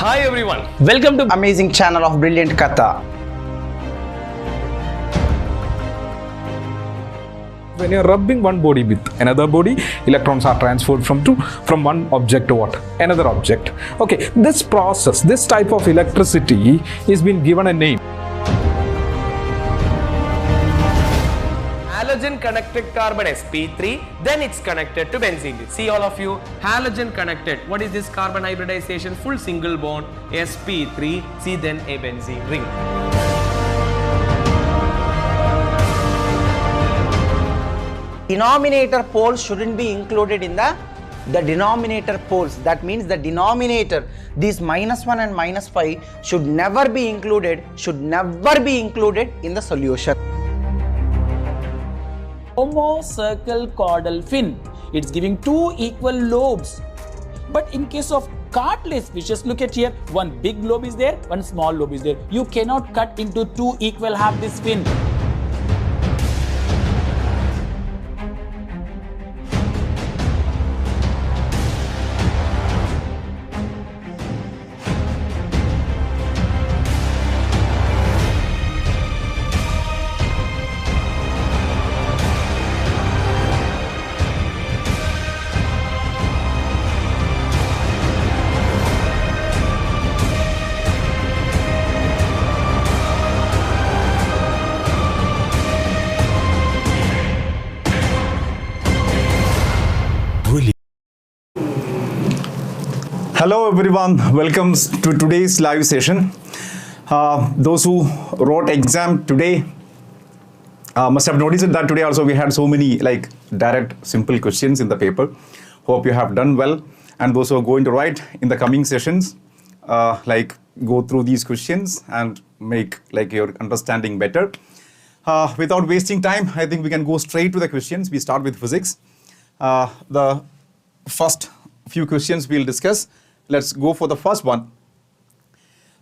Hi everyone, welcome to amazing channel of Brilliant Katha. When you're rubbing one body with another body, electrons are transferred from one object to what? Another object. Okay, this process, this type of electricity is been given a name. halogen connected carbon sp3, then it's connected to benzene. See all of you, halogen connected. What is this carbon hybridization? Full single bond sp3, see then a benzene ring. Denominator poles shouldn't be included in the denominator poles. That means the denominator, these -1 and -5 should never be included in the solution. Homocircle caudal fin. It's giving two equal lobes. But in case of cartilage fishes, look at here, one big lobe is there, one small lobe is there. You cannot cut into two equal half this fin. Hello everyone, welcome to today's live session. Those who wrote exam today must have noticed that today also we had so many direct simple questions in the paper. Hope you have done well, and those who are going to write in the coming sessions go through these questions and make your understanding better. Without wasting time, I think we can go straight to the questions. We start with physics. The first few questions we'll discuss. Let's go for the first one.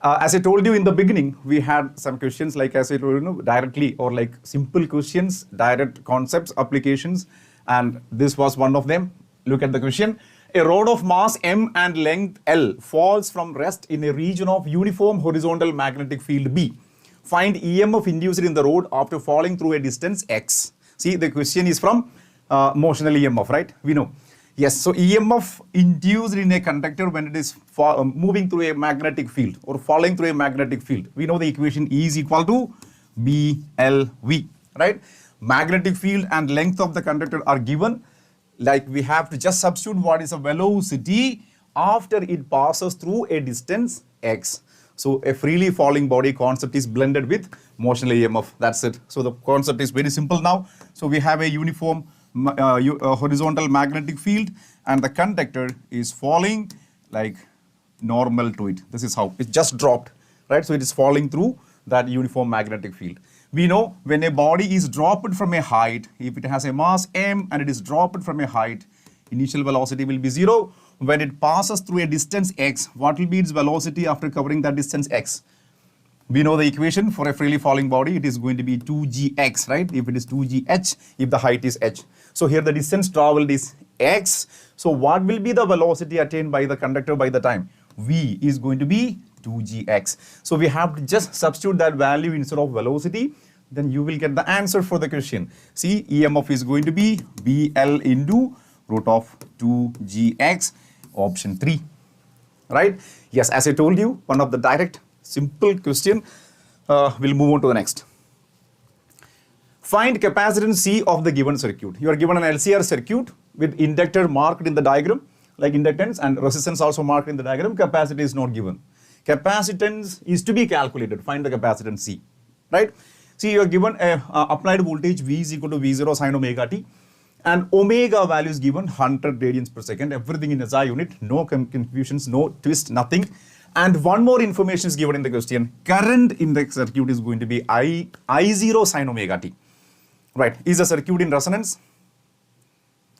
As I told you in the beginning, we had some questions as I told you, directly or simple questions, direct concepts, applications, and this was one of them. Look at the question. A rod of mass m and length L falls from rest in a region of uniform horizontal magnetic field B. Find EMF induced in the rod after falling through a distance x. See, the question is from motional EMF, right? We know. Yes, so EMF induced in a conductor when it is moving through a magnetic field or falling through a magnetic field. We know the equation E is equal to BLV, right? Magnetic field and length of the conductor are given. We have to just substitute what is the velocity after it passes through a distance x. So a freely falling body concept is blended with motional EMF. That's it. So the concept is very simple now. So we have a uniform horizontal magnetic field, and the conductor is falling normal to it. This is how it just dropped, right? So it is falling through that uniform magnetic field. We know when a body is dropped from a height, if it has a mass m and it is dropped from a height, initial velocity will be 0. When it passes through a distance x, what will be its velocity after covering that distance x? We know the equation for a freely falling body. It is going to be 2gx, right? If it is 2gh, if the height is h. So here the distance traveled is x. So what will be the velocity attained by the conductor by the time? V is going to be 2gx. So we have to just substitute that value instead of velocity. Then you will get the answer for the question. See, EMF is going to be BL into root of 2gx, option 3, right? Yes, as I told you, one of the direct simple question. We'll move on to the next. Find capacitance C of the given circuit. You are given an LCR circuit with inductor marked in the diagram, like inductance, and resistance also marked in the diagram. Capacity is not given. Capacitance is to be calculated. Find the capacitance C, right? See, you are given a applied voltage V is equal to V0 sin omega t, and omega value is given 100 radians per second. Everything in SI unit, no confusions, no twist, nothing. And one more information is given in the question. Current in the circuit is going to be I0 sin omega t. Right. Is the circuit in resonance?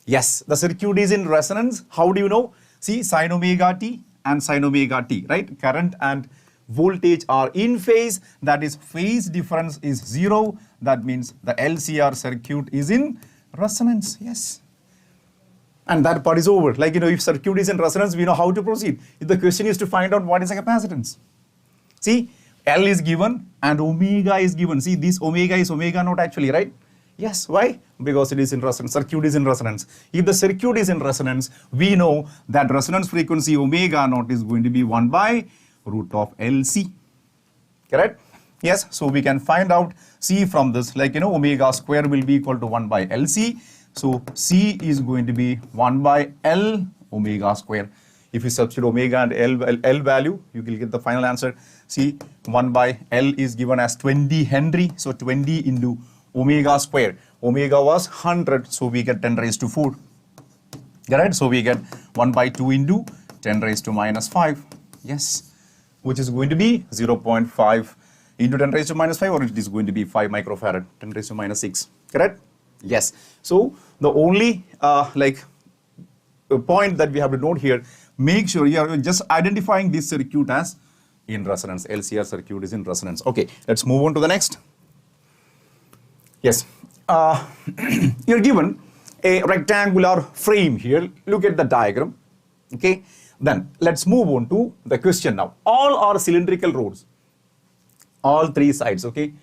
Yes, the circuit is in resonance. How do you know? See, sin omega t and sin omega t, right? Current and voltage are in phase. That is, phase difference is 0. That means the LCR circuit is in resonance. Yes. and that part is over. Like, if circuit is in resonance, we know how to proceed. If the question is to find out what is the capacitance. See, L is given and omega is given. See, this omega is omega naught actually, right? Yes, why? Because it is in resonance, circuit is in resonance. If the circuit is in resonance, we know that resonance frequency omega naught is going to be 1 by root of LC. Correct? Yes, so we can find out C from this, like, omega square will be equal to 1 by LC. So C is going to be 1 by L omega square. If you substitute omega and L value, you will get the final answer. See, 1 by L is given as 20 Henry. So 20 into omega square. Omega was 100, so we get 10 raised to 4. Correct? So we get 1 by 2 into 10 raised to minus 5. Yes, which is going to be 0.5 into 10 raised to minus 5, or it is going to be 5 microfarad, 10 raised to minus 6. Correct? Yes. So the only point that we have to note here, make sure you are just identifying this circuit as in resonance. LCR circuit is in resonance. Okay, let's move on to the next. Yes, you're given a rectangular frame here. Look at the diagram. Okay, then let's move on to the question now. All are cylindrical rods, all 3 sides. Okay,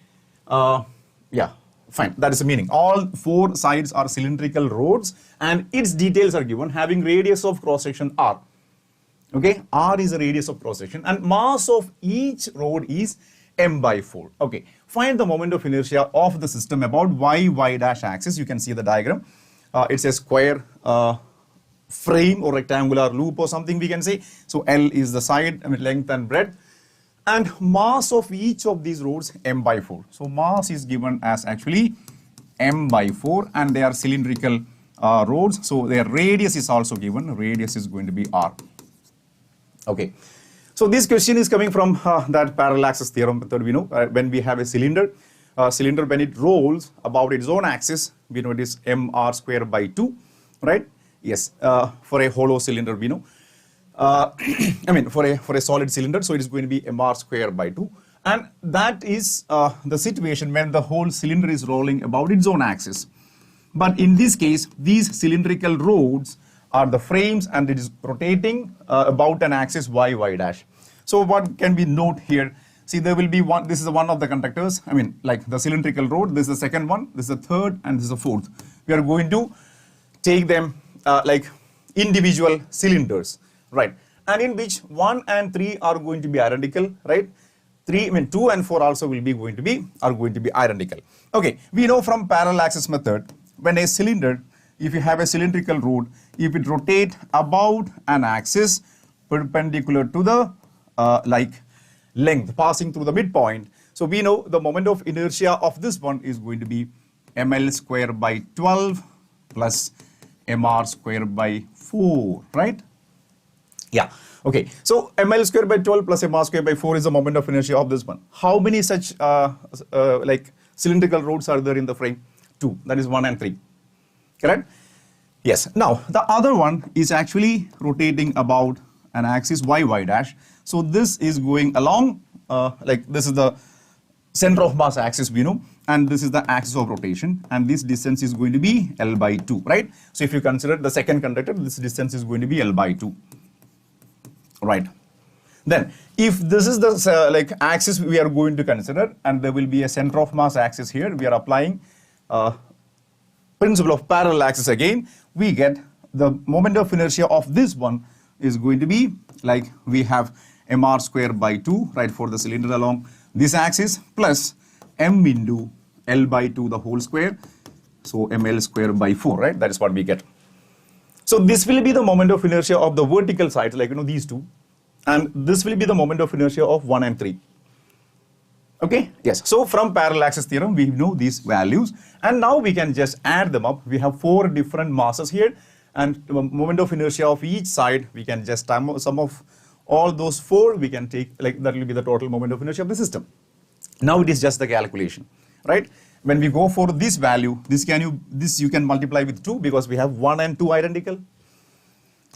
yeah, fine. That is the meaning. All 4 sides are cylindrical rods, and its details are given, having radius of cross section r. Okay, r is the radius of cross section, and mass of each rod is m by 4. Okay, find the moment of inertia of the system about y dash axis. You can see the diagram. It's a square frame or rectangular loop or something we can say. So L is the side, length and breadth, and mass of each of these rods m by 4. So mass is given as actually m by 4, and they are cylindrical rods. So their radius is also given. Radius is going to be r. Okay. So this question is coming from that parallel axis theorem method. We know when we have a cylinder, when it rolls about its own axis, we know it is mr square by 2, right? Yes, for a hollow cylinder, we know. For a solid cylinder, so it is going to be mr square by 2, and that is the situation when the whole cylinder is rolling about its own axis. But in this case, these cylindrical rods are the frames, and it is rotating about an axis y dash. So what can we note here? See, there will be one. This is one of the conductors. Like the cylindrical rod. This is the second one. This is the third, and this is the fourth. We are going to take them like individual cylinders, right? And in which 1 and 3 are going to be identical, right? 2 and 4 also are going to be identical. Okay, we know from parallel axis method, when a cylinder, if you have a cylindrical rod, if it rotate about an axis perpendicular to the length passing through the midpoint, so we know the moment of inertia of this one is going to be ml square by 12 plus mr square by 4, right? Yeah. Okay. So ml square by 12 plus mr square by 4 is the moment of inertia of this one. How many such cylindrical rods are there in the frame? 2. That is 1 and 3. Correct? Yes. Now the other one is actually rotating about an axis y dash. So this is going along this is the center of mass axis, we know, and this is the axis of rotation, and this distance is going to be L by 2, right? So if you consider the second conductor, this distance is going to be L by 2, right? Then if this is the axis we are going to consider, and there will be a center of mass axis here, we are applying principle of parallel axis again. We get the moment of inertia of this one is going to be like we have mr square by 2, right, for the cylinder along this axis, plus m into L by 2 the whole square, so ml square by 4, right? That is what we get. So this will be the moment of inertia of the vertical sides, these two, and this will be the moment of inertia of 1 and 3. Okay, yes. So from parallel axis theorem, we know these values, and now we can just add them up. We have 4 different masses here, and the moment of inertia of each side, we can just sum of all those 4, we can take, that will be the total moment of inertia of the system. Now it is just the calculation, right? When we go for this value, this you can multiply with 2 because we have 1 and 2 identical.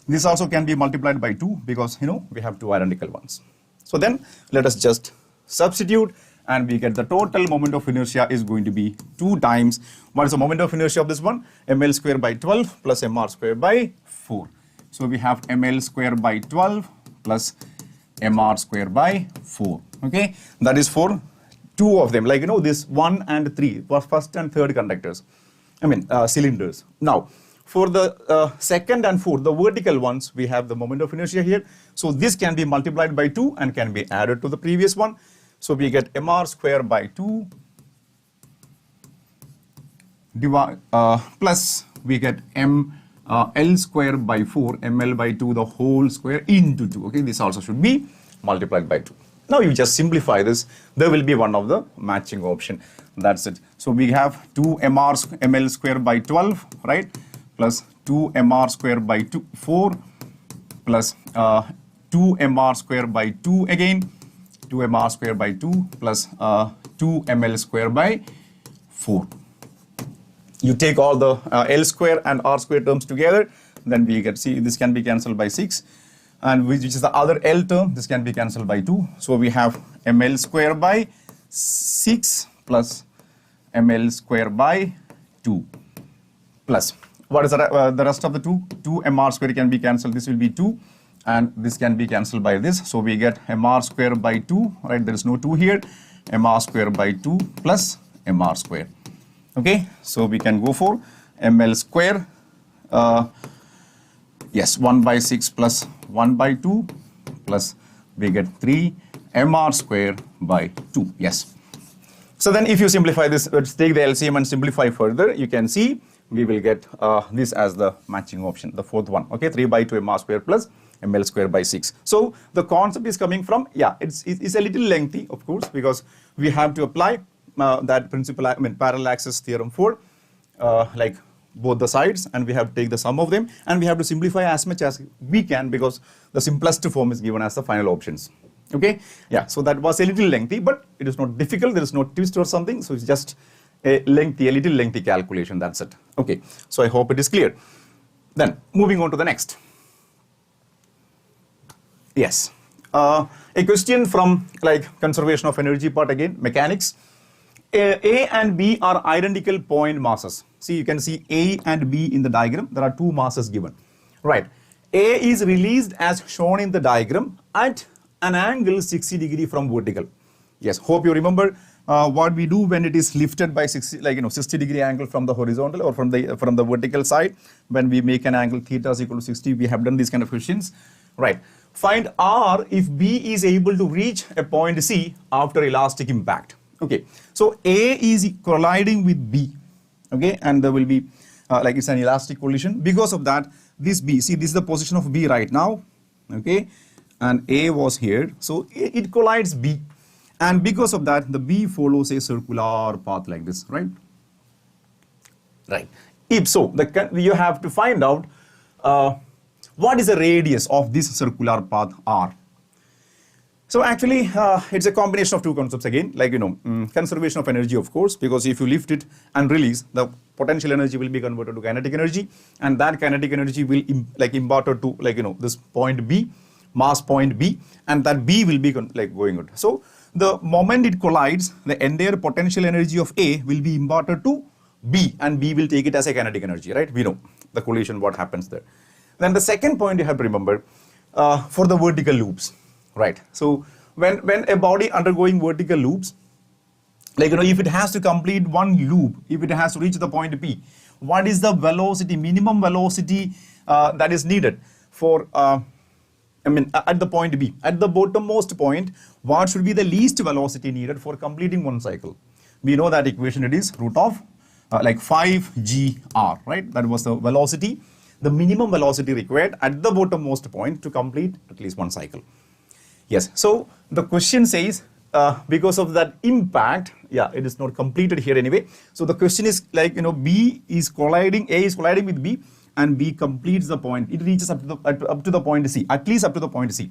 This also can be multiplied by 2 because we have 2 identical ones. So then let us just substitute, and we get the total moment of inertia is going to be 2 times, what is the moment of inertia of this one? ml square by 12 plus mr square by 4. So we have ml square by 12 plus mr square by 4. Okay, that is for 2 of them, like this 1 and 3 for first and third conductors, cylinders. Now for the second and fourth, the vertical ones, we have the moment of inertia here. So this can be multiplied by 2 and can be added to the previous one. So we get mr square by 2 plus we get L square by 4, ml by 2 the whole square into 2. Okay, this also should be multiplied by 2. Now you just simplify this, there will be one of the matching option. That's it. So we have 2 ml square by 12, right? Plus 2 mr square by 4 plus 2 mr square by 2 again, 2 mr square by 2 plus 2 ml square by 4. You take all the L square and R square terms together, then we get, see, this can be cancelled by 6, and which is the other L term, this can be cancelled by 2. So we have ml square by 6 plus ml square by 2 plus, what is the rest of the 2? 2 mr square can be cancelled, this will be 2, and this can be cancelled by this. So we get mr square by 2, right? There is no 2 here. Mr square by 2 plus mr square. Okay, so we can go for ml square, yes, 1 by 6 plus 1 by 2 plus we get 3 mr square by 2, yes. So then if you simplify this, let's take the LCM and simplify further, you can see we will get this as the matching option, the fourth one. Okay, 3 by 2 mr square plus ml square by 6. So the concept is coming from, yeah, it's a little lengthy, of course, because we have to apply that principle, parallel axis theorem for like both the sides, and we have to take the sum of them, and we have to simplify as much as we can, because the simplest form is given as the final options. Okay, yeah, so that was a little lengthy, but it is not difficult, there is no twist or something, so it's just a little lengthy calculation, that's it. Okay, so I hope it is clear. Then moving on to the next. Yes, a question from like conservation of energy part again, mechanics. A and B are identical point masses. See, you can see A and B in the diagram. There are 2 masses given. Right. A is released as shown in the diagram at an angle 60 degree from vertical. Yes, hope you remember what we do when it is lifted by 60, like 60 degree angle from the horizontal or from the vertical side. When we make an angle theta is equal to 60, we have done these kind of questions. Right. Find R if B is able to reach a point C after elastic impact. Okay, so A is colliding with B, okay, and there will be like it's an elastic collision. Because of that, this B, see, this is the position of B right now, okay, and A was here, so it collides B, and because of that, the B follows a circular path like this, right? Right. If so, you have to find out what is the radius of this circular path R. So actually, it's a combination of 2 concepts again, like, conservation of energy, of course, because if you lift it and release, the potential energy will be converted to kinetic energy, and that kinetic energy will imparted to, this point B, mass point B, and that B will be going out. So the moment it collides, the entire potential energy of A will be imparted to B, and B will take it as a kinetic energy, right? We know the collision, what happens there. Then the second point you have to remember, for the vertical loops. Right. So when a body undergoing vertical loops, if it has to complete one loop, if it has to reach the point P, what is the velocity, minimum velocity that is needed for, at the point B, at the bottommost point, what should be the least velocity needed for completing one cycle? We know that equation, it is root of 5gr, right? That was the velocity, the minimum velocity required at the bottommost point to complete at least one cycle. Yes, so the question says, because of that impact, yeah, it is not completed here anyway. So the question is B is colliding, A is colliding with B, and B completes the point. It reaches up to the point C, at least up to the point C.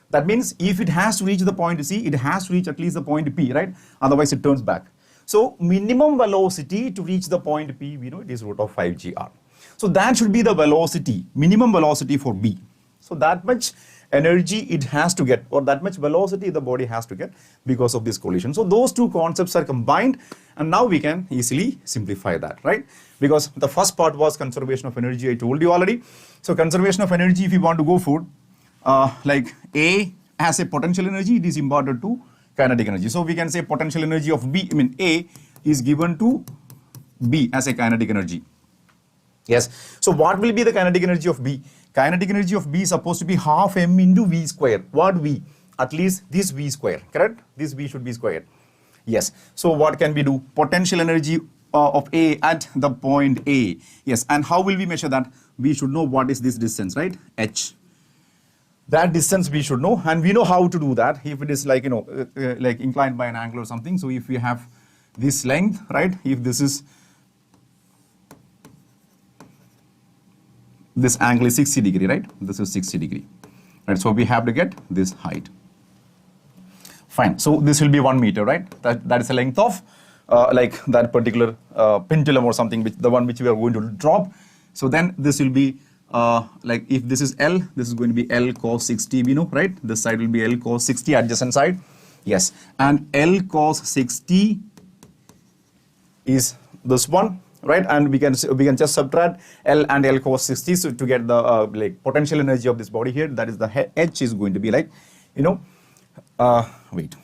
That means if it has to reach the point C, it has to reach at least the point P, right? Otherwise it turns back. So minimum velocity to reach the point P, we know it is root of 5gr. So that should be the velocity, minimum velocity for B. So that much energy it has to get, or that much velocity the body has to get because of this collision. So those two concepts are combined, and now we can easily simplify that, right? Because the first part was conservation of energy, I told you already. So conservation of energy, if you want to go for like A has a potential energy, it is imparted to kinetic energy. So we can say potential energy of B, I mean A is given to B as a kinetic energy. Yes. So what will be the kinetic energy of B? Kinetic energy of B is supposed to be half m into V square. What V? At least this V square, correct? This V should be squared. Yes. So what can we do? Potential energy of A at the point A. Yes. And how will we measure that? We should know what is this distance, right? H. That distance we should know, and we know how to do that. If it is like, you know, like inclined by an angle or something. So if we have this length, right? If this is, this angle is 60 degree, right? This is 60 degree, right? So we have to get this height. Fine. So this will be 1 meter, right? That is the length of like that particular pendulum or something, which the one which we are going to drop. So then this will be like if this is L, this is going to be L cos 60, we know, right? This side will be L cos 60, adjacent side. Yes. And L cos 60 is this one, right? And we can just subtract L and L cos 60 so to get the like potential energy of this body here. That is the H is going to be like, you know, wait.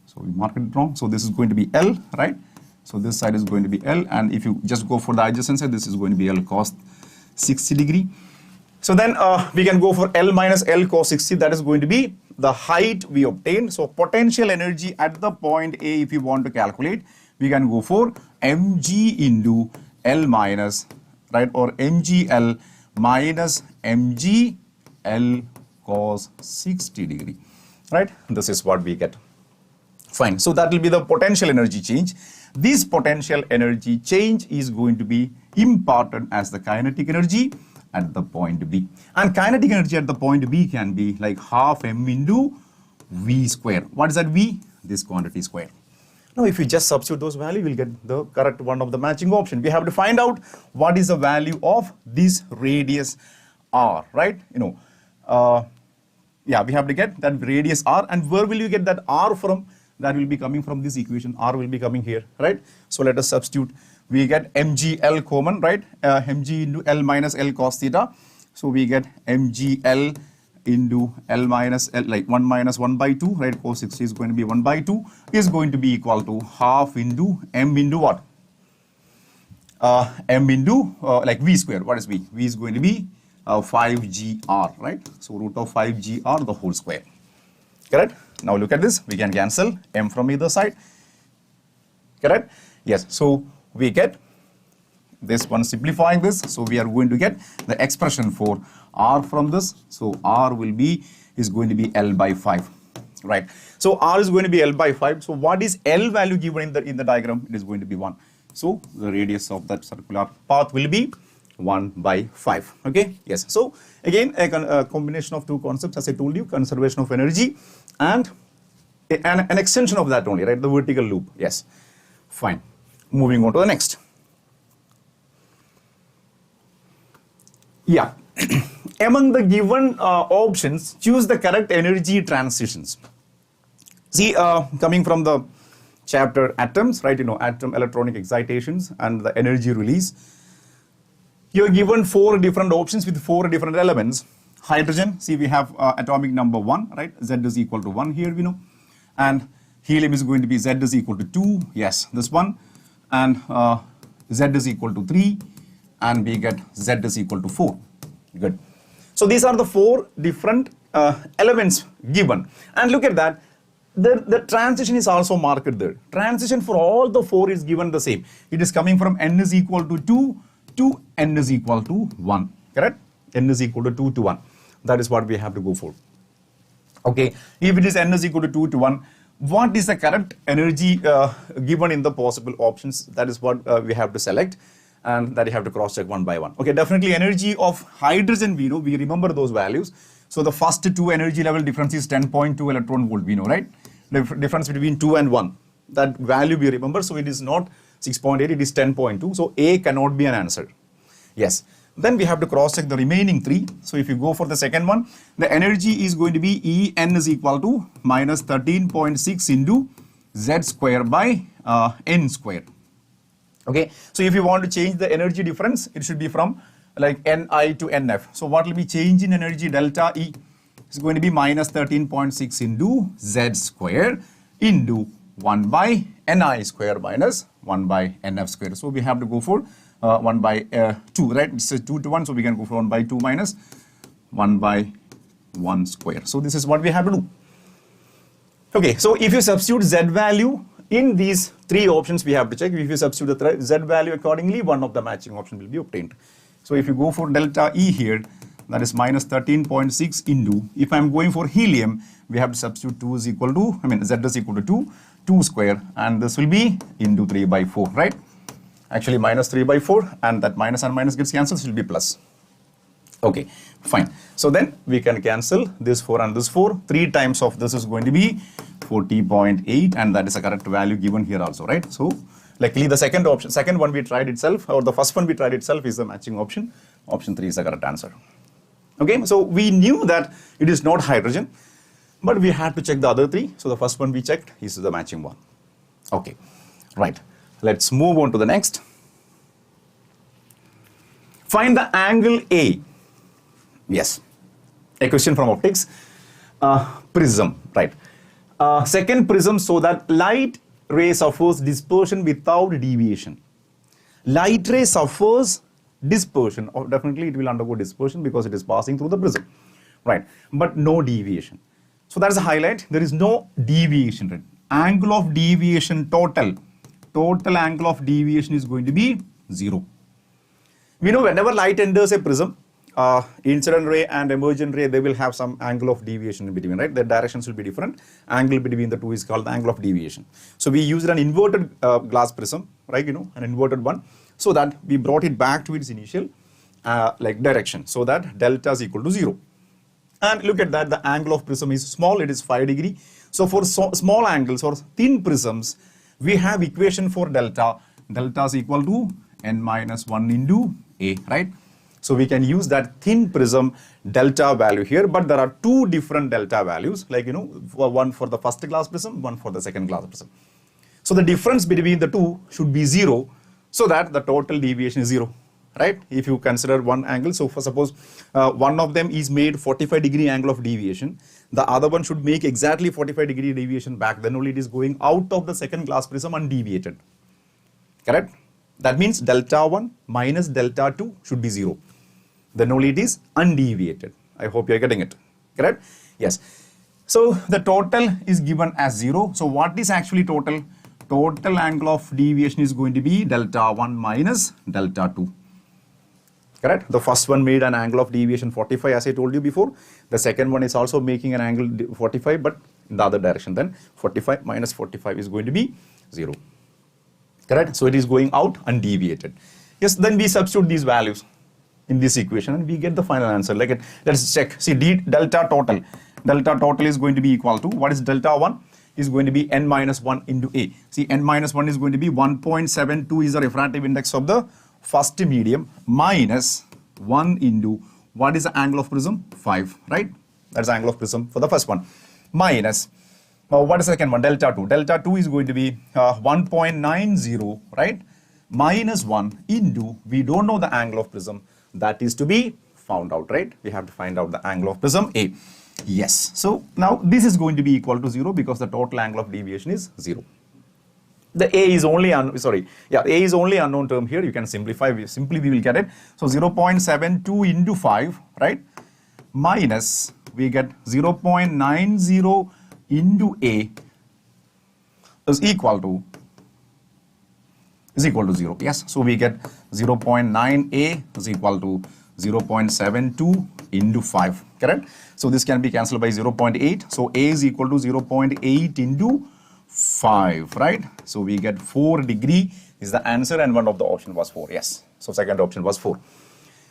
So we marked it wrong. So this is going to be L, right? So this side is going to be L, and if you just go for the adjacent side, this is going to be L cos 60 degree. So then we can go for L minus L cos 60. That is going to be the height we obtained. So potential energy at the point A, if you want to calculate, we can go for mg into L minus, right, or mgl minus mgl cos 60 degree, right? This is what we get. Fine. So that will be the potential energy change. This potential energy change is going to be imparted as the kinetic energy at the point B. And kinetic energy at the point B can be like half m into V square. What is that V? This quantity square. Now, if you just substitute those values, we'll get the correct one of the matching option. We have to find out what is the value of this radius R, right? You know, yeah, we have to get that radius R. And where will you get that R from? That will be coming from this equation. R will be coming here, right? So let us substitute. We get mgl common, right? Mg into L minus L cos theta. So we get mgl into L minus L, like 1 minus 1 by 2, right? Cos 60 is going to be 1 by 2, is going to be equal to half into m into what? M into like V square. What is V? V is going to be 5gr, right? So root of 5gr the whole square. Correct? Now look at this. We can cancel m from either side. Correct? Yes. So we get this one, simplifying this. So we are going to get the expression for R from this. So R is going to be L by 5. Right? So R is going to be L by 5. So what is L value given in the diagram? It is going to be 1. So the radius of that circular path will be 1 by 5. Okay? Yes. So again, a combination of two concepts, as I told you, conservation of energy and an extension of that only, right? The vertical loop. Yes. Fine. Moving on to the next. Yeah. Among the given options, choose the correct energy transitions. See, coming from the chapter atoms, right? You know, atom electronic excitations and the energy release. You're given 4 different options with 4 different elements. Hydrogen, see, we have atomic number 1, right? Z is equal to 1 here, we know. And helium is going to be Z is equal to 2. Yes, this one. And Z is equal to 3. And we get Z is equal to 4. Good. So these are the 4 different elements given. And look at that. The transition is also marked there. Transition for all the 4 is given the same. It is coming from n is equal to 2 to n is equal to 1. Correct? N is equal to 2 to 1. That is what we have to go for. Okay. If it is n is equal to 2 to 1, what is the correct energy given in the possible options? That is what we have to select. And that you have to cross check one by one. Okay, definitely energy of hydrogen, we know, we remember those values. So the first 2 energy level difference is 10.2 electron volt, we know, right? The difference between 2 and 1. That value we remember, so it is not 6.8, it is 10.2. So A cannot be an answer. Yes. Then we have to cross check the remaining 3. So if you go for the second one, the energy is going to be En is equal to minus 13.6 into Z square by N square. Okay, so if you want to change the energy difference, it should be from like Ni to Nf. So what will be change in energy delta E? It's going to be minus 13.6 into Z square into 1 by Ni square minus 1 by Nf square. So we have to go for 1 by 2, right? It's 2 to 1, so we can go for 1 by 2 minus 1 by 1 square. So this is what we have to do. Okay, so if you substitute Z value in these 3 options, we have to check. If you substitute the Z value accordingly, one of the matching option will be obtained. So if you go for delta E here, that is minus 13.6 into, if I'm going for helium, we have to substitute 2 is equal to, Z is equal to 2 square, and this will be into 3 by 4, right? Actually minus 3 by 4, and that minus and minus gets cancelled, so it will be plus. Okay, fine. So then we can cancel this 4 and this 4. 3 times of this is going to be 40.8, and that is a correct value given here also, right? So luckily the second one we tried itself, or the first one we tried itself, is the matching option. Option 3 is the correct answer. Okay, so we knew that it is not hydrogen, but we had to check the other 3. So the first one we checked is the matching one. Okay, right. Let's move on to the next. Find the angle A. Yes, a question from optics. Prism, right? Second prism, so that light ray suffers dispersion without deviation. Light ray suffers dispersion, or definitely it will undergo dispersion because it is passing through the prism, right? But no deviation. So that is a highlight. There is no deviation, right? Angle of deviation total angle of deviation is going to be 0. We know whenever light enters a prism, incident ray and emergent ray, they will have some angle of deviation in between, right? Their directions will be different. Angle between the two is called the angle of deviation. So we used an inverted glass prism, right? An inverted one, so that we brought it back to its initial direction, so that delta is equal to 0. And look at that, the angle of prism is small, it is 5 degree. So for small angles or thin prisms, we have equation for delta. Delta is equal to n minus 1 into A, right? So we can use that thin prism delta value here, but there are 2 different delta values, one for the first glass prism, one for the second glass prism. So the difference between the 2 should be 0, so that the total deviation is 0, right? If you consider one angle, so for suppose one of them is made 45 degree angle of deviation, the other one should make exactly 45 degree deviation back, then only it is going out of the second glass prism undeviated, correct? That means delta 1 minus delta 2 should be 0. Then only it is undeviated. I hope you are getting it, correct? Yes. So the total is given as 0. So what is actually total? Total angle of deviation is going to be delta 1 minus delta 2. Correct? The first one made an angle of deviation 45, as I told you before. The second one is also making an angle 45, but in the other direction. Then 45 minus 45 is going to be 0. Correct? So it is going out undeviated. Yes, then we substitute these values in this equation and we get the final answer. Let's check. See, delta total. Delta total is going to be equal to, what is delta 1? Is going to be n minus 1 into A. See, n minus 1 is going to be 1.72 is the refractive index of the first medium, minus 1 into, what is the angle of prism? 5, right? That's the angle of prism for the first one. Minus, what is the second one? Delta 2. Delta 2 is going to be 1.90, right? Minus 1 into, we don't know the angle of prism. That is to be found out, right? We have to find out the angle of prism A. Yes. So now this is going to be equal to 0 because the total angle of deviation is 0. The A is only A is only unknown term here. You can simplify. Simply we will get it. So 0.72 into 5, right? Minus, we get 0.90 into A is equal to 0. Yes. So we get 0.9A is equal to 0.72 into 5. Correct? So this can be cancelled by 0.8. So A is equal to 0.8 into 5, right? So we get 4 degree is the answer, and one of the option was 4. Yes. So second option was 4.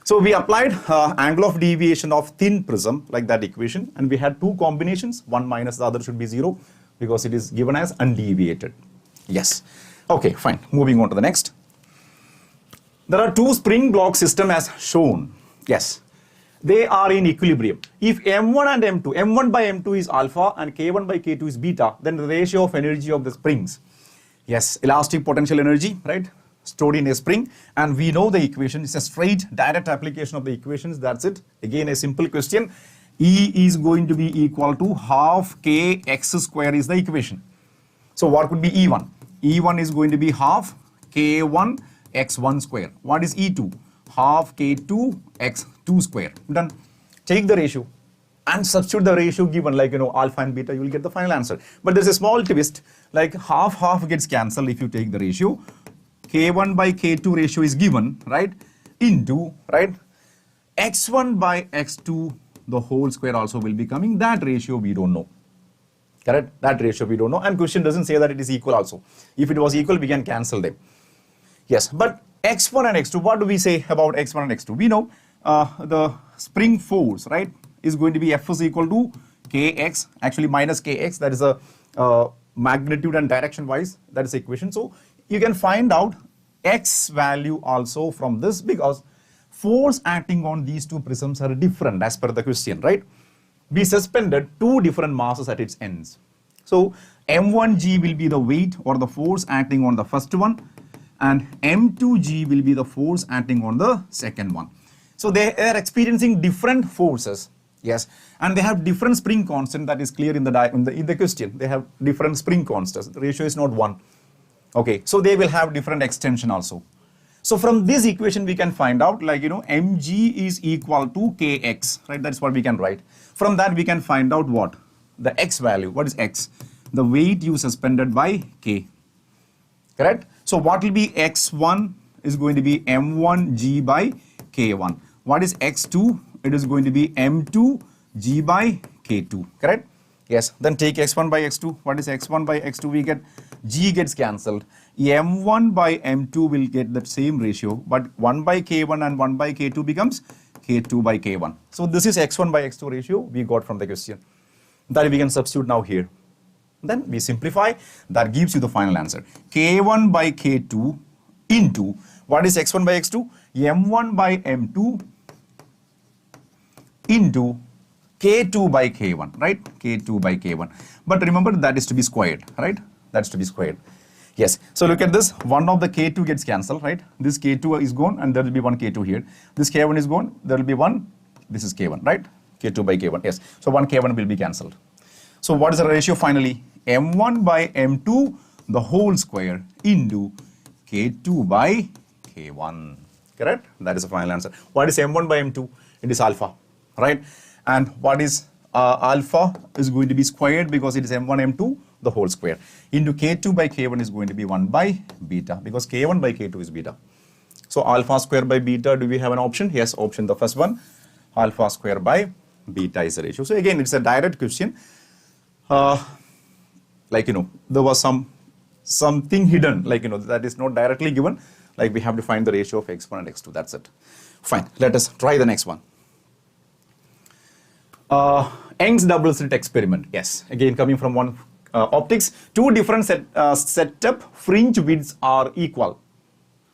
So we applied angle of deviation of thin prism like that equation, and we had 2 combinations. One minus the other should be 0 because it is given as undeviated. Yes. Okay, fine. Moving on to the next. There are two spring block system as shown. Yes. They are in equilibrium. If M1 and M2, M1 by M2 is alpha and K1 by K2 is beta, then the ratio of energy of the springs, yes, elastic potential energy, right, stored in a spring, and we know the equation. It's a straight direct application of the equations. That's it. Again, a simple question. E is going to be equal to half kx square is the equation. So what could be E1? E1 is going to be half K1 x1 square. What is E2? Half K2 x2 square. Done. Take the ratio and substitute the ratio given, like, you know, alpha and beta, you will get the final answer. But there's a small twist, like half gets cancelled if you take the ratio. K1 by K2 ratio is given, right, into, right, x1 by x2, the whole square also will be coming. That ratio we don't know. Correct? That ratio we don't know. And question doesn't say that it is equal also. If it was equal, we can cancel them. Yes, but x1 and x2, what do we say about x1 and x2? We know the spring force, right, is going to be F is equal to kx, actually minus kx, that is a magnitude and direction wise, that is the equation. So you can find out x value also from this, because force acting on these two prisms are different as per the question, right? We suspended two different masses at its ends. So M1G will be the weight or the force acting on the first one, and M2G will be the force acting on the second one. So they are experiencing different forces, yes, and they have different spring constant. That is clear in the question. They have different spring constants. The ratio is not 1. Okay, so they will have different extension also. So from this equation we can find out, like, you know, mg is equal to kx, right? That's what we can write. From that we can find out what? The x value. What is x? The weight you suspended by k. Correct? So what will be x1 is going to be m1g by k1. What is x2? It is going to be m2g by k2. Correct? Yes. Then take x1 by x2. What is x1 by x2? We get g gets cancelled. m1 by m2 will get that same ratio, but 1 by k1 and 1 by k2 becomes k2 by k1. So this is x1 by x2 ratio we got from the question. That we can substitute now here. Then we simplify. That gives you the final answer. K1 by K2 into, what is x1 by x2? M1 by M2 into K2 by K1, right? K2 by K1. But remember, that is to be squared, right? That's to be squared. Yes. So look at this. One of the K2 gets cancelled, right? This K2 is gone and there will be one K2 here. This K1 is gone. There will be one. This is K1, right? K2 by K1. Yes. So one K1 will be cancelled. So what is the ratio finally? M1 by M2 the whole square into K2 by K1. Correct? That is the final answer. What is M1 by M2? It is alpha, right? And what is alpha is going to be squared because it is M1 M2 the whole square into K2 by K1 is going to be 1 by beta because K1 by K2 is beta. So alpha square by beta, do we have an option? Yes, option the first one. Alpha square by beta is the ratio. So again, it's a direct question. Like, you know, there was something hidden, like, you know, that is not directly given. Like we have to find the ratio of x1 and x2. That's it. Fine. Let us try the next one. Young's double slit experiment. Yes. Again, coming from one optics. Two different setup fringe widths are equal.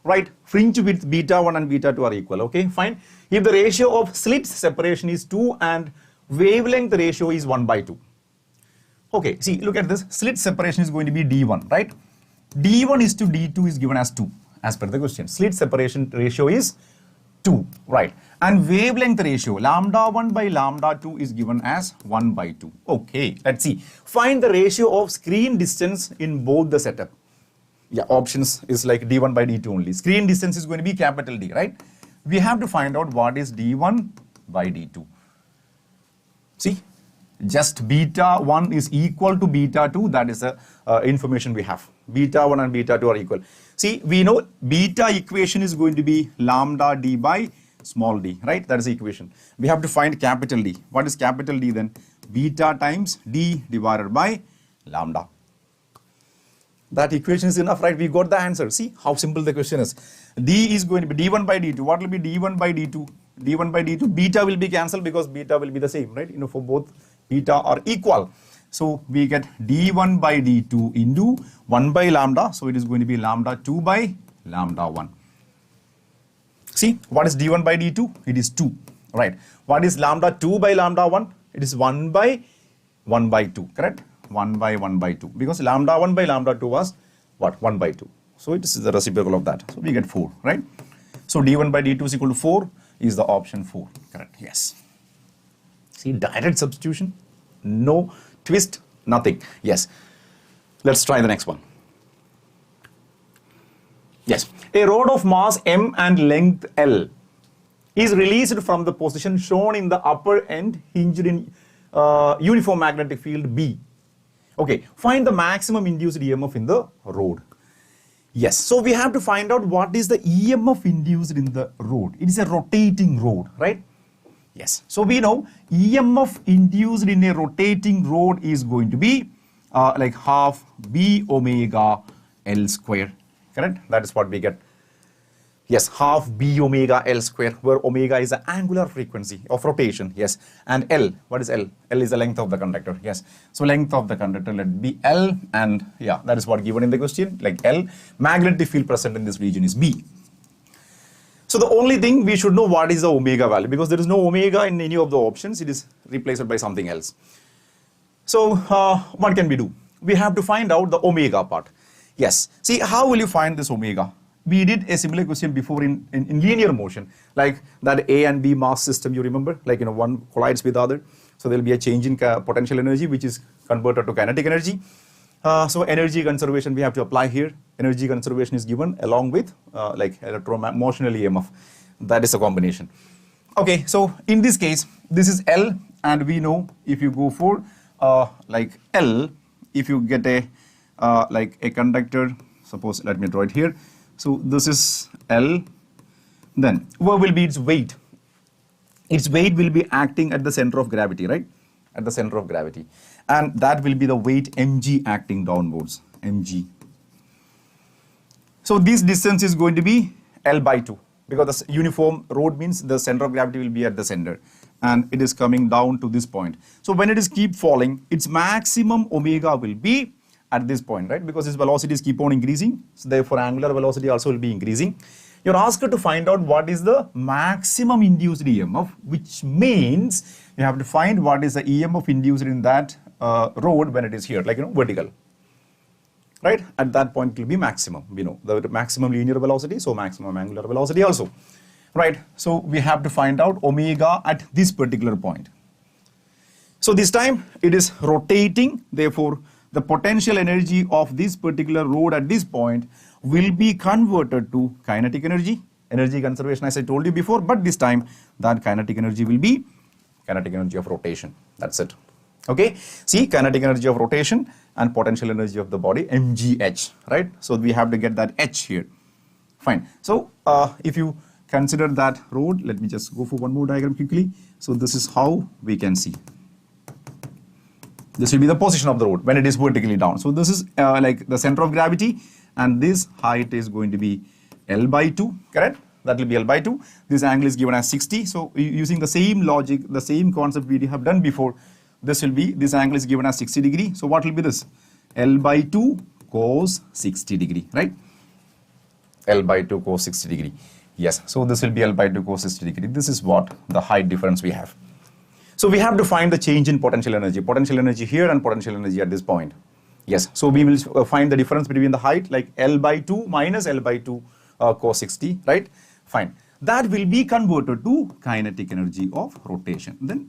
Right? Fringe width beta 1 and beta 2 are equal. Okay. Fine. If the ratio of slit separation is 2 and wavelength ratio is 1 by 2. Okay, see, look at this. Slit separation is going to be D1, right? D1 is to D2 is given as 2, as per the question. Slit separation ratio is 2, right? And wavelength ratio, lambda 1 by lambda 2 is given as 1 by 2. Okay, let's see. Find the ratio of screen distance in both the setup. Yeah, options is like D1 by D2 only. Screen distance is going to be capital D, right? We have to find out what is D1 by D2. See? Just beta 1 is equal to beta 2. That is the information we have. Beta 1 and beta 2 are equal. See, we know beta equation is going to be lambda d by small d, right? That is the equation. We have to find capital D. What is capital D then? Beta times d divided by lambda. That equation is enough, right? We got the answer. See how simple the question is. D is going to be d1 by d2. What will be d1 by d2? D1 by d2. Beta will be cancelled because beta will be the same, right? You know, for both beta are equal. So we get d1 by d2 into 1 by lambda. So it is going to be lambda 2 by lambda 1. See, what is d1 by d2? It is 2, right? What is lambda 2 by lambda 1? It is 1 by 1 by 2, correct? 1 by 1 by 2, because lambda 1 by lambda 2 was what? 1 by 2. So it is the reciprocal of that. So we get 4, right? So d1 by d2 is equal to 4 is the option 4, correct? Yes. See, direct substitution, no twist, nothing. Yes. Let's try the next one. Yes. A rod of mass m and length L is released from the position shown in the upper end hinged in uniform magnetic field B. Okay, find the maximum induced EMF in the rod. Yes, so we have to find out what is the EMF induced in the rod. It is a rotating rod, right? Yes, so we know EMF induced in a rotating rod is going to be like half B omega L square, correct? That is what we get. Yes, half B omega L square, where omega is the angular frequency of rotation. Yes, and L, what is L? L is the length of the conductor. Yes, so length of the conductor, let it be L, and yeah, that is what given in the question, like L. Magnetic field present in this region is B. So the only thing we should know what is the omega value, because there is no omega in any of the options. It is replaced by something else. So what can we do? We have to find out the omega part. Yes, see, how will you find this omega? We did a similar question before in linear motion, like that A and B mass system, you remember, like, you know, one collides with the other. So there will be a change in potential energy, which is converted to kinetic energy. So energy conservation we have to apply here. Energy conservation is given along with like electromotional EMF. That is a combination. Okay, so in this case, this is L, and we know if you go for like L, if you get a like a conductor, suppose, let me draw it here. So this is L, then what will be its weight? Its weight will be acting at the center of gravity, right? At the center of gravity. And that will be the weight mg acting downwards, mg. So this distance is going to be L by 2, because the uniform rod means the center of gravity will be at the center. And it is coming down to this point. So when it is keep falling, its maximum omega will be at this point, right? Because its velocities keep on increasing. So therefore angular velocity also will be increasing. You're asked to find out what is the maximum induced EMF, which means you have to find what is the EMF induced in that rod when it is here, like, you know, vertical. Right? At that point it will be maximum. We know the maximum linear velocity, so maximum angular velocity also. Right? So we have to find out omega at this particular point. So this time it is rotating, therefore the potential energy of this particular rod at this point will be converted to kinetic energy. Energy conservation, as I told you before, but this time that kinetic energy will be kinetic energy of rotation. That's it. Okay, see, kinetic energy of rotation and potential energy of the body, mgh, right? So we have to get that h here. Fine. So if you consider that rod, let me just go for one more diagram quickly. So this is how we can see. This will be the position of the rod when it is vertically down. So this is like the center of gravity, and this height is going to be L by 2, correct? That will be L by 2. This angle is given as 60. So using the same logic, the same concept we have done before, this angle is given as 60 degree. So what will be this? L by 2 cos 60 degree, right? L by 2 cos 60 degree. Yes, so this will be L by 2 cos 60 degree. This is what the height difference we have. So we have to find the change in potential energy here and potential energy at this point. Yes, so we will find the difference between the height, like L by 2 minus L by 2 cos 60, right? Fine. That will be converted to kinetic energy of rotation. Then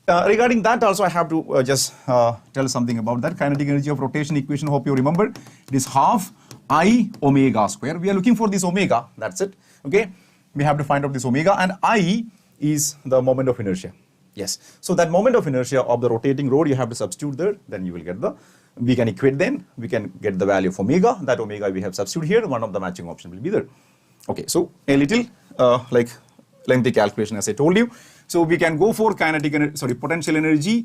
regarding that also I have to just tell something about that. Kinetic energy of rotation equation, hope you remember. It is half I omega square. We are looking for this omega, that's it. Okay, we have to find out this omega, and I is the moment of inertia. Yes, so that moment of inertia of the rotating rod you have to substitute there, then you will get the, we can equate, then we can get the value of omega. That omega we have substituted here, one of the matching option will be there. Okay, so a little like lengthy calculation as I told you. So we can go for potential energy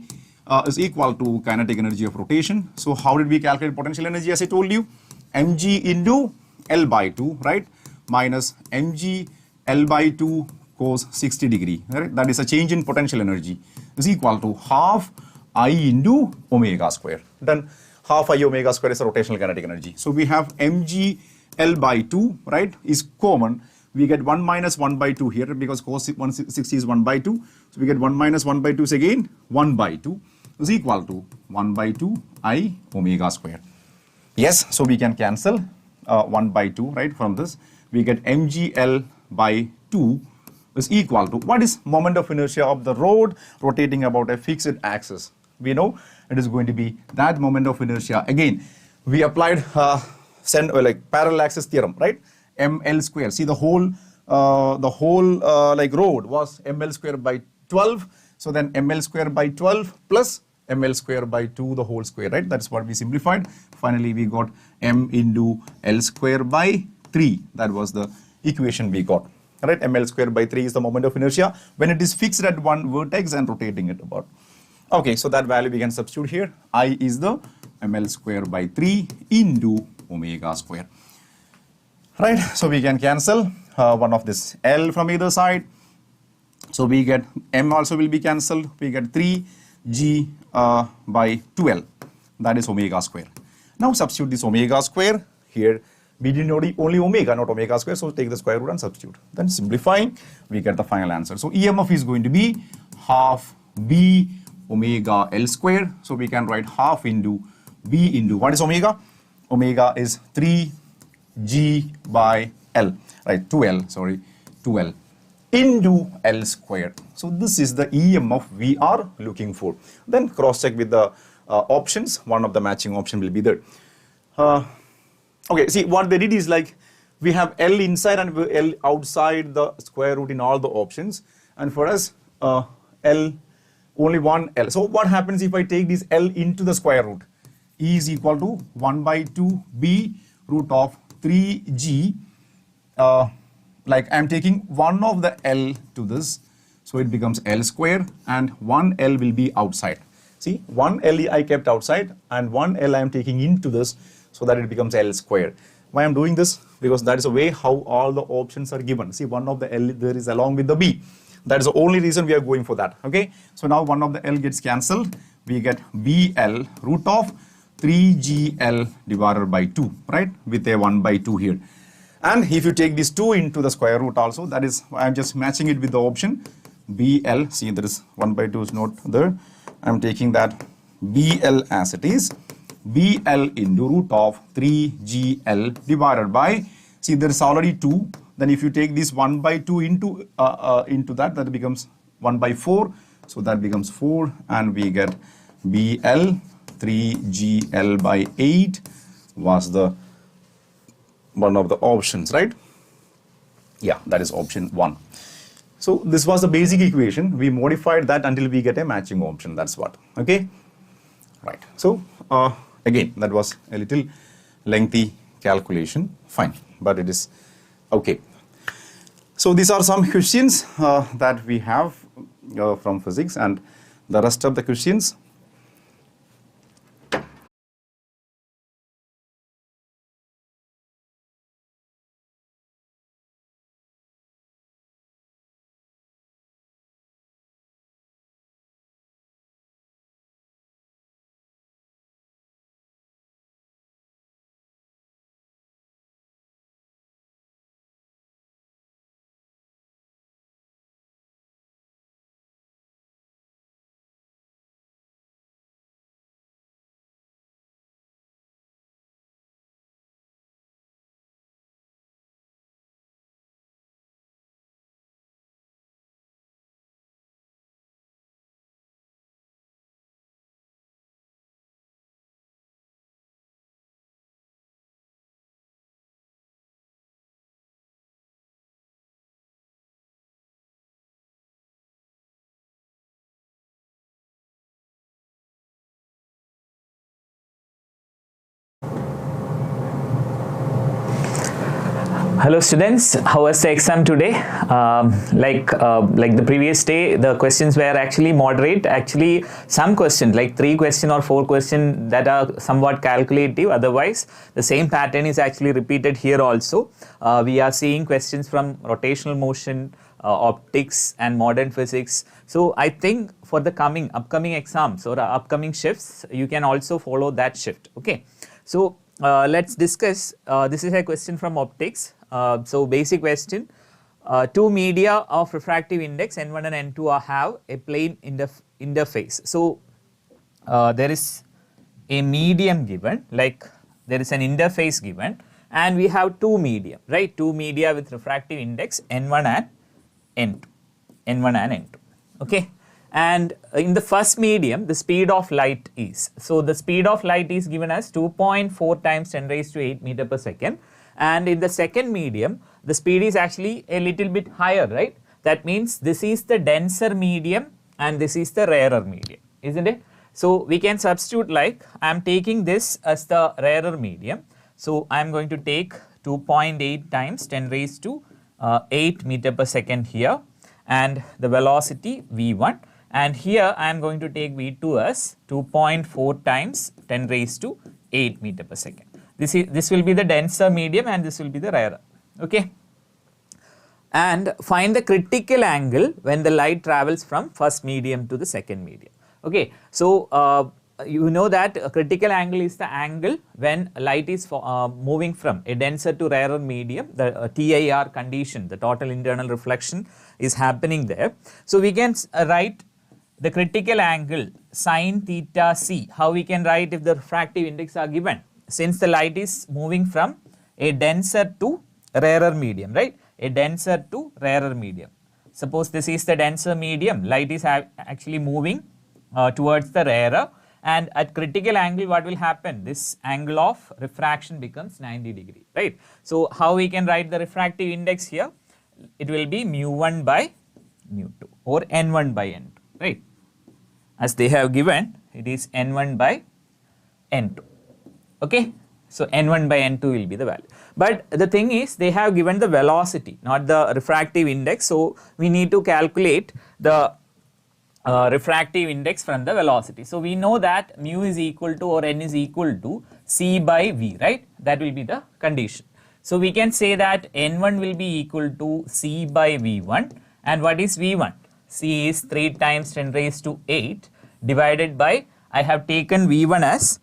is equal to kinetic energy of rotation. So how did we calculate potential energy? As I told you, mg into L by 2, right, minus mg L by 2 cos 60 degree, right? That is a change in potential energy, is equal to half I into omega square. Then half I omega square is a rotational kinetic energy. So we have mg L by 2, right, is common. we get 1 minus 1 by 2 here because cos 160 is 1 by 2. So we get 1 minus 1 by 2 is again 1 by 2 is equal to 1 by 2 I omega square. Yes, so we can cancel 1 by 2, right? From this, we get mgl by 2 is equal to, what is moment of inertia of the rod rotating about a fixed axis? We know it is going to be that moment of inertia. Again, we applied like parallel axis theorem, right? ml square. See, the whole like rod was ml square by 12. So then ml square by 12 plus ml square by 2 the whole square, right? That's what we simplified. Finally, we got m into l square by 3. That was the equation we got, right? ml square by 3 is the moment of inertia when it is fixed at one vertex and rotating it about. Okay, so that value we can substitute here. I is the ml square by 3 into omega square, right? So we can cancel one of this L from either side. So we get M also will be cancelled. We get 3G by 2L. That is omega square. Now substitute this omega square here. We did only omega, not omega square. So take the square root and substitute. Then simplifying, we get the final answer. So EMF is going to be half B omega L square. So we can write half into B into, what is omega? Omega is 3G by L, right? 2L into L square. So this is the EMF we are looking for. Then cross check with the options. One of the matching option will be there. Okay, see what they did is like we have L inside and L outside the square root in all the options. And for us, L, only one L. So what happens if I take this L into the square root? E is equal to 1 by 2 B root of 3G. Like I'm taking one of the L to this, so it becomes L square, and one L will be outside. See, one L I kept outside and one L I am taking into this, so that it becomes L square. Why I'm doing this? Because that is the way how all the options are given. See, one of the L there is along with the B. That is the only reason we are going for that. Okay, so now one of the L gets cancelled. We get BL root of 3GL divided by 2, right? With a 1 by 2 here. And if you take this 2 into the square root also, that is, I'm just matching it with the option BL. See, there is 1 by 2 is not there. I'm taking that BL as it is. BL into root of 3GL divided by, see, there is already 2. Then if you take this 1 by 2 into that becomes 1 by 4. So that becomes 4, and we get BL 3GL by 8 was the one of the options, right? Yeah, that is option 1. So this was the basic equation. We modified that until we get a matching option. That's what. Okay, right. So again, that was a little lengthy calculation. Fine, but it is okay. So these are some questions that we have from physics, and the rest of the questions Hello students, how was the exam today? Like the previous day, the questions were actually moderate. Actually, some questions like 3 questions or 4 questions that are somewhat calculative. Otherwise, the same pattern is actually repeated here also. We are seeing questions from rotational motion, optics and modern physics. So I think for the upcoming exams or upcoming shifts, you can also follow that shift. Okay. So let's discuss. This is a question from optics. So basic question, two media of refractive index N1 and N2 have a plane interface. So there is a medium given, like there is an interface given, and we have two medium, right? Two media with refractive index N1 and N2, okay? And in the first medium, the speed of light is, so the speed of light is given as 2.4 times 10 raised to 8 meter per second. And in the second medium, the speed is actually a little bit higher, right? That means this is the denser medium and this is the rarer medium, isn't it? So we can substitute, like I am taking this as the rarer medium. So I am going to take 2.8 times 10 raised to 8 meter per second here, and the velocity V1. And here I am going to take V2 as 2.4 times 10 raised to 8 meter per second. This will be the denser medium and this will be the rarer, okay? And find the critical angle when the light travels from first medium to the second medium, okay? So you know that a critical angle is the angle when light is moving from a denser to rarer medium, the TIR condition, the total internal reflection is happening there. So we can write the critical angle sin theta c. How we can write if the refractive index are given? Since the light is moving from a denser to rarer medium, right? A denser to rarer medium. Suppose this is the denser medium, light is actually moving towards the rarer, and at critical angle what will happen? This angle of refraction becomes 90 degree, right? So how we can write the refractive index here? It will be mu1 by mu2 or n1 by n2, right? As they have given, it is n1 by n2, okay? So n1 by n2 will be the value. But the thing is, they have given the velocity, not the refractive index. So we need to calculate the refractive index from the velocity. So we know that mu is equal to, or n is equal to c by v, right? That will be the condition. So we can say that n1 will be equal to c by v1. And what is v1? C is 3 times 10 raised to 8 divided by, I have taken v1 as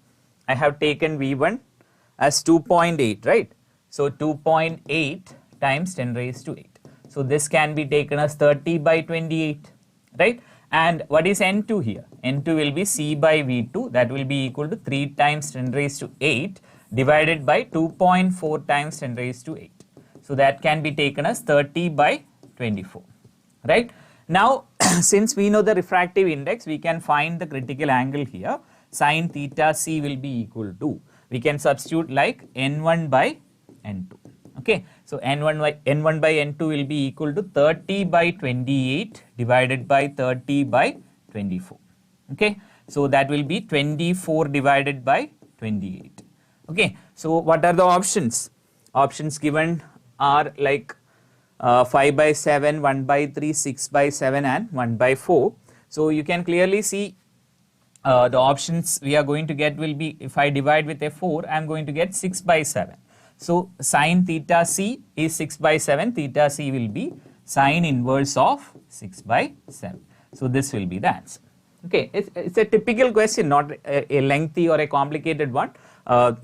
2.8, right? So 2.8 times 10 raised to 8. So this can be taken as 30 by 28, right? And what is n2 here? n2 will be c by v2, that will be equal to 3 times 10 raised to 8 divided by 2.4 times 10 raised to 8. So that can be taken as 30 by 24, right? Now, since we know the refractive index, we can find the critical angle here. Sin theta c will be equal to, we can substitute like n1 by n2, okay? So n1 by n2 will be equal to 30 by 28 divided by 30 by 24, okay? So that will be 24 divided by 28, okay? So what are the options? Options given are like 5 by 7, 1 by 3, 6 by 7 and 1 by 4. So you can clearly see the options we are going to get will be, if I divide with a 4, I am going to get 6 by 7. So sin theta c is 6 by 7, theta c will be sin inverse of 6 by 7. So this will be the answer. Okay, it's a typical question, not a lengthy or a complicated one,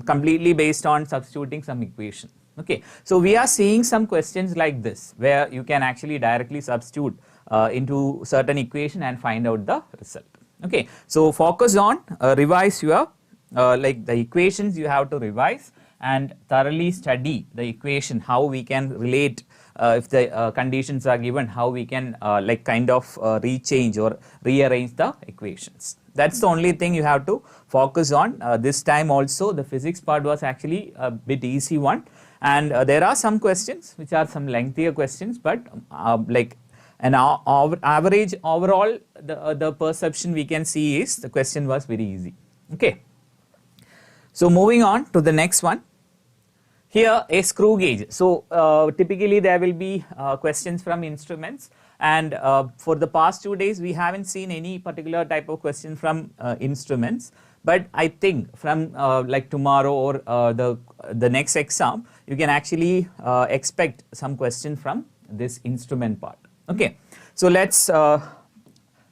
completely based on substituting some equation. Okay, so we are seeing some questions like this where you can actually directly substitute into certain equation and find out the result. Okay, so focus on revise your like the equations you have to revise and thoroughly study the equation, how we can relate if the conditions are given, how we can like kind of rechange or rearrange the equations. That's the only thing you have to focus on. This time also the physics part was actually a bit easy one, and there are some questions which are some lengthier questions, but like an average overall the perception we can see is the question was very easy. Okay, so moving on to the next one. Here a screw gauge. So typically there will be questions from instruments, and for the past 2 days we haven't seen any particular type of question from instruments, but I think from like tomorrow or the next exam you can actually expect some question from this instrument part. Okay, so let's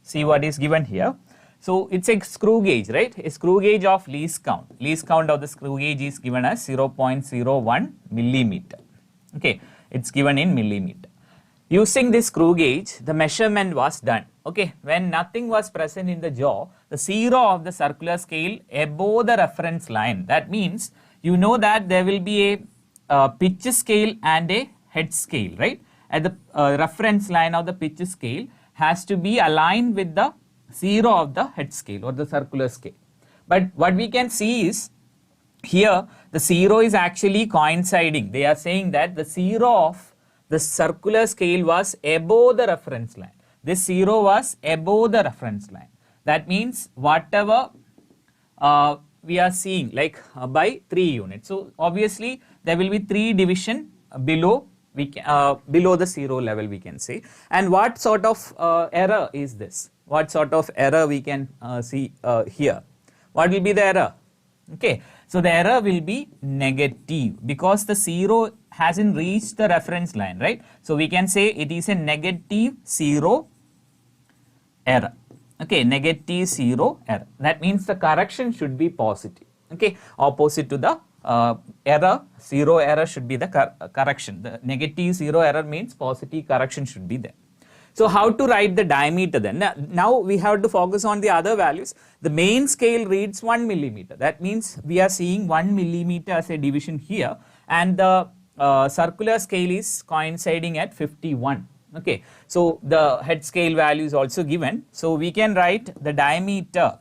see what is given here. So it's a screw gauge, right? A screw gauge of least count. Least count of the screw gauge is given as 0.01 millimeter. Okay, it's given in millimeter. Using this screw gauge, the measurement was done. Okay, when nothing was present in the jaw, the zero of the circular scale above the reference line. That means you know that there will be a pitch scale and a head scale, right? At the reference line of the pitch scale has to be aligned with the zero of the head scale or the circular scale. But what we can see is here the zero is actually coinciding. They are saying that the zero of the circular scale was above the reference line. This zero was above the reference line. That means whatever we are seeing like by 3 units. So obviously there will be 3 division below below the zero level, we can say. And what sort of error is this? What sort of error we can see here? What will be the error? Okay, so the error will be negative because the zero hasn't reached the reference line, right? So we can say it is a negative zero error. Okay, negative zero error. That means the correction should be positive. Okay, opposite to the error, zero error should be the correction. The negative zero error means positive correction should be there. So how to write the diameter then? Now we have to focus on the other values. The main scale reads 1 millimeter. That means we are seeing 1 millimeter as a division here, and the circular scale is coinciding at 51. Okay, so the head scale value is also given. So we can write the diameter.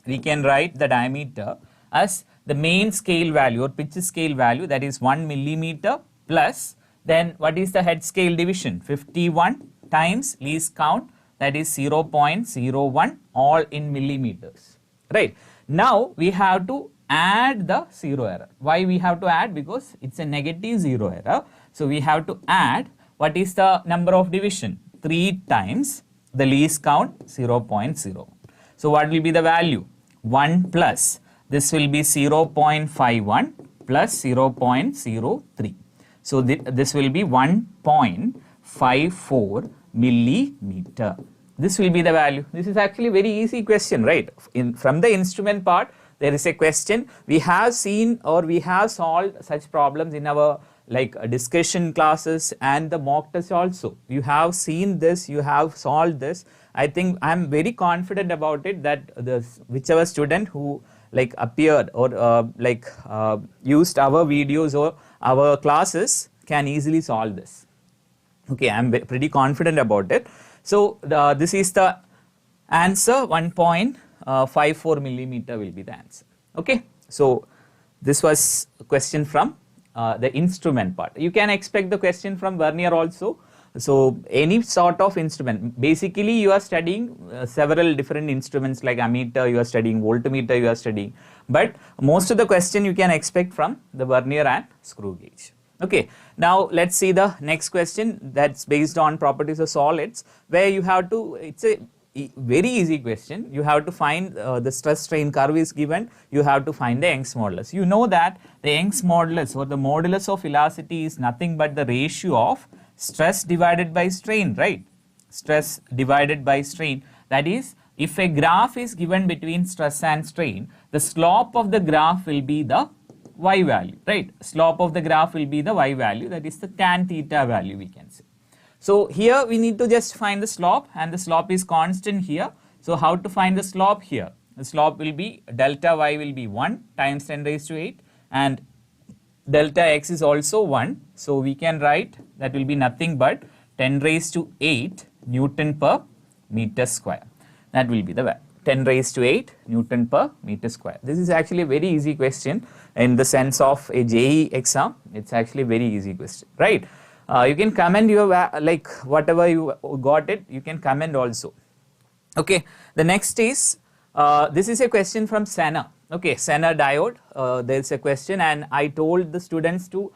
We can write the diameter as the main scale value or pitch scale value, that is 1 millimeter, plus then what is the head scale division? 51 times least count, that is 0.01, all in millimeters, right? Now we have to add the zero error. Why we have to add? Because it's a negative zero error. So we have to add, what is the number of division? 3 times the least count, 0.0. So what will be the value? 1 plus, this will be 0.51 plus 0.03. So this will be 1.54 millimeter. This will be the value. This is actually very easy question, right? From the instrument part, there is a question. We have seen or we have solved such problems in our discussion classes and the mock test also. You have seen this, you have solved this. I think I am very confident about it that whichever student who appeared or used our videos or our classes can easily solve this. Okay, I am pretty confident about it. So this is the answer. 1.54 millimeter will be the answer. Okay, so this was a question from the instrument part. You can expect the question from vernier also. So any sort of instrument, basically you are studying several different instruments like ammeter, you are studying voltmeter, you are studying, but most of the question you can expect from the vernier and screw gauge. Okay, now let's see the next question that's based on properties of solids, where you have to, it's a very easy question. You have to find the stress strain curve is given, you have to find the Young's modulus. You know that the Young's modulus or the modulus of velocity is nothing but the ratio of stress divided by strain, right? Stress divided by strain. That is, if a graph is given between stress and strain, the slope of the graph will be the y value, right? Slope of the graph will be the y value, that is the tan theta value, we can say. So here we need to just find the slope, and the slope is constant here. So how to find the slope here? The slope will be delta y will be 1 times 10 raised to 8, and delta x is also 1. So we can write that will be nothing but 10 raised to 8 Newton per meter square. That will be the value. 10 raised to 8 Newton per meter square. This is actually a very easy question in the sense of a JEE exam. It's actually a very easy question, right? You can comment your whatever you got it, you can comment also. Okay, the next is this is a question from Senna. Okay, Senna diode. There's a question, and I told the students to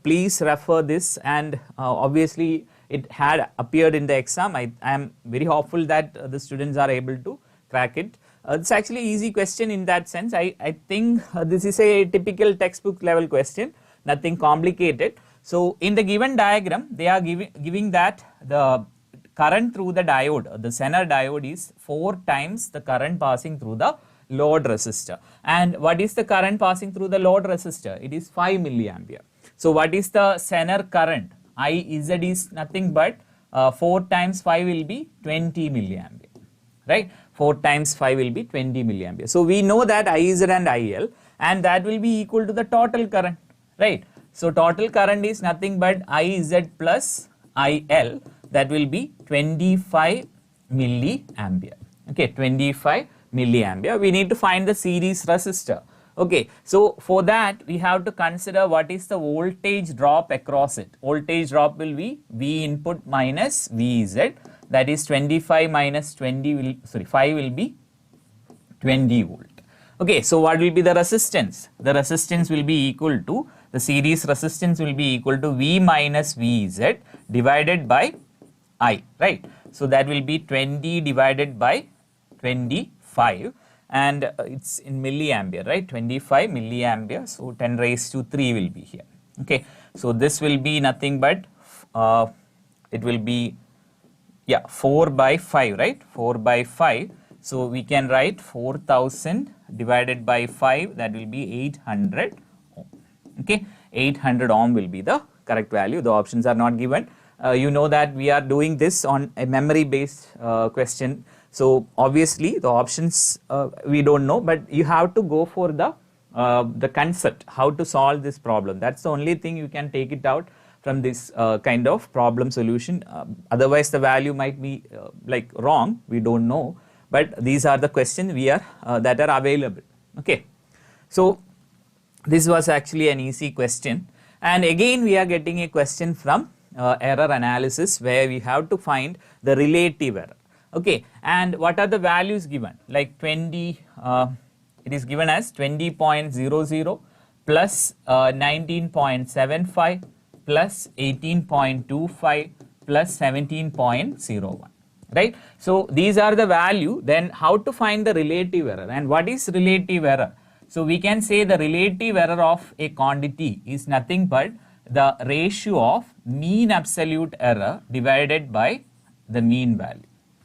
please refer this, and obviously it had appeared in the exam. I am very hopeful that the students are able to crack it. It's actually easy question in that sense. I think this is a typical textbook level question, nothing complicated. So in the given diagram, they are giving that the current through the diode, the Senna diode, is 4 times the current passing through the load resistor. And what is the current passing through the load resistor? It is 5 milliampere. So what is the Senna current Iz is nothing but 4 times 5 will be 20 milliampere, right? 4 times 5 will be 20 milliampere. So we know that Iz and IL, and that will be equal to the total current, right? So total current is nothing but Iz plus IL, that will be 25 milliampere. Okay, 25 milliampere. We need to find the series resistor. Okay, so for that we have to consider what is the voltage drop across it. Voltage drop will be V input minus Vz, that is 25 minus 20 will, sorry, 5 will be 20 volt. Okay, so what will be the resistance? The resistance will be equal to, the series resistance will be equal to V minus Vz divided by I, right? So that will be 20 divided by 25, and it's in milliampere, right? 25 milliampere, so 10 raised to 3 will be here. Okay, so this will be nothing but, it will be, yeah, 4 by 5, right? 4 by 5. So we can write 4000 divided by 5, that will be 800 ohm. Okay, 800 ohm will be the correct value. The options are not given. You know that we are doing this on a memory based question. So obviously the options we don't know, but you have to go for the concept, how to solve this problem. That's the only thing you can take it out from this kind of problem solution. Otherwise the value might be like wrong, we don't know. But these are the questions we are that are available. Okay, so this was actually an easy question, and again we are getting a question from error analysis, where we have to find the relative error. Okay, and what are the values given? Like 20, it is given as 20.00 plus 19.75 plus 18.25 plus 17.01. Right? So these are the value. Then how to find the relative error, and what is relative error? So we can say the relative error of a quantity is nothing but the ratio of mean absolute error divided by the mean value.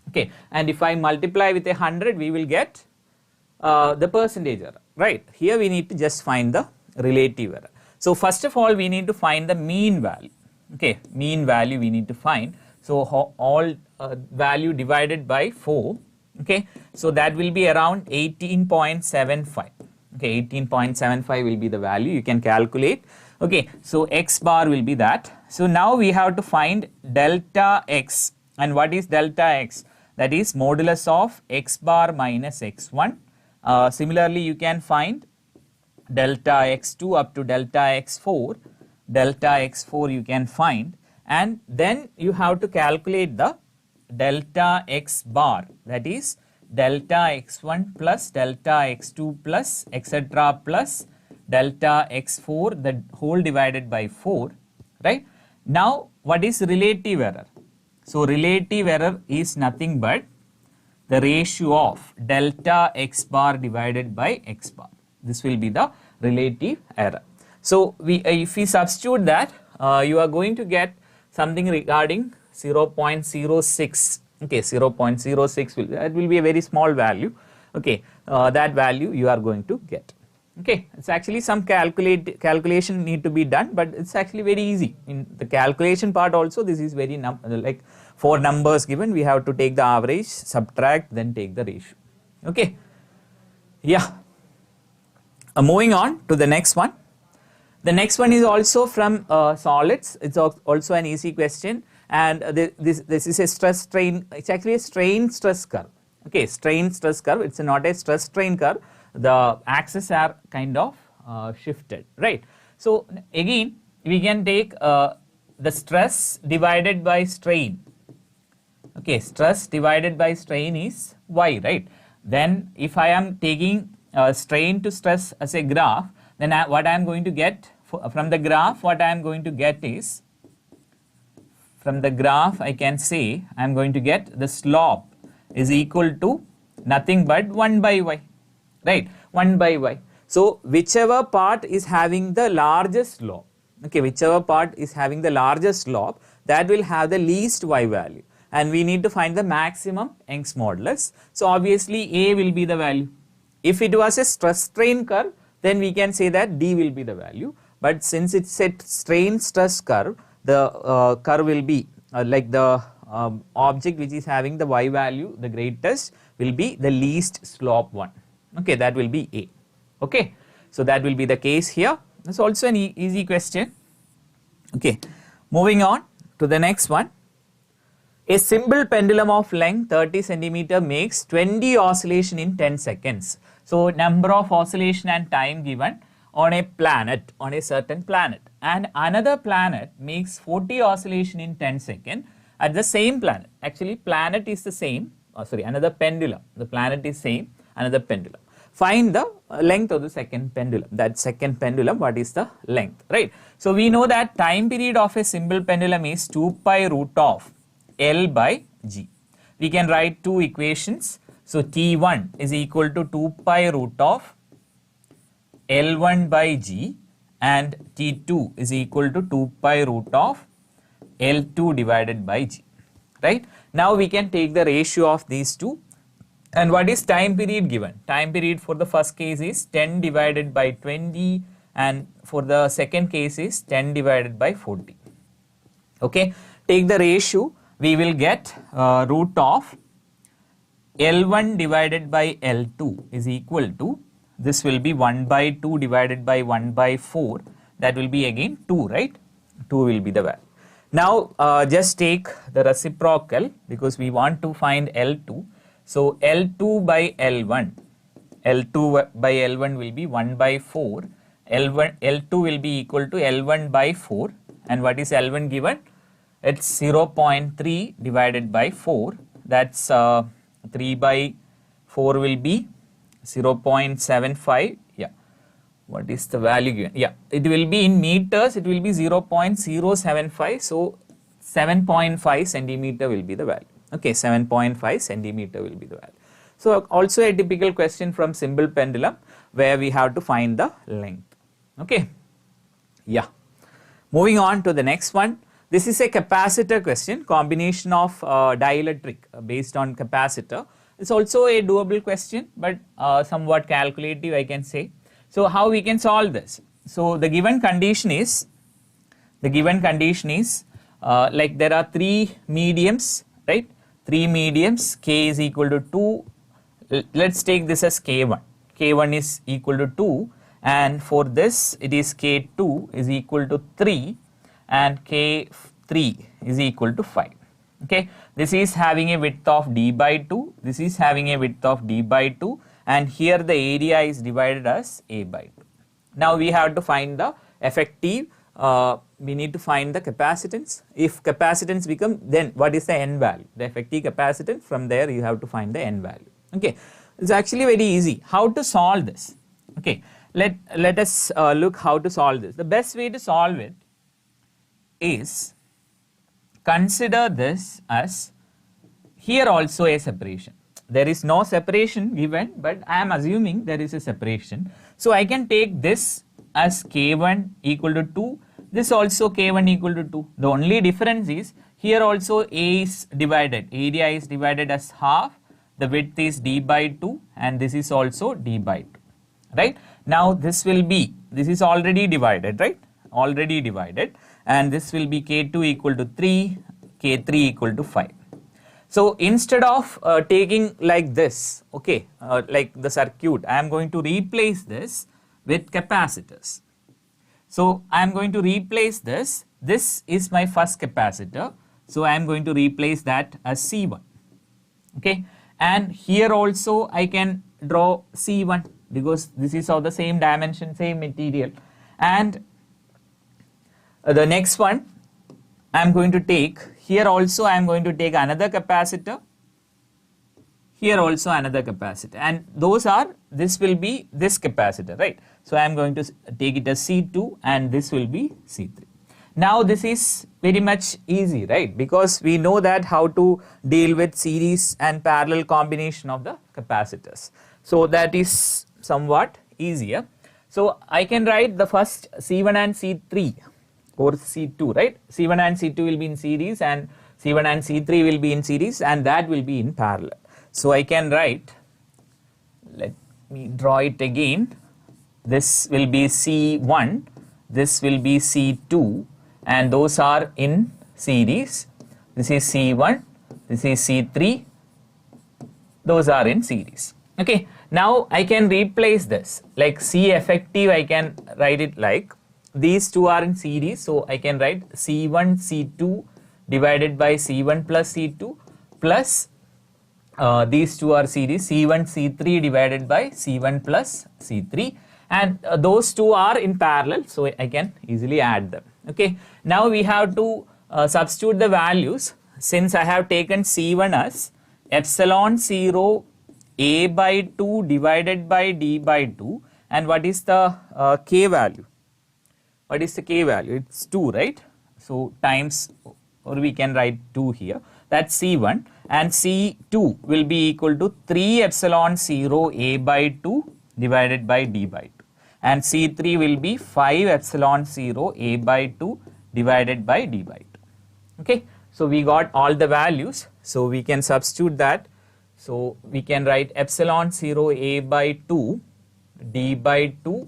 Okay, and if I multiply with 100, we will get the percentage error, right? Here we need to just find the relative error. So first of all, we need to find the mean value. Okay, mean value we need to find. So all value divided by 4. Okay, so that will be around 18.75. Okay, 18.75 will be the value you can calculate. Okay, so x bar will be that. So now we have to find delta x, and what is delta x? That is modulus of x bar minus x1. Similarly, you can find delta x2 up to delta x4. Delta x4 you can find, and then you have to calculate the delta x bar, that is delta x1 plus delta x2 plus etc. plus delta x4, the whole divided by 4, right? Now what is relative error? So relative error is nothing but the ratio of delta x bar divided by x bar. This will be the relative error. So if we substitute that, you are going to get something regarding 0.06. Okay, 0.06 that will be a very small value. Okay, that value you are going to get. Okay, it's actually some calculation need to be done, but it's actually very easy. In the calculation part also, this is very like 4 numbers given, we have to take the average, subtract, then take the ratio. Okay, yeah. Moving on to the next one. The next one is also from solids. It's also an easy question, and this is a stress strain. It's actually a strain stress curve. Okay, strain stress curve. It's not a stress strain curve. The axes are kind of shifted, right? So again, we can take the stress divided by strain. Okay, stress divided by strain is y, right? Then if I am taking strain to stress as a graph, then what I am going to get from the graph, what I am going to get is, from the graph I can say I am going to get the slope is equal to nothing but 1 by y, right? 1 by y. So whichever part is having the largest slope, okay, whichever part is having the largest slope, that will have the least y value, and we need to find the maximum Young's modulus. So obviously A will be the value. If it was a stress strain curve, then we can say that D will be the value, but since it's a strain stress curve, the curve will be like the object which is having the y value the greatest will be the least slope one. Okay, that will be A. Okay, so that will be the case here. That's also an easy question. Okay, moving on to the next one. A simple pendulum of length 30 centimeter makes 20 oscillation in 10 seconds. So number of oscillation and time given on a planet, on a certain planet, and another planet makes 40 oscillation in 10 seconds at the same planet. Actually planet is the same, another pendulum, the planet is same, another pendulum. Find the length of the second pendulum. That second pendulum, what is the length, right? So we know that time period of a simple pendulum is 2 pi root of L by G. We can write two equations. So T1 is equal to 2 pi root of L1 by G, and T2 is equal to 2 pi root of L2 divided by G, right? Now we can take the ratio of these two. And what is time period given? Time period for the first case is 10 divided by 20, and for the second case is 10 divided by 40. Okay, take the ratio, we will get root of L1 divided by L2 is equal to, this will be 1 by 2 divided by 1 by 4, that will be again 2, right? 2 will be the value. Now just take the reciprocal because we want to find L2. So L2 by L1, L2 by L1 will be 1 by 4, L2 will be equal to L1 by 4, and what is L1 given? It's 0.3 divided by 4, that's 3 by 4 will be 0.75, yeah, what is the value given? Yeah, it will be in meters, it will be 0.075, so 7.5 centimeter will be the value. Okay, 7.5 centimeter will be the value. So also a typical question from simple pendulum where we have to find the length. Okay, yeah. Moving on to the next one. This is a capacitor question, combination of dielectric based on capacitor. It's also a doable question, but somewhat calculative, I can say. So how we can solve this? So the given condition is, like there are three mediums, right? 3 mediums, k is equal to 2. Let's take this as k1. K1 is equal to 2, and for this it is k2 is equal to 3, and k3 is equal to 5. Okay, this is having a width of d by 2, this is having a width of d by 2, and here the area is divided as a by 2. Now we have to find the effective, we need to find the capacitance. If capacitance become, then what is the n value? The effective capacitance, from there you have to find the n value. Okay, it's actually very easy. How to solve this? Okay, let us look how to solve this. The best way to solve it is, consider this as here also a separation. There is no separation given, but I am assuming there is a separation. So I can take this as k1 equal to 2, this also k1 equal to 2. The only difference is here also A is divided, area is divided as half, the width is d by 2, and this is also d by 2, right? Now this will be, this is already divided, right? Already divided, and this will be k2 equal to 3, k3 equal to 5. So instead of taking like this, okay, like the circuit, I am going to replace this with capacitors. So I am going to replace this. This is my first capacitor. So I am going to replace that as C1. Okay, and here also I can draw C1 because this is of the same dimension, same material. And the next one I am going to take, here also I am going to take another capacitor, here also another capacitor, and those are, this will be this capacitor, right? So I am going to take it as C2 and this will be C3. Now this is very much easy, right? Because we know that how to deal with series and parallel combination of the capacitors. So that is somewhat easier. So I can write the first C1 and C3 or C2, right? C1 and C2 will be in series and C1 and C3 will be in series, and that will be in parallel. So I can write, let me draw it again. This will be C1, this will be C2, and those are in series. This is C1, this is C3, those are in series. Okay, now I can replace this, like C effective, I can write it like these two are in series, so I can write C1 C2 divided by C1 plus C2 plus these two are series, C1 C3 divided by C1 plus C3, and those two are in parallel, so I can easily add them. Okay, now we have to substitute the values. Since I have taken C1 as epsilon 0 A by 2 divided by D by 2, and what is the K value? What is the K value? It's 2, right? So times, or we can write 2 here, that's C1, and C2 will be equal to 3 epsilon 0 A by 2 divided by D by 2, and C3 will be 5 epsilon 0 A by 2 divided by D by 2. Okay, so we got all the values, so we can substitute that. So we can write epsilon 0 A by 2 D by 2,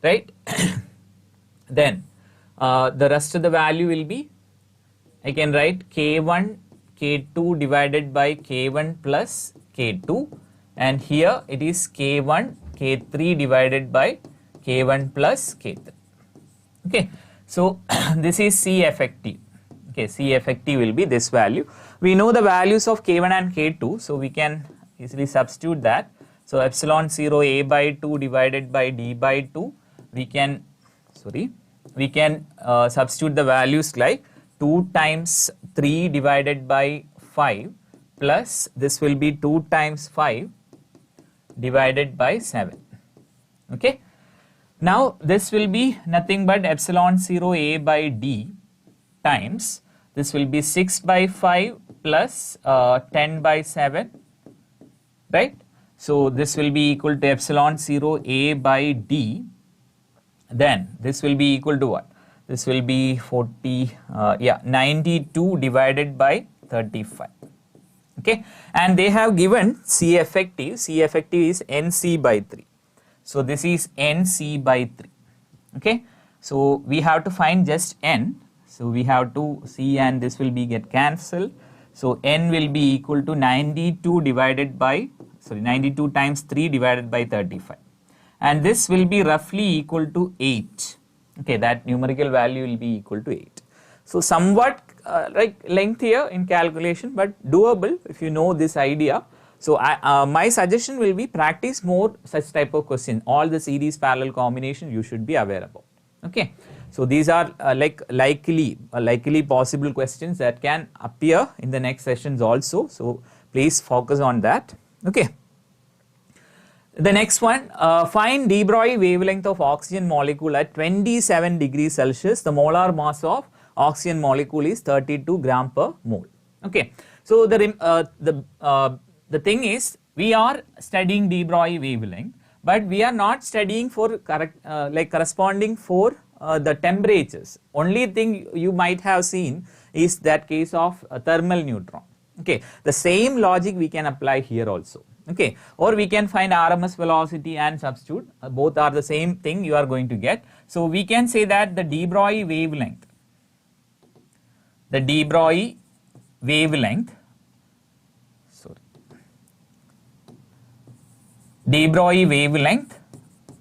right? Then the rest of the value will be, I can write K1 K2 divided by K1 plus K2, and here it is K1 K3 divided by K1 plus K3. Okay, so this is C effective. Okay, C effective will be this value. We know the values of K1 and K2, so we can easily substitute that. So epsilon 0 A by 2 divided by D by 2, we can substitute the values like 2 times 3 divided by 5 plus this will be 2 times 5 divided by 7. Okay, now this will be nothing but epsilon 0 A by D times this will be 6 by 5 plus 10 by 7, right? So this will be equal to epsilon 0 A by D, then this will be equal to what? This will be 92 divided by 35. Okay, and they have given C effective is NC by 3. So this is NC by 3. Okay, so we have to find just N. So we have to C and this will be get cancelled. So N will be equal to 92 times 3 divided by 35. And this will be roughly equal to 8. Okay, that numerical value will be equal to 8. So somewhat like lengthier in calculation, but doable if you know this idea. So my suggestion will be practice more such type of question. All the series parallel combination you should be aware about. Okay, so these are likely possible questions that can appear in the next sessions also. So please focus on that. Okay. The next one, find de Broglie wavelength of oxygen molecule at 27 degrees Celsius. The molar mass of oxygen molecule is 32 gram per mole. Okay, so the thing is, we are studying de Broglie wavelength, but we are not studying for corresponding for the temperatures. Only thing you might have seen is that case of thermal neutron. Okay, the same logic we can apply here also. Okay, or we can find RMS velocity and substitute, both are the same thing you are going to get. So we can say that the de Broglie wavelength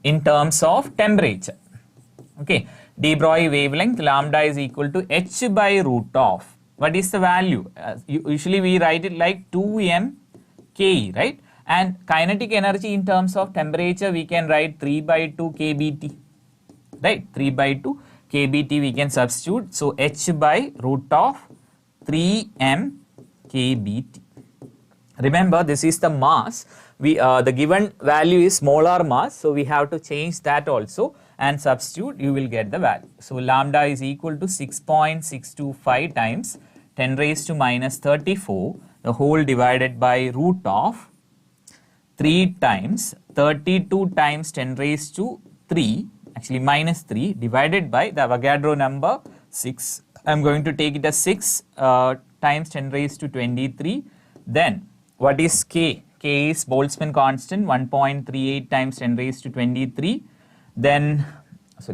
in terms of temperature. Okay, de Broglie wavelength lambda is equal to h by root of, what is the value? Usually we write it like 2m Ke, right? And kinetic energy in terms of temperature we can write 3 by 2 kBT, right? 3 by 2 kBT we can substitute. So h by root of 3m kBT. Remember, this is the mass. The given value is molar mass, so we have to change that also and substitute, you will get the value. So lambda is equal to 6.625 times 10 raised to minus 34 the whole divided by root of 3 times 32 times 10 raised to 3, actually minus 3, divided by the Avogadro number 6. I am going to take it as 6 times 10 raised to 23. Then what is K? K is Boltzmann constant, 1.38 times 10 raised to 23. Then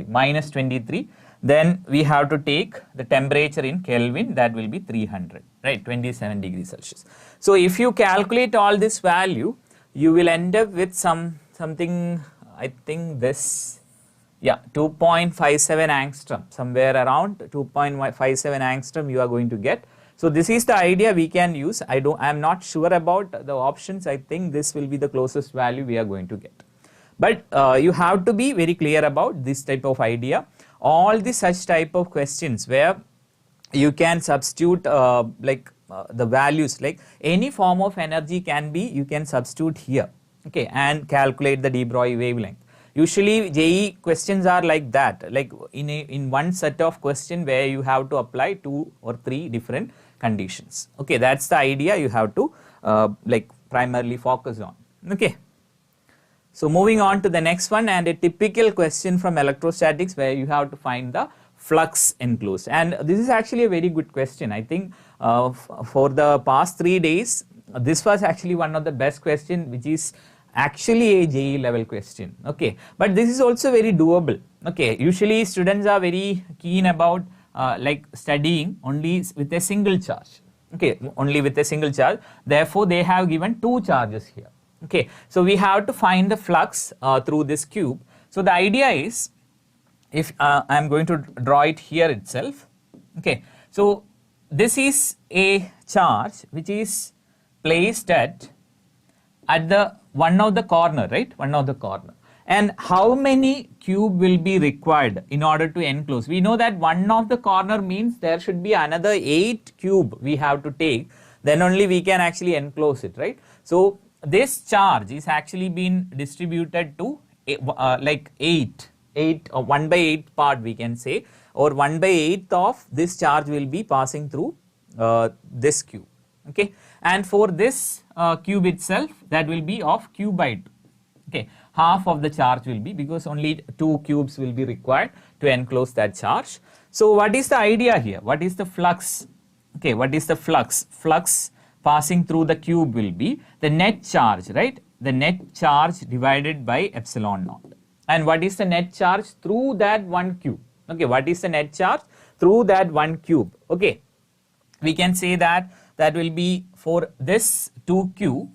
minus 23. then we have to take the temperature in Kelvin, that will be 300, right, 27 degrees Celsius. So if you calculate all this value, you will end up with something, I think this, yeah, 2.57 angstrom, somewhere around 2.57 angstrom you are going to get. So this is the idea we can use. I'm not sure about the options. I think this will be the closest value we are going to get. But you have to be very clear about this type of idea. All the such type of questions where you can substitute the values, like any form of energy can be, you can substitute here, okay, and calculate the de Broglie wavelength. Usually JEE questions are like that, like in one set of question where you have to apply 2 or 3 different conditions. Okay, that's the idea you have to primarily focus on. Okay. So moving on to the next one, and a typical question from electrostatics where you have to find the flux enclosed. And this is actually a very good question. I think for the past 3 days, this was actually one of the best questions, which is actually a JEE level question. Okay, but this is also very doable. Okay, usually students are very keen about studying only with a single charge. Okay, only with a single charge. Therefore, they have given 2 charges here. Okay, so we have to find the flux through this cube. So the idea is, if I am going to draw it here itself. Okay, so this is a charge which is placed at the one of the corner, right? One of the corner. And how many cube will be required in order to enclose? We know that one of the corner means there should be another 8 cube we have to take, then only we can actually enclose it, right? So this charge is actually being distributed to 8 or 1 by 8 part we can say, or 1 by 8 of this charge will be passing through this cube. Okay, and for this cube itself, that will be of q by 2. Okay, half of the charge will be, because only 2 cubes will be required to enclose that charge. So what is the idea here? What is the flux? Okay, what is the flux? Flux passing through the cube will be the net charge, right? The net charge divided by epsilon naught. And what is the net charge through that 1 cube? Okay, what is the net charge through that 1 cube? Okay, we can say that will be for this 2q,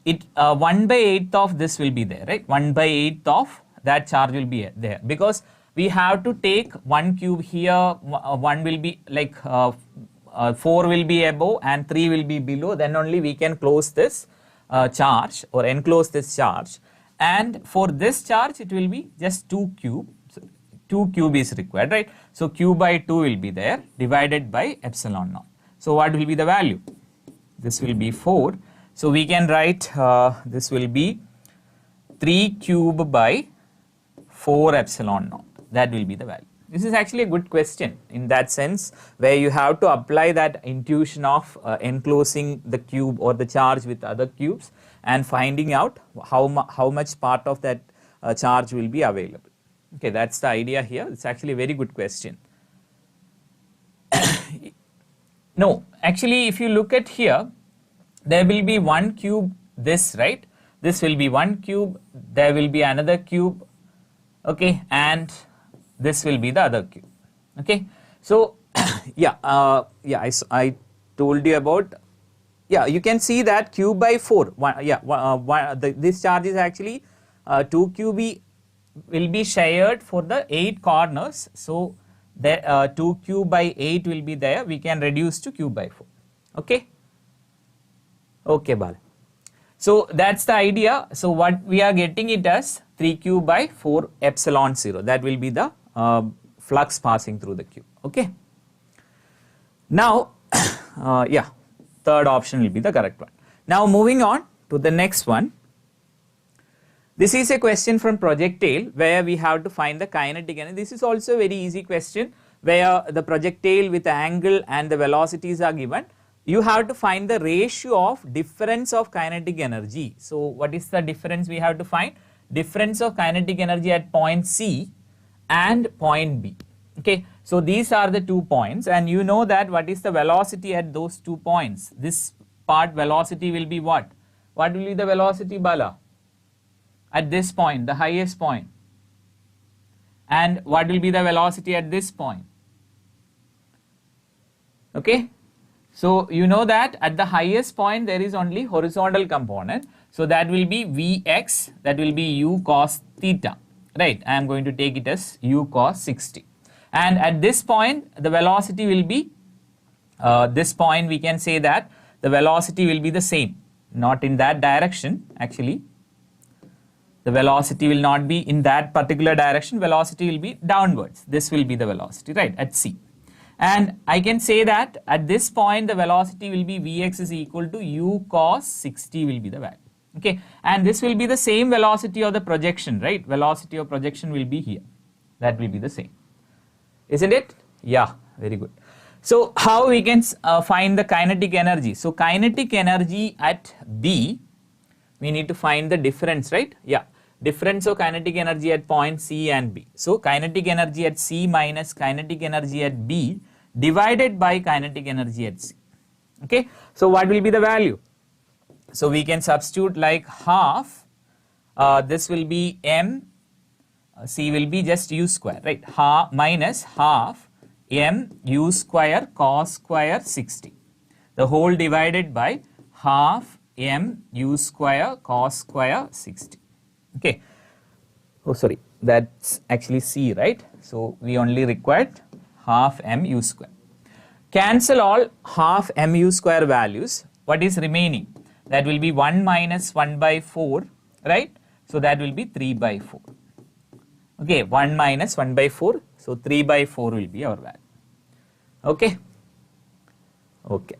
it 1 by 8 of this will be there, right? 1 by 8 of that charge will be there, because we have to take 1 cube here, 1 will be 4 will be above and 3 will be below, then only we can close this charge or enclose this charge. And for this charge it will be just 2 cube. So 2 cube is required, right? So q by 2 will be there divided by epsilon naught. So what will be the value? This will be 4. So we can write this will be 3 cube by 4 epsilon naught. That will be the value. This is actually a good question in that sense, where you have to apply that intuition of enclosing the cube or the charge with other cubes and finding out how much part of that charge will be available. Okay, that's the idea here. It's actually a very good question. No, actually if you look at here, there will be 1 cube this, right? This will be 1 cube, there will be another cube, okay, and this will be the other cube. Okay, so I told you about, you can see that cube by 4, this charge is actually 2 cube will be shared for the 8 corners. So there 2 cube by 8 will be there, we can reduce to cube by 4. Okay, okay, Bal. So that's the idea. So what we are getting it as 3 cube by 4 epsilon 0, that will be the flux passing through the cube. Okay, now third option will be the correct one. Now moving on to the next one. This is a question from projectile where we have to find the kinetic energy. This is also a very easy question where the projectile with the angle and the velocities are given. You have to find the ratio of difference of kinetic energy. So what is the difference we have to find? Difference of kinetic energy at point C and point B. Okay, so these are the 2 points, and you know that what is the velocity at those 2 points. This part velocity will be what? What will be the velocity, Bala? At this point, the highest point. And what will be the velocity at this point? Okay, so you know that at the highest point there is only horizontal component, so that will be Vx, that will be u cos theta, right? I am going to take it as u cos 60. And at this point the velocity will be, this point we can say that the velocity will be the same, not in that direction actually. The velocity will not be in that particular direction, velocity will be downwards. This will be the velocity, right, at C. And I can say that at this point the velocity will be Vx is equal to u cos 60 will be the value. Okay, and this will be the same velocity of the projection, right? Velocity of projection will be here. That will be the same. Isn't it? Yeah, very good. So how we can find the kinetic energy? So kinetic energy at B, we need to find the difference, right? Yeah, difference of kinetic energy at point C and B. So kinetic energy at C minus kinetic energy at B divided by kinetic energy at C. Okay, so what will be the value? So we can substitute like half, this will be m, C will be just u square, right? Minus half m u square cos square 60. The whole divided by half m u square cos square 60. Okay. Oh, sorry, that's actually C, right? So we only required half m u square. Cancel all half m u square values. What is remaining? That will be 1 minus 1 by 4, right? So that will be 3 by 4. Okay, 1 minus 1 by 4. So 3 by 4 will be our value. Okay. Okay.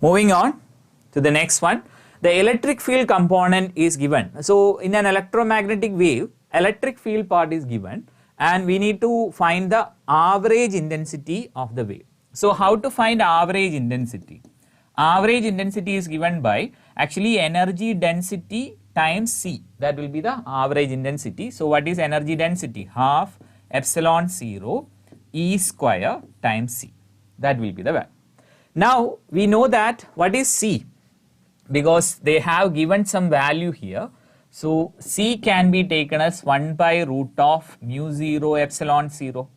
Moving on to the next one. The electric field component is given. So in an electromagnetic wave, electric field part is given and we need to find the average intensity of the wave. So how to find average intensity? Average intensity is given by actually energy density times C. That will be the average intensity. So what is energy density? Half epsilon 0 E square times C. That will be the value. Now we know that what is C, because they have given some value here. So C can be taken as 1 by root of mu 0 epsilon 0,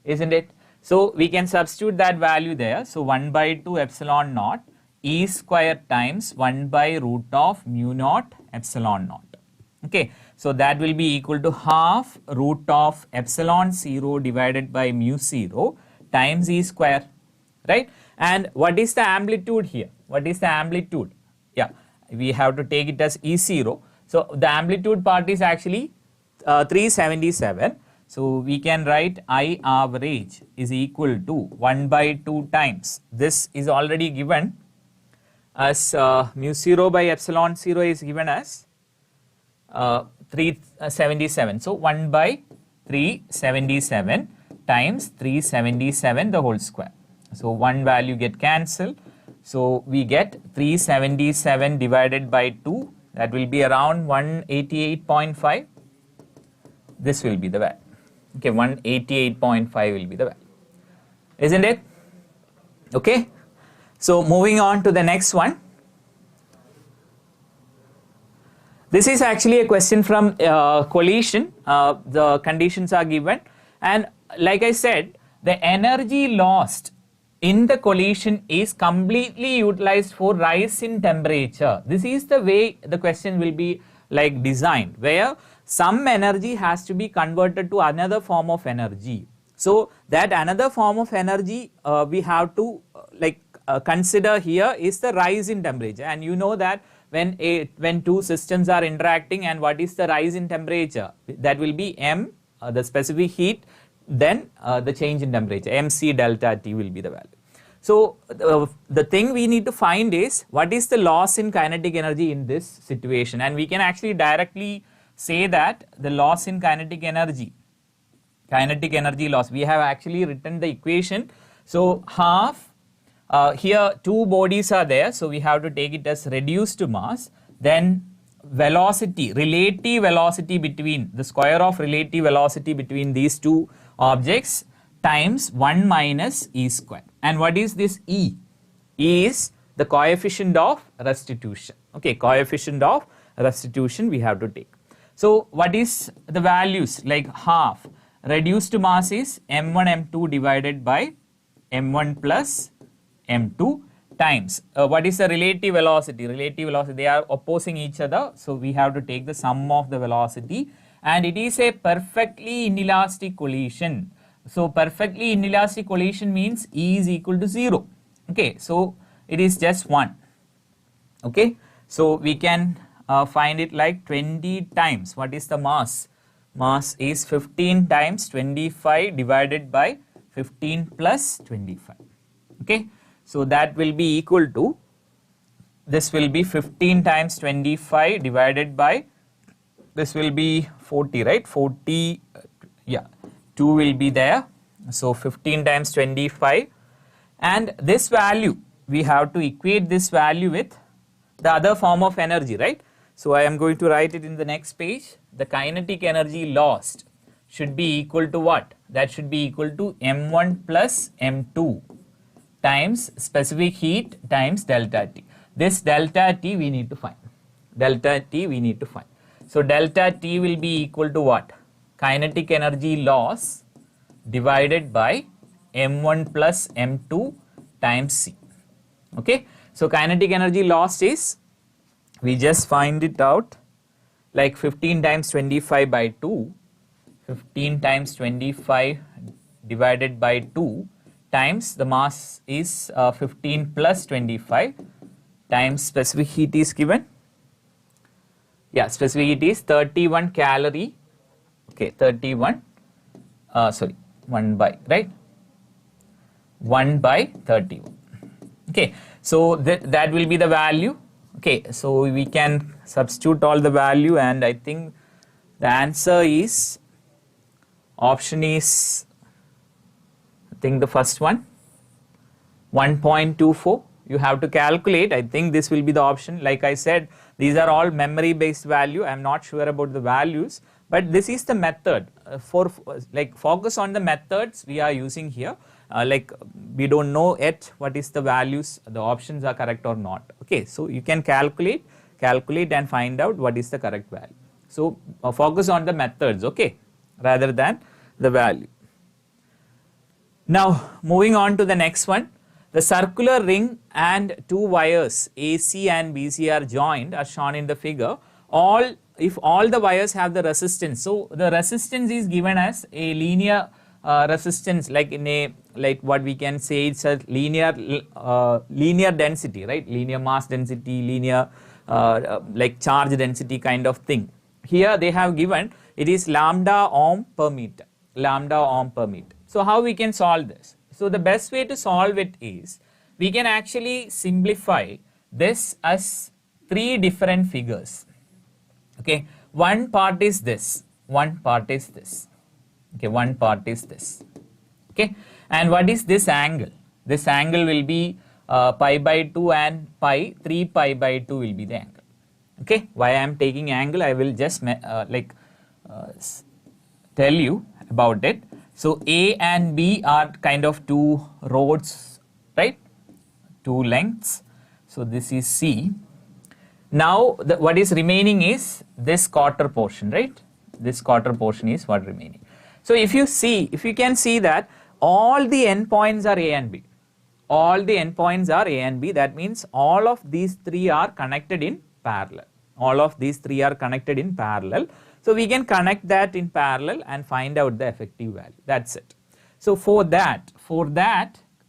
isn't it? So we can substitute that value there. So 1 by 2 epsilon naught E square times 1 by root of mu naught epsilon naught. Okay, so that will be equal to half root of epsilon 0 divided by mu 0 times E square, right? And what is the amplitude here? What is the amplitude? Yeah, we have to take it as E0. So the amplitude part is actually 377. So we can write I average is equal to 1 by 2 times. This is already given as mu 0 by epsilon 0 is given as 377. So 1 by 377 times 377 the whole square. So one value get cancelled. So we get 377 divided by 2. That will be around 188.5. This will be the value. Okay, 188.5 will be the value. Isn't it? Okay. So moving on to the next one. This is actually a question from collision. The conditions are given, and like I said, the energy lost in the collision is completely utilized for rise in temperature. This is the way the question will be like designed, where some energy has to be converted to another form of energy. So that another form of energy we have to consider here is the rise in temperature. And you know that when two systems are interacting, and what is the rise in temperature? That will be m, the specific heat, then the change in temperature, mc delta T will be the value. So the thing we need to find is what is the loss in kinetic energy in this situation, and we can actually directly say that the loss in kinetic energy loss, we have actually written the equation. So half, here two bodies are there, so we have to take it as reduced mass, then velocity, relative velocity between, the square of relative velocity between these two objects times 1 minus E square. And what is this E? E is the coefficient of restitution. Okay, coefficient of restitution we have to take. So what is the values? Like half, reduced mass is m1 m2 divided by m1 plus m2 times what is the relative velocity? Relative velocity, they are opposing each other, so we have to take the sum of the velocity, and it is a perfectly inelastic collision. So perfectly inelastic collision means E is equal to 0. Okay, so it is just 1. Okay, so we can find it like 20 times. What is the mass? Mass is 15 times 25 divided by 15 plus 25. Okay, so that will be equal to, this will be 15 times 25 divided by, this will be 40, right? 40, yeah, 2 will be there. So 15 times 25, and this value, we have to equate this value with the other form of energy, right? So I am going to write it in the next page. The kinetic energy lost should be equal to what? That should be equal to m1 plus m2 times specific heat times delta T. This delta T we need to find. Delta T we need to find. So delta T will be equal to what? Kinetic energy loss divided by m1 plus m2 times C. Okay. So kinetic energy loss is, we just find it out, like 15 times 25 by 2, 15 times 25 divided by 2 times the mass is 15 plus 25 times specific heat is given. Yeah, specific heat is 31 calorie. Okay, 31, sorry, 1 by, right? 1 by 31. Okay, so that will be the value. Okay, so we can substitute all the value, and I think the answer is, option is, I think the first one, 1.24. You have to calculate. I think this will be the option. Like I said, these are all memory based value. I am not sure about the values, but this is the method. For like focus on the methods we are using here. Like we don't know yet what is the values, the options are correct or not. Okay, so you can calculate and find out what is the correct value. So focus on the methods, okay, rather than the value. Now moving on to the next one. The circular ring and two wires AC and BC are joined as shown in the figure. If all the wires have the resistance, so the resistance is given as a linear resistance, like in a, like what we can say, it's a linear density, right? Linear mass density, linear like charge density kind of thing. Here they have given it is lambda ohm per meter, lambda ohm per meter. So how we can solve this? So the best way to solve it is, we can actually simplify this as three different figures. Okay, one part is this, one part is this. Okay, one part is this. Okay, and what is this angle? This angle will be pi by 2 and pi, 3 pi by 2 will be the angle. Okay, why I am taking angle, I will just tell you about it. So A and B are kind of two rods, right? Two lengths. So this is C. Now what is remaining is this quarter portion, right? This quarter portion is what remaining. So if you can see that all the endpoints are A and B. All the endpoints are A and B. That means all of these three are connected in parallel. All of these three are connected in parallel. So we can connect that in parallel and find out the effective value. That's it. So for that,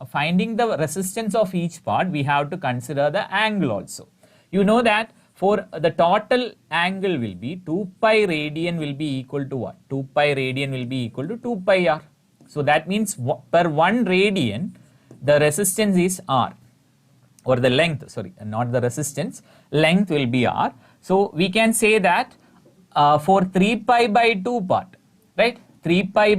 finding the resistance of each part, we have to consider the angle also. You know that for the total angle will be 2 pi radian will be equal to what? 2 pi radian will be equal to 2 pi r. So that means per 1 radian, the resistance is r, or the length, sorry, not the resistance, length will be r. So we can say that for 3 pi by 2 part, right? 3 pi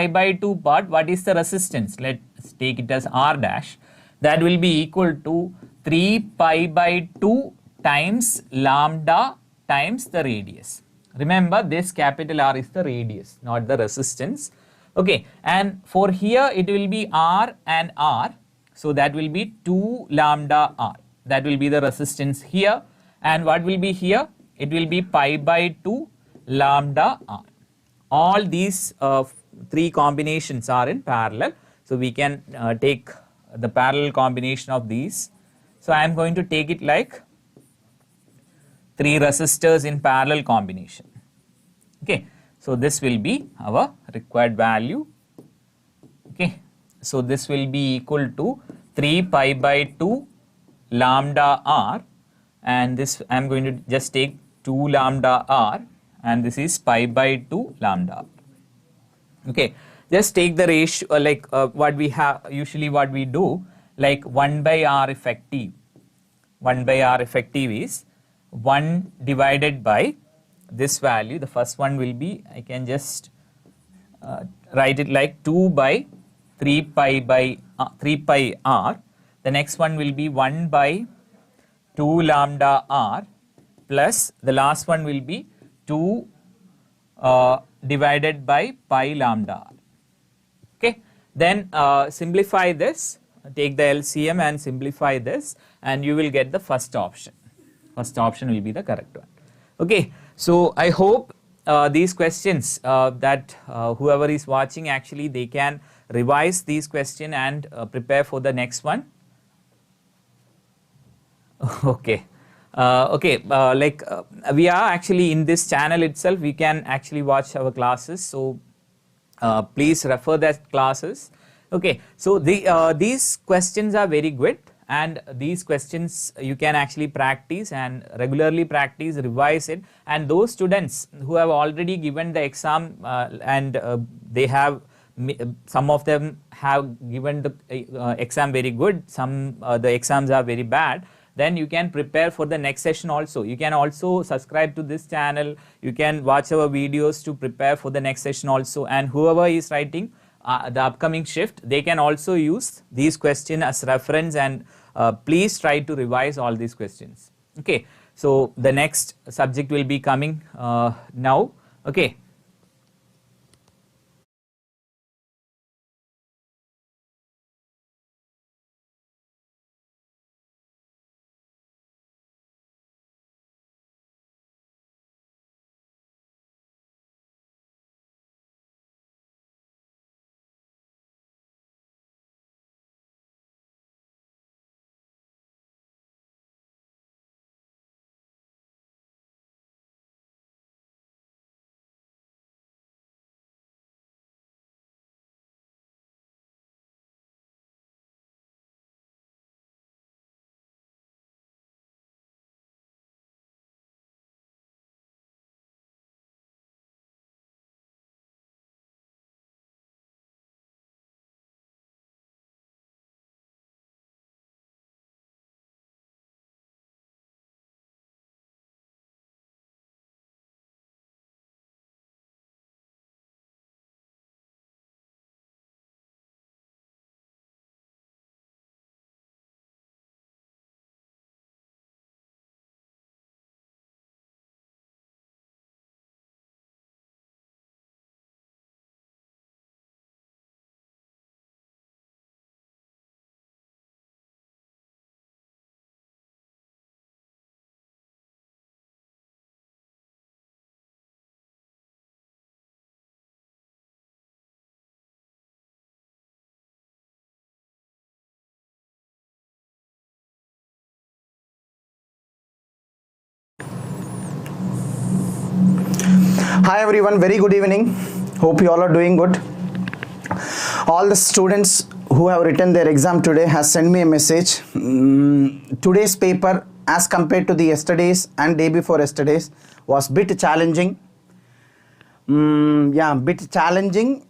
by 2 part, what is the resistance? Let's take it as r dash. That will be equal to 3 pi by 2 times lambda times the radius. Remember, this capital R is the radius, not the resistance. Okay, and for here it will be r and r. So that will be 2 lambda r. That will be the resistance here. And what will be here? It will be pi by 2 lambda r. all these three combinations are in parallel. So we can take the parallel combination of these. So I am going to take it like 3 resistors in parallel combination. Okay, so this will be our required value. Okay, so this will be equal to 3 pi by 2 lambda r, and this I am going to just take 2 lambda r, and this is pi by 2 lambda r. Okay, just take the ratio like what we have usually what we do, like 1 by r effective. 1 by r effective is 1 divided by this value. The first one will be, I can just write it like 2 by 3 pi r. The next one will be 1 by 2 lambda r, plus the last one will be 2 divided by pi lambda r. Okay, then simplify this, take the LCM and simplify this, and you will get the first option. First option will be the correct one. Okay, so I hope these questions that whoever is watching, actually they can revise these questions and prepare for the next one. Okay. We are actually in this channel itself, we can actually watch our classes, so please refer that classes. Okay, so these questions are very good, and these questions you can actually practice and regularly practice, revise it, and those students who have already given the exam and they have some of them have given the exam very good, some the exams are very bad, then you can prepare for the next session also. You can also subscribe to this channel, you can watch our videos to prepare for the next session also, and whoever is writing the upcoming shift, they can also use these questions as reference, and please try to revise all these questions. Okay, so the next subject will be coming now. Okay. Hi everyone, very good evening. Hope you all are doing good. All the students who have written their exam today has sent me a message. Today's paper as compared to the yesterday's and day before yesterday's was bit challenging. Bit challenging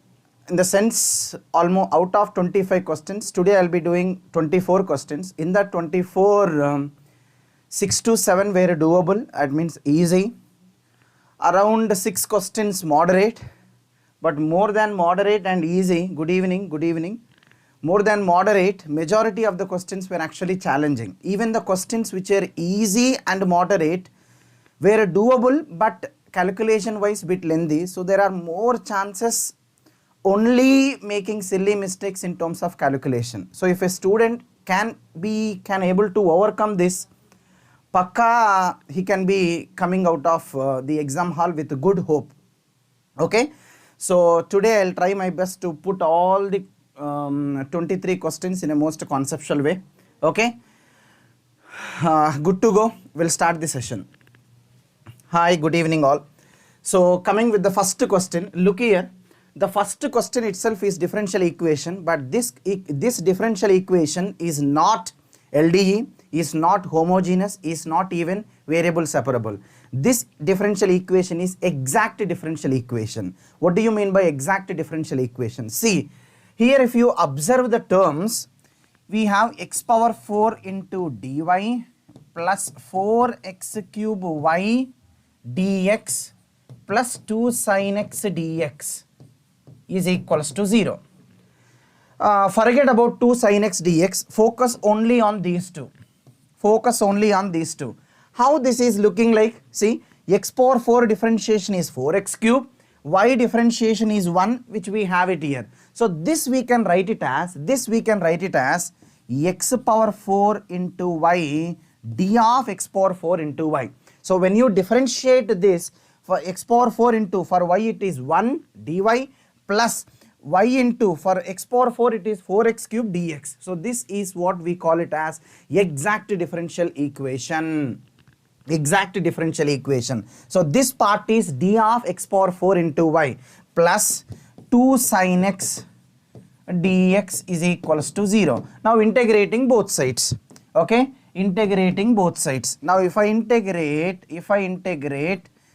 in the sense almost out of 25 questions. Today I'll be doing 24 questions. In that 24, 6 to 7 were doable, that means easy. Around 6 questions moderate, but more than moderate and easy, good evening, more than moderate, majority of the questions were actually challenging. Even the questions which are easy and moderate were doable, but calculation wise bit lengthy, so there are more chances only making silly mistakes in terms of calculation. So if a student can able to overcome this, Pakka he can be coming out of the exam hall with good hope. Okay, So today I'll try my best to put all the 23 questions in a most conceptual way. Okay, good to go. We'll start the session. Hi, good evening all. So coming with the first question, look here. The first question itself is differential equation, but this differential equation is not LDE, is not homogeneous, is not even variable separable. This differential equation is exact differential equation. What do you mean by exact differential equation? See, here if you observe the terms, we have x power 4 into dy plus 4x cube y dx plus 2 sin x dx is equals to 0. Forget about 2 sin x dx, focus only on these two. Focus only on these two. How this is looking like? See, x power 4 differentiation is 4x cube, y differentiation is 1, which we have it here. So this we can write it as, x power 4 into y d of x power 4 into y. So when you differentiate this, for x power 4 into, for y it is 1 dy plus y into, for x power 4 it is 4x cube dx. So this is what we call it as exact differential equation. Exact differential equation. So this part is d of x power 4 into y plus 2 sin x dx is equals to 0. Now integrating both sides. Okay, integrating both sides. Now if I integrate,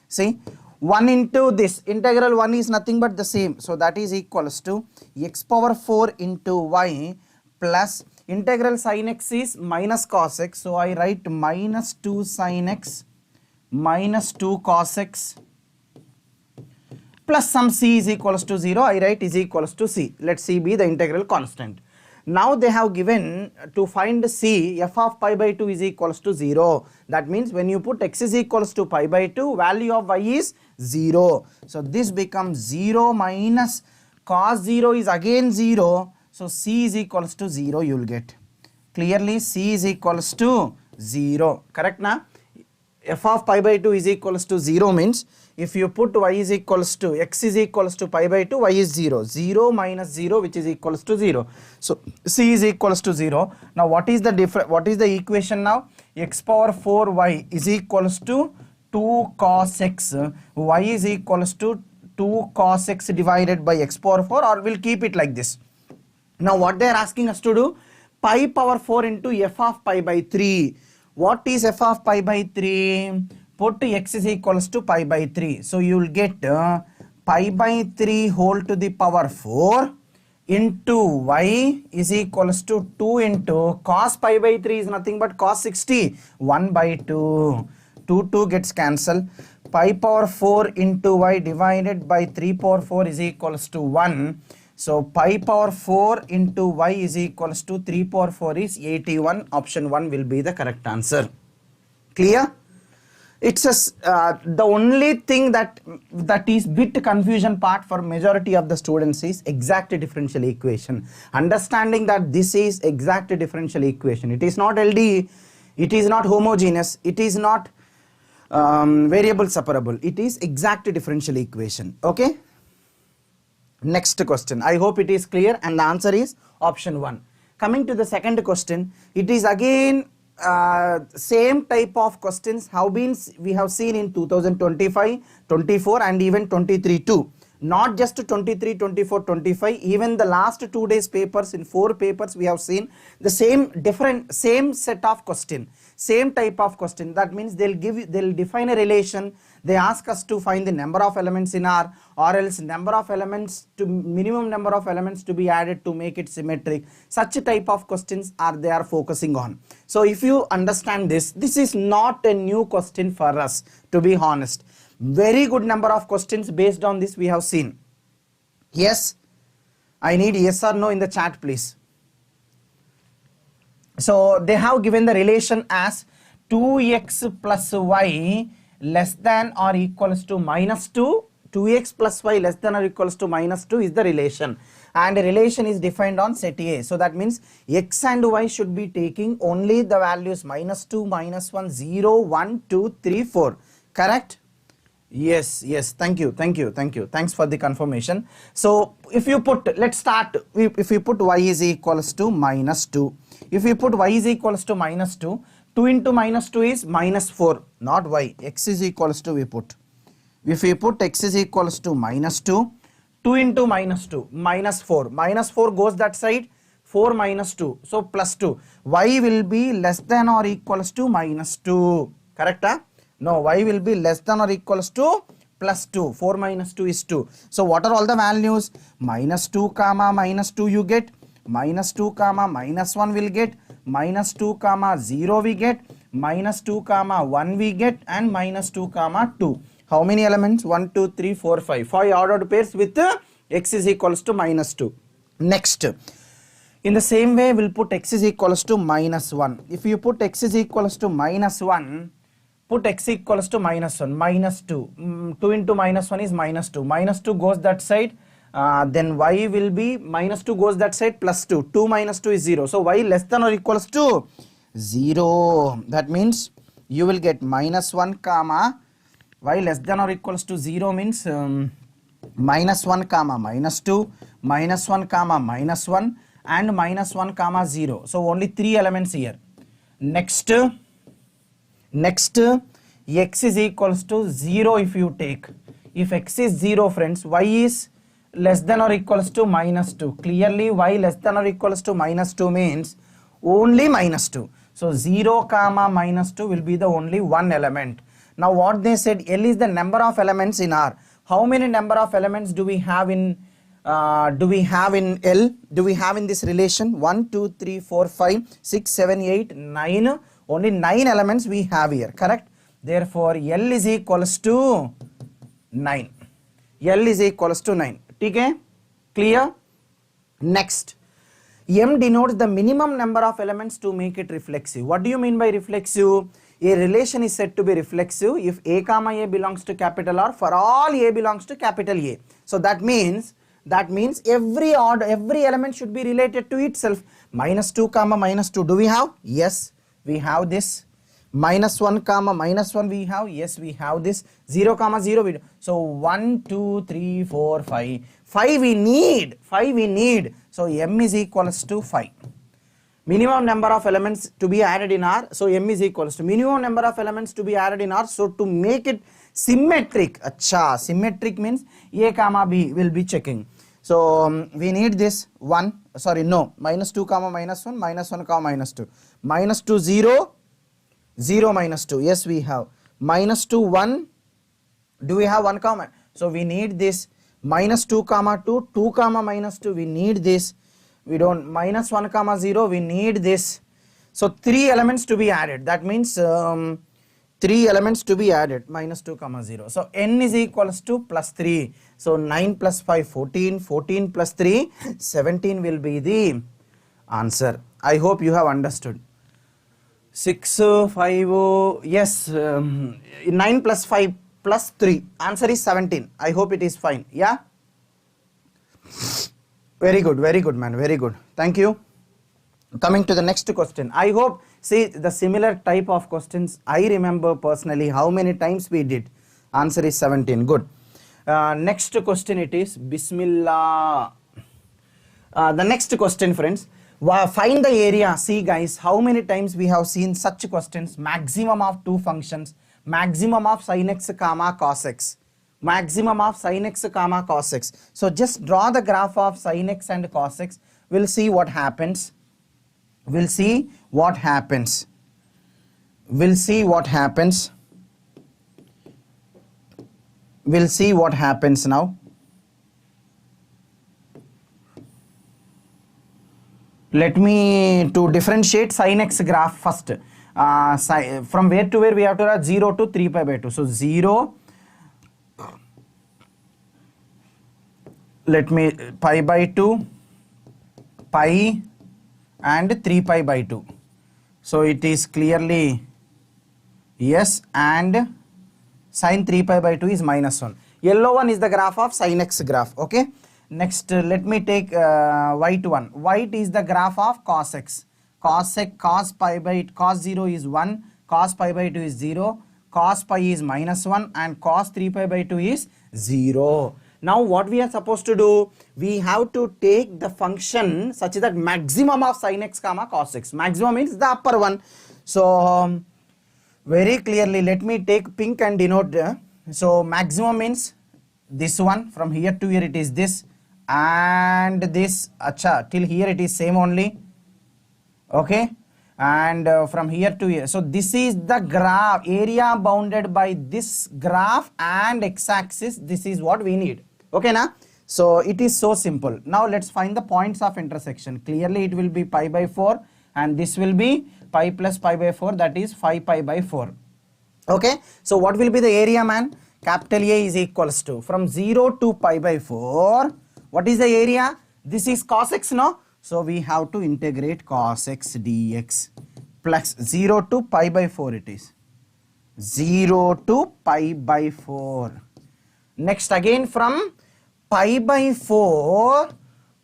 see, 1 into this, integral 1 is nothing but the same. So that is equals to x power 4 into y plus integral sin x is minus cos x. So I write minus 2 sin x minus 2 cos x plus some c is equals to 0. I write is equals to c. Let c be the integral constant. Now they have given to find c, f of pi by 2 is equals to 0. That means when you put x is equals to pi by 2, value of y is 0. So this becomes 0 minus cos 0 is again 0. So c is equals to 0 you will get. Clearly c is equals to 0. Correct na? F of pi by 2 is equals to 0 means if you put y is equals to, x is equals to pi by 2, y is 0. 0 minus 0 which is equals to 0. So c is equals to 0. Now what is the equation now? X power 4 y is equals to 2 cos x. Y is equals to 2 cos x divided by x power 4, or we'll keep it like this. Now what they are asking us to do? Pi power 4 into f of pi by 3. What is f of pi by 3? Put x is equals to pi by 3. So you will get pi by 3 whole to the power 4 into y is equals to 2 into cos pi by 3 is nothing but cos 60. 1 by 2. 2 gets cancelled. Pi power 4 into y divided by 3 power 4 is equals to 1. So pi power 4 into y is equals to 3 power 4 is 81. Option 1 will be the correct answer. Clear? It's the only thing that is bit confusion part for majority of the students is exact differential equation. Understanding that this is exact differential equation. It is not LDE, it is not homogeneous, it is not variable separable. It is exact differential equation. Okay. Next question. I hope it is clear and the answer is option 1. Coming to the second question, it is again same type of questions we have seen in 2025, 24 and even 23 too. Not just 23, 24, 25, even the last 2 days papers, in 4 papers we have seen the same set of question, same type of question. That means they'll define a relation, they ask us to find the number of elements in R, or else minimum number of elements to be added to make it symmetric. Such a type of questions they are focusing on. So if you understand this is not a new question for us, to be honest. Very good number of questions based on this we have seen. Yes, I need yes or no in the chat please. So they have given the relation as 2x plus y less than or equals to minus 2. 2x plus y less than or equals to minus 2 is the relation, and the relation is defined on set A. So that means x and y should be taking only the values minus 2, minus 1, 0, 1, 2, 3, 4. Correct? Yes, yes, thank you. Thanks for the confirmation. So if you put, let's start, if you put y is equals to minus 2. If you put y is equals to minus 2, 2 into minus 2 is minus 4, not y. X is equals to, we put. If we put x is equals to minus 2, 2 into minus 2, minus 4. Minus 4 goes that side, 4 minus 2, so plus 2. Y will be less than or equals to minus 2, correct? Huh? No, y will be less than or equals to plus 2. 4 minus 2 is 2. So what are all the values? Minus 2 comma minus 2 you get, minus 2 comma minus 1 will get, minus 2 comma 0 we get, minus 2 comma 1 we get, and minus 2 comma 2. How many elements? 1, 2, 3, 4, 5. 5 ordered pairs with x is equals to minus 2. Next, in the same way, we'll put x is equals to minus 1. If you put x is equals to minus 1, put x equals to minus 1, minus 2. 2 into minus 1 is minus 2. Minus 2 goes that side. Then y will be minus 2 goes that side, plus 2. 2 minus 2 is 0. So y less than or equals to 0. That means you will get minus 1 comma y less than or equals to 0 means minus 1 comma minus 2, minus 1 comma minus 1, and minus 1 comma 0. So only 3 elements here. Next x is equals to 0 if you take. If x is 0, friends, y is less than or equals to minus 2. Clearly y less than or equals to minus 2 means only minus 2. So 0 comma minus 2 will be the only one element. Now what they said, L is the number of elements in R. How many number of elements do we have in L? Do we have in this relation? 1, 2, 3, 4, 5, 6, 7, 8, 9. Only 9 elements we have here, correct? Therefore L is equals to 9. L is equals to 9. Okay? Clear? Next, M denotes the minimum number of elements to make it reflexive. What do you mean by reflexive? A relation is said to be reflexive if A comma A belongs to capital R for all A belongs to capital A. So that means every element should be related to itself. Minus 2 comma minus 2, do we have? Yes, we have this. Minus 1 comma minus 1 we have? Yes, we have this. 0 comma 0 we do. So 1, 2, 3, 4, 5. 5 we need. So M is equals to 5. Minimum number of elements to be added in R. So M is equals to minimum number of elements to be added in R. So to make it symmetric, symmetric means A comma B will be checking. So we need this minus 2 comma minus 1, minus 1 comma minus 2. Minus 2, 0, 0 minus 2. Yes, we have. Minus 2, 1. Do we have 1 comma? So we need this. Minus 2 comma 2, 2 comma minus 2. We need this. We don't. Minus 1 comma 0. We need this. So 3 elements to be added. That means 3 elements to be added. Minus 2 comma 0. So n is equals to plus 3. So 9 plus 5, 14. 14 plus 3, 17 will be the answer. I hope you have understood. 6, 5, yes, 9 plus 5 plus 3. Answer is 17. I hope it is fine. Yeah? Very good, man. Very good. Thank you. Coming to the next question. I hope, see, the similar type of questions I remember personally how many times we did. Answer is 17. Good. Next question it is Bismillah. The next question, friends. Find the area. See guys, how many times we have seen such questions. Maximum of 2 functions. Maximum of sin x comma cos x. Maximum of sin x comma cos x. So just draw the graph of sin x and cos x. We'll see what happens. We'll see what happens. We'll see what happens. We'll see what happens now. Let me to differentiate sin x graph first. From where to where we have to write 0 to 3 pi by 2. So 0, let me pi by 2, pi and 3 pi by 2. So it is clearly yes, and sin 3 pi by 2 is minus 1. Yellow one is the graph of sin x graph. Okay. Next, let me take white one. White is the graph of cos x. Cos 0 is 1, cos pi by 2 is 0, cos pi is minus 1 and cos 3 pi by 2 is 0. Now what we are supposed to do, we have to take the function such that maximum of sin x comma cos x. Maximum means the upper one. So very clearly let me take pink and denote. So maximum means this one, from here to here it is this, and this, acha, till here it is same only, okay, and from here to here. So this is the graph, area bounded by this graph and x-axis. This is what we need. Okay, na? So it is so simple. Now let's find the points of intersection. Clearly it will be pi by 4 and this will be pi plus pi by 4, that is 5 pi by 4. Okay, so what will be the area, man? Capital A is equals to, from 0 to pi by 4, what is the area? This is cos x, no? So we have to integrate cos x dx plus 0 to pi by 4 it is. 0 to pi by 4. Next again from pi by 4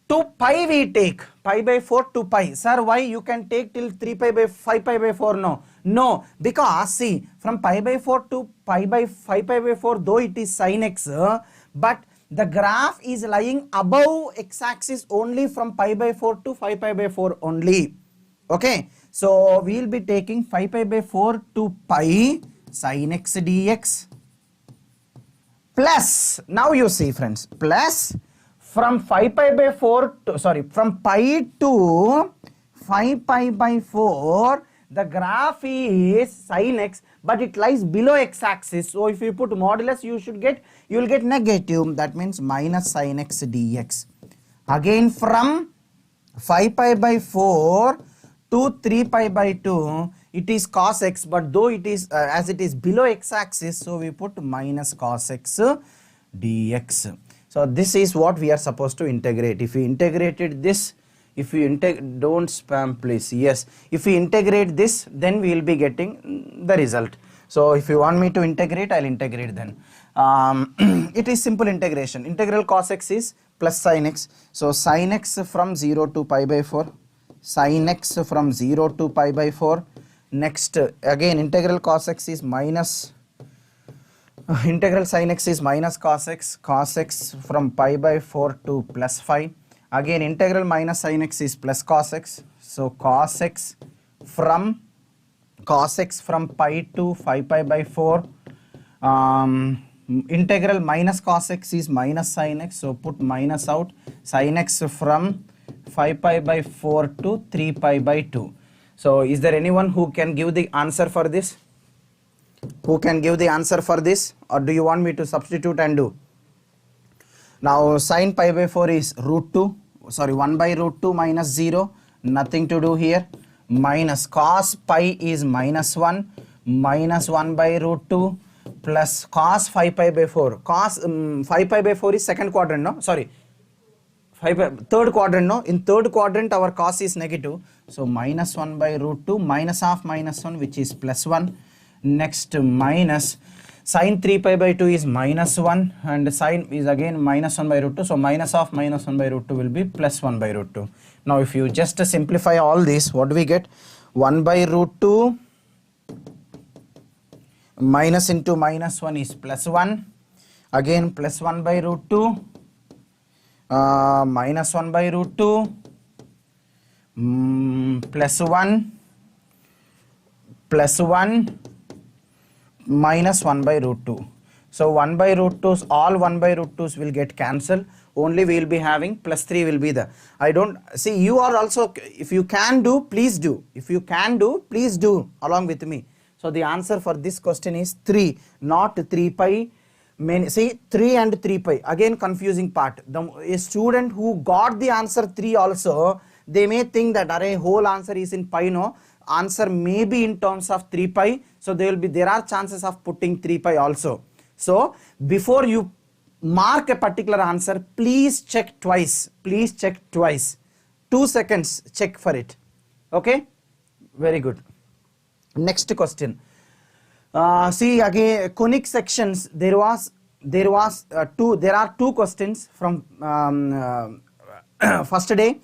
to pi we take. Pi by 4 to pi. Sir, why you can take till 3 pi by 5 pi by 4? No. No. Because see, from pi by 4 to pi by 5 pi by 4, though it is sin x, but the graph is lying above x-axis only from pi by 4 to 5 pi by 4 only. Okay. So we will be taking 5 pi by 4 to pi sin x dx plus, now you see friends, plus from 5 pi by 4 to, sorry, from pi to 5 pi by 4, the graph is sin x, but it lies below x-axis. So if you put modulus, you will get negative. That means minus sin x dx. Again from 5 pi by 4 to 3 pi by 2, it is cos x, but though it is as it is below x-axis, so we put minus cos x dx. So this is what we are supposed to integrate. If we integrated this, if we don't spam please, yes, if we integrate this, then we will be getting the result. So if you want me to integrate, I'll integrate then. It is simple integration. Integral cos x is plus sin x. So sin x from 0 to pi by 4, sin x from 0 to pi by 4. Next again integral cos x is minus, integral sin x is minus cos x from pi by 4 to plus 5. Again integral minus sin x is plus cos x. So cos x from pi to 5 pi by 4. Integral minus cos x is minus sin x. So put minus out. Sin x from 5 pi by 4 to 3 pi by 2. So is there anyone who can give the answer for this? Who can give the answer for this? Or do you want me to substitute and do? Now sin pi by 4 is root 2. Sorry, 1 by root 2 minus 0. Nothing to do here. Minus cos pi is minus 1. Minus 1 by root 2 plus cos 5 pi by 4. Cos 5 pi by 4 is second quadrant, no? Sorry. Third quadrant, no? In third quadrant our cos is negative. So minus 1 by root 2 minus of minus 1, which is plus 1. Next minus sin 3 pi by 2 is minus 1 and sin is again minus 1 by root 2. So minus of minus 1 by root 2 will be plus 1 by root 2. Now if you just simplify all this, what do we get? 1 by root 2 minus into minus 1 is plus 1. Again plus 1 by root 2 minus 1 by root 2 plus 1 minus 1 by root 2. So 1 by root 2's, all 1 by root 2's will get cancelled. Only we will be having plus 3 will be the. I don't see, you are also, if you can do, please do. If you can do, please do along with me. So the answer for this question is 3, not 3 pi. See 3 and 3 pi, again confusing part. A student who got the answer 3 also, they may think that array whole answer is in pi, no, answer may be in terms of 3 pi. So there are chances of putting 3 pi also. So before you mark a particular answer, please check twice. 2 seconds, check for it. Okay, very good. Next question. See again conic sections. There are two questions from first day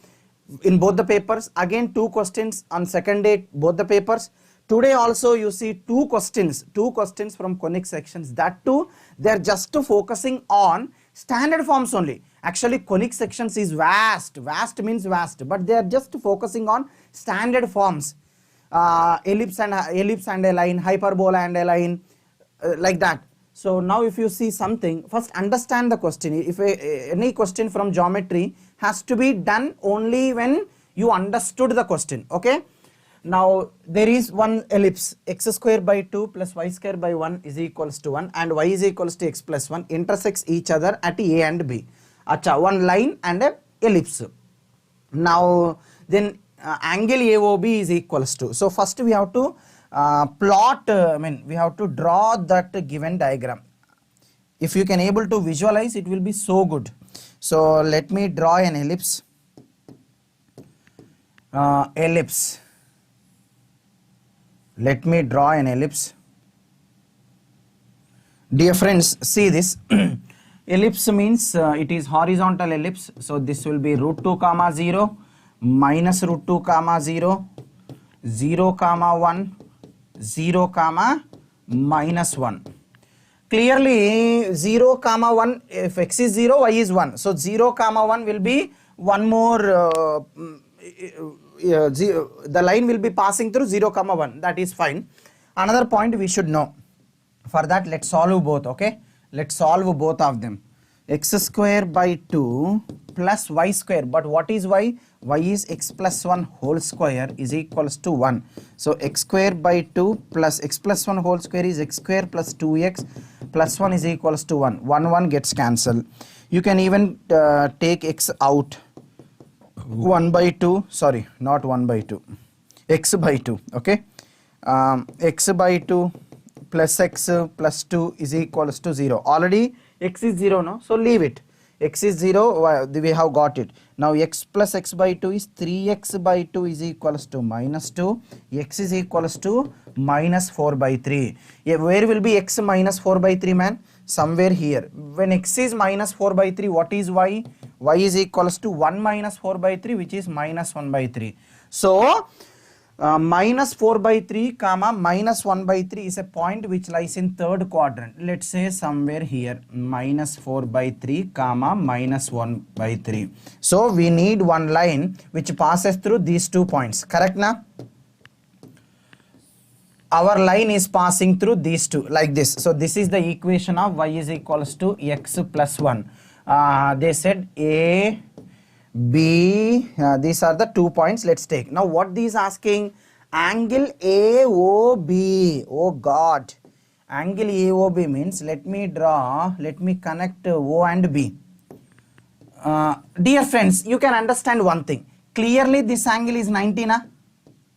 in both the papers. Again 2 questions on second day both the papers. Today also you see two questions from conic sections. That too, they are just focusing on standard forms only. Actually, conic sections is vast. Vast means vast, but they are just focusing on standard forms. Ellipse and a line, hyperbola and a line, like that. So now if you see something, first understand the question. If any question from geometry has to be done only when you understood the question, okay? Now there is one ellipse, x square by 2 plus y square by 1 is equals to 1, and y is equals to x plus 1 intersects each other at A and B. Acha, one line and a ellipse. Now then angle AOB is equals to, so first we have to we have to draw that given diagram. If you can able to visualize, it will be so good. So let me draw an ellipse. Let me draw an ellipse. Dear friends, see this. Ellipse means it is horizontal ellipse. So this will be root 2 comma 0 minus root 2 comma 0, 0 comma 1, 0 comma minus 1. Clearly 0 comma 1, if x is 0, y is 1. So 0 comma 1 will be one more, the line will be passing through 0 comma 1. That is fine. Another point we should know. For that, let's solve both, okay? Let's solve both of them. X square by 2 plus y square. But what is y? Y is x plus 1 whole square is equals to 1. So x square by 2 plus x plus 1 whole square is x square plus 2x plus 1 is equals to 1. 1 gets cancelled. You can even take x out. 1 by 2, sorry, not 1 by 2, x by 2, okay? X by 2 plus x plus 2 is equals to 0. Already x is 0 now, so leave it. X is 0, we have got it. Now x plus x by 2 is 3x by 2 is equals to minus 2. X is equals to minus 4 by 3. Where will be x minus 4 by 3, man? Somewhere here. When x is minus 4 by 3, what is y? Y is equals to 1 minus 4 by 3, which is minus 1 by 3. So minus 4 by 3 comma minus 1 by 3 is a point which lies in third quadrant. Let's say somewhere here, minus 4 by 3 comma minus 1 by 3. So we need one line which passes through these 2 points. Correct na? Our line is passing through these two like this. So this is the equation of y is equals to x plus 1. They said A, B, these are the 2 points. Let's take. Now what these asking? Angle AOB. Oh God. Angle AOB means, let me connect O and B. Dear friends, you can understand one thing. Clearly this angle is 90 na?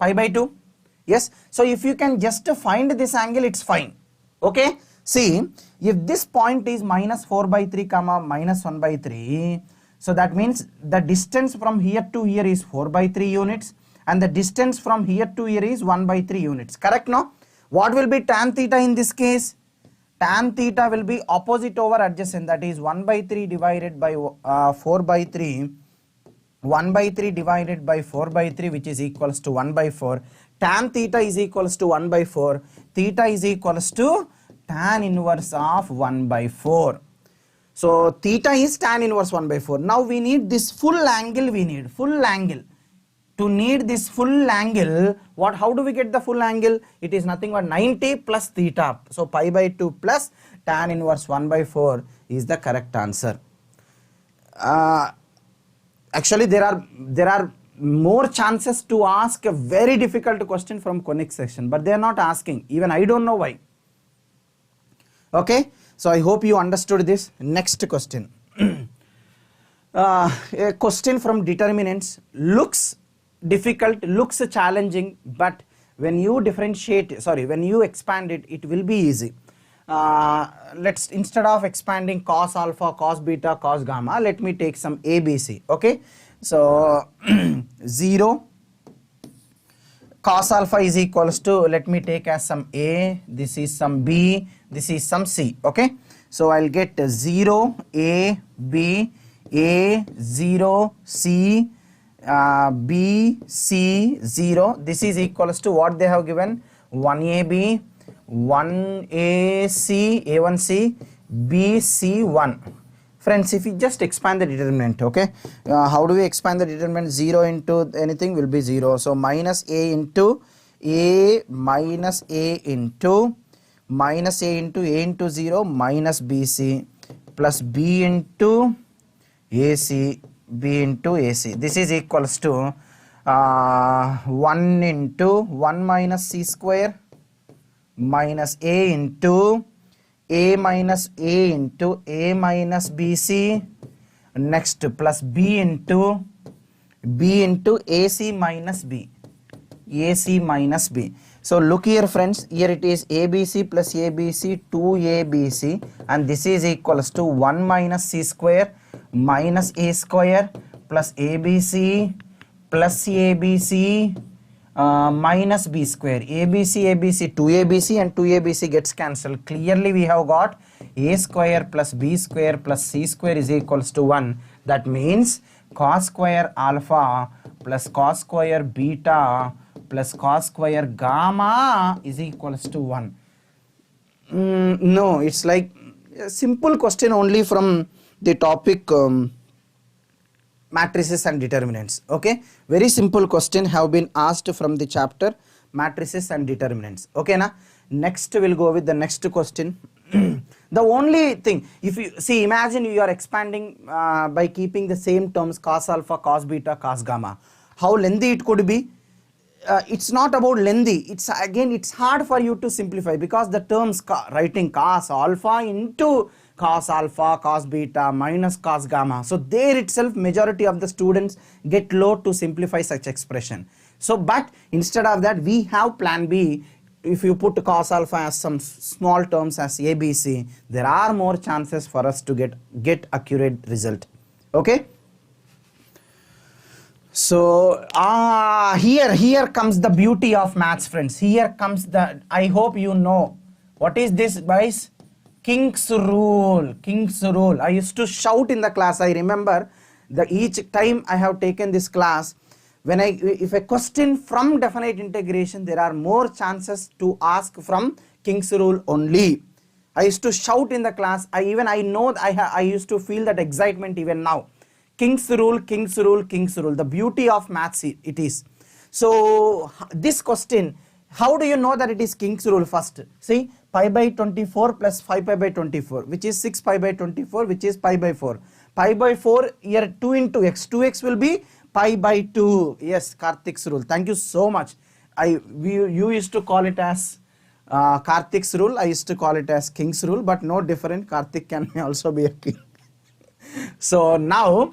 Pi by 2. Yes. So if you can just find this angle, it's fine. Okay. See, if this point is minus 4 by 3 comma minus 1 by 3, so that means the distance from here to here is 4 by 3 units and the distance from here to here is 1 by 3 units. Correct, no? What will be tan theta in this case? Tan theta will be opposite over adjacent, that is 1 by 3 divided by 4 by 3. 1 by 3 divided by 4 by 3, which is equals to 1 by 4. Tan theta is equals to 1 by 4. Theta is equals to tan inverse of 1 by 4. So theta is tan inverse 1 by 4. Now we need this full angle, full angle. To need this full angle, how do we get the full angle? It is nothing but 90 plus theta. So pi by 2 plus tan inverse 1 by 4 is the correct answer. Actually there are more chances to ask a very difficult question from conic section, but they are not asking. Even I don't know why. Okay, so I hope you understood this. Next question. A question from determinants looks difficult, looks challenging, but when you when you expand it, it will be easy. Let's, instead of expanding cos alpha, cos beta, cos gamma, let me take some ABC. Okay, so 0 cos alpha is equals to, let me take as some A, this is some B, this is some C. Okay, so I'll get 0 A B, A 0 C, B C 0. This is equals to what they have given, 1AB, 1AC, A1C, BC1. Friends, if you just expand the determinant, okay, how do we expand the determinant? 0 into anything will be 0. So minus A into A minus A into minus A into 0 minus BC plus B into AC, B into AC. This is equals to 1 into 1 minus C square minus A into A minus A into A minus BC, next plus B into AC minus B, AC minus B. So look here friends, here it is ABC plus ABC 2ABC, and this is equals to 1 minus C square minus A square plus ABC plus ABC minus B square. ABC 2ABC and 2ABC gets cancelled. Clearly we have got A square plus B square plus C square is equals to 1. That means cos square alpha plus cos square beta plus cos square gamma is equals to 1. No, it's like a simple question only from the topic matrices and determinants. Okay, very simple question have been asked from the chapter matrices and determinants. Okay, na? Next we'll go with the next question. The only thing, if you see, imagine you are expanding by keeping the same terms cos alpha, cos beta, cos gamma. How lengthy it could be? It's not about lengthy, it's again it's hard for you to simplify because the terms writing cos alpha into cos alpha, cos beta minus cos gamma. So there itself majority of the students get low to simplify such expression. So but instead of that we have plan B. If you put cos alpha as some small terms as ABC, there are more chances for us to get accurate result. Okay. So here comes the beauty of maths, friends. Here comes the, I hope you know what is this, guys. King's rule. King's rule. I used to shout in the class. I remember each time I have taken this class, when if a question from definite integration, there are more chances to ask from King's rule only. I used to shout in the class. I used to feel that excitement even now. King's rule, King's rule, King's rule. The beauty of maths it is. So this question, how do you know that it is King's rule first? See, pi by 24 plus 5 pi by 24, which is 6 pi by 24, which is pi by 4. Pi by 4, here 2 into x. 2x will be pi by 2. Yes, Karthik's rule. Thank you so much. You used to call it as Karthik's rule. I used to call it as King's rule, but no different. Karthik can also be a king. So now,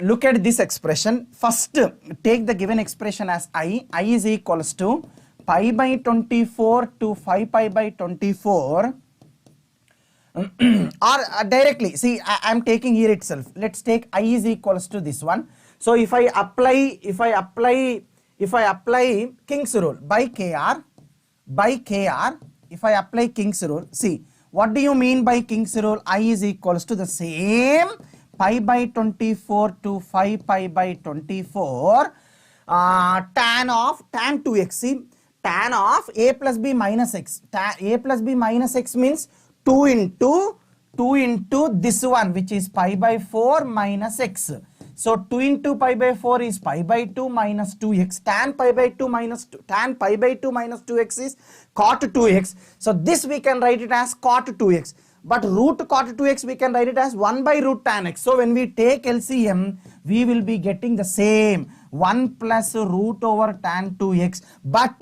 look at this expression. First, take the given expression as I is equals to pi by 24 to 5 pi by 24 or directly, see, I am taking here itself. Let's take I is equals to this one. So if I apply King's rule by KR, if I apply King's rule, see, what do you mean by King's rule? I is equals to the same pi by 24 to 5 pi by 24 tan 2x. See, tan of a plus b minus x. A plus b minus x means 2 into this one, which is pi by 4 minus x. So 2 into pi by 4 is pi by 2 minus 2x. Tan pi by 2 minus 2x is cot 2x. So this we can write it as cot 2x. But root cot 2x we can write it as 1 by root tan x. So when we take LCM, we will be getting the same 1 plus root over tan 2x. But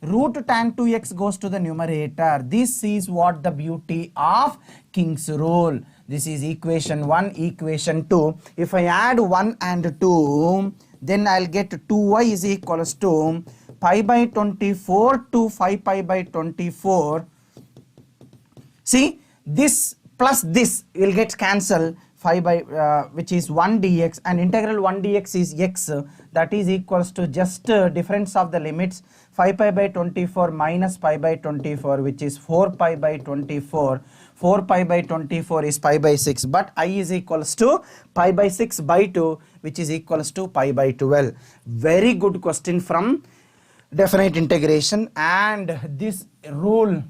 root tan 2x goes to the numerator. This is what the beauty of King's rule. This is equation 1, equation 2. If I add 1 and 2, then I'll get 2y is equals to pi by 24 to 5 pi by 24. See, this plus this will get cancelled, 5 by which is 1 dx, and integral 1 dx is x, that is equals to just difference of the limits, 5 pi by 24 minus pi by 24, which is 4 pi by 24. 4 pi by 24 is pi by 6, but I is equals to pi by 6 by 2, which is equals to pi by 12. Very good question from definite integration, and this rule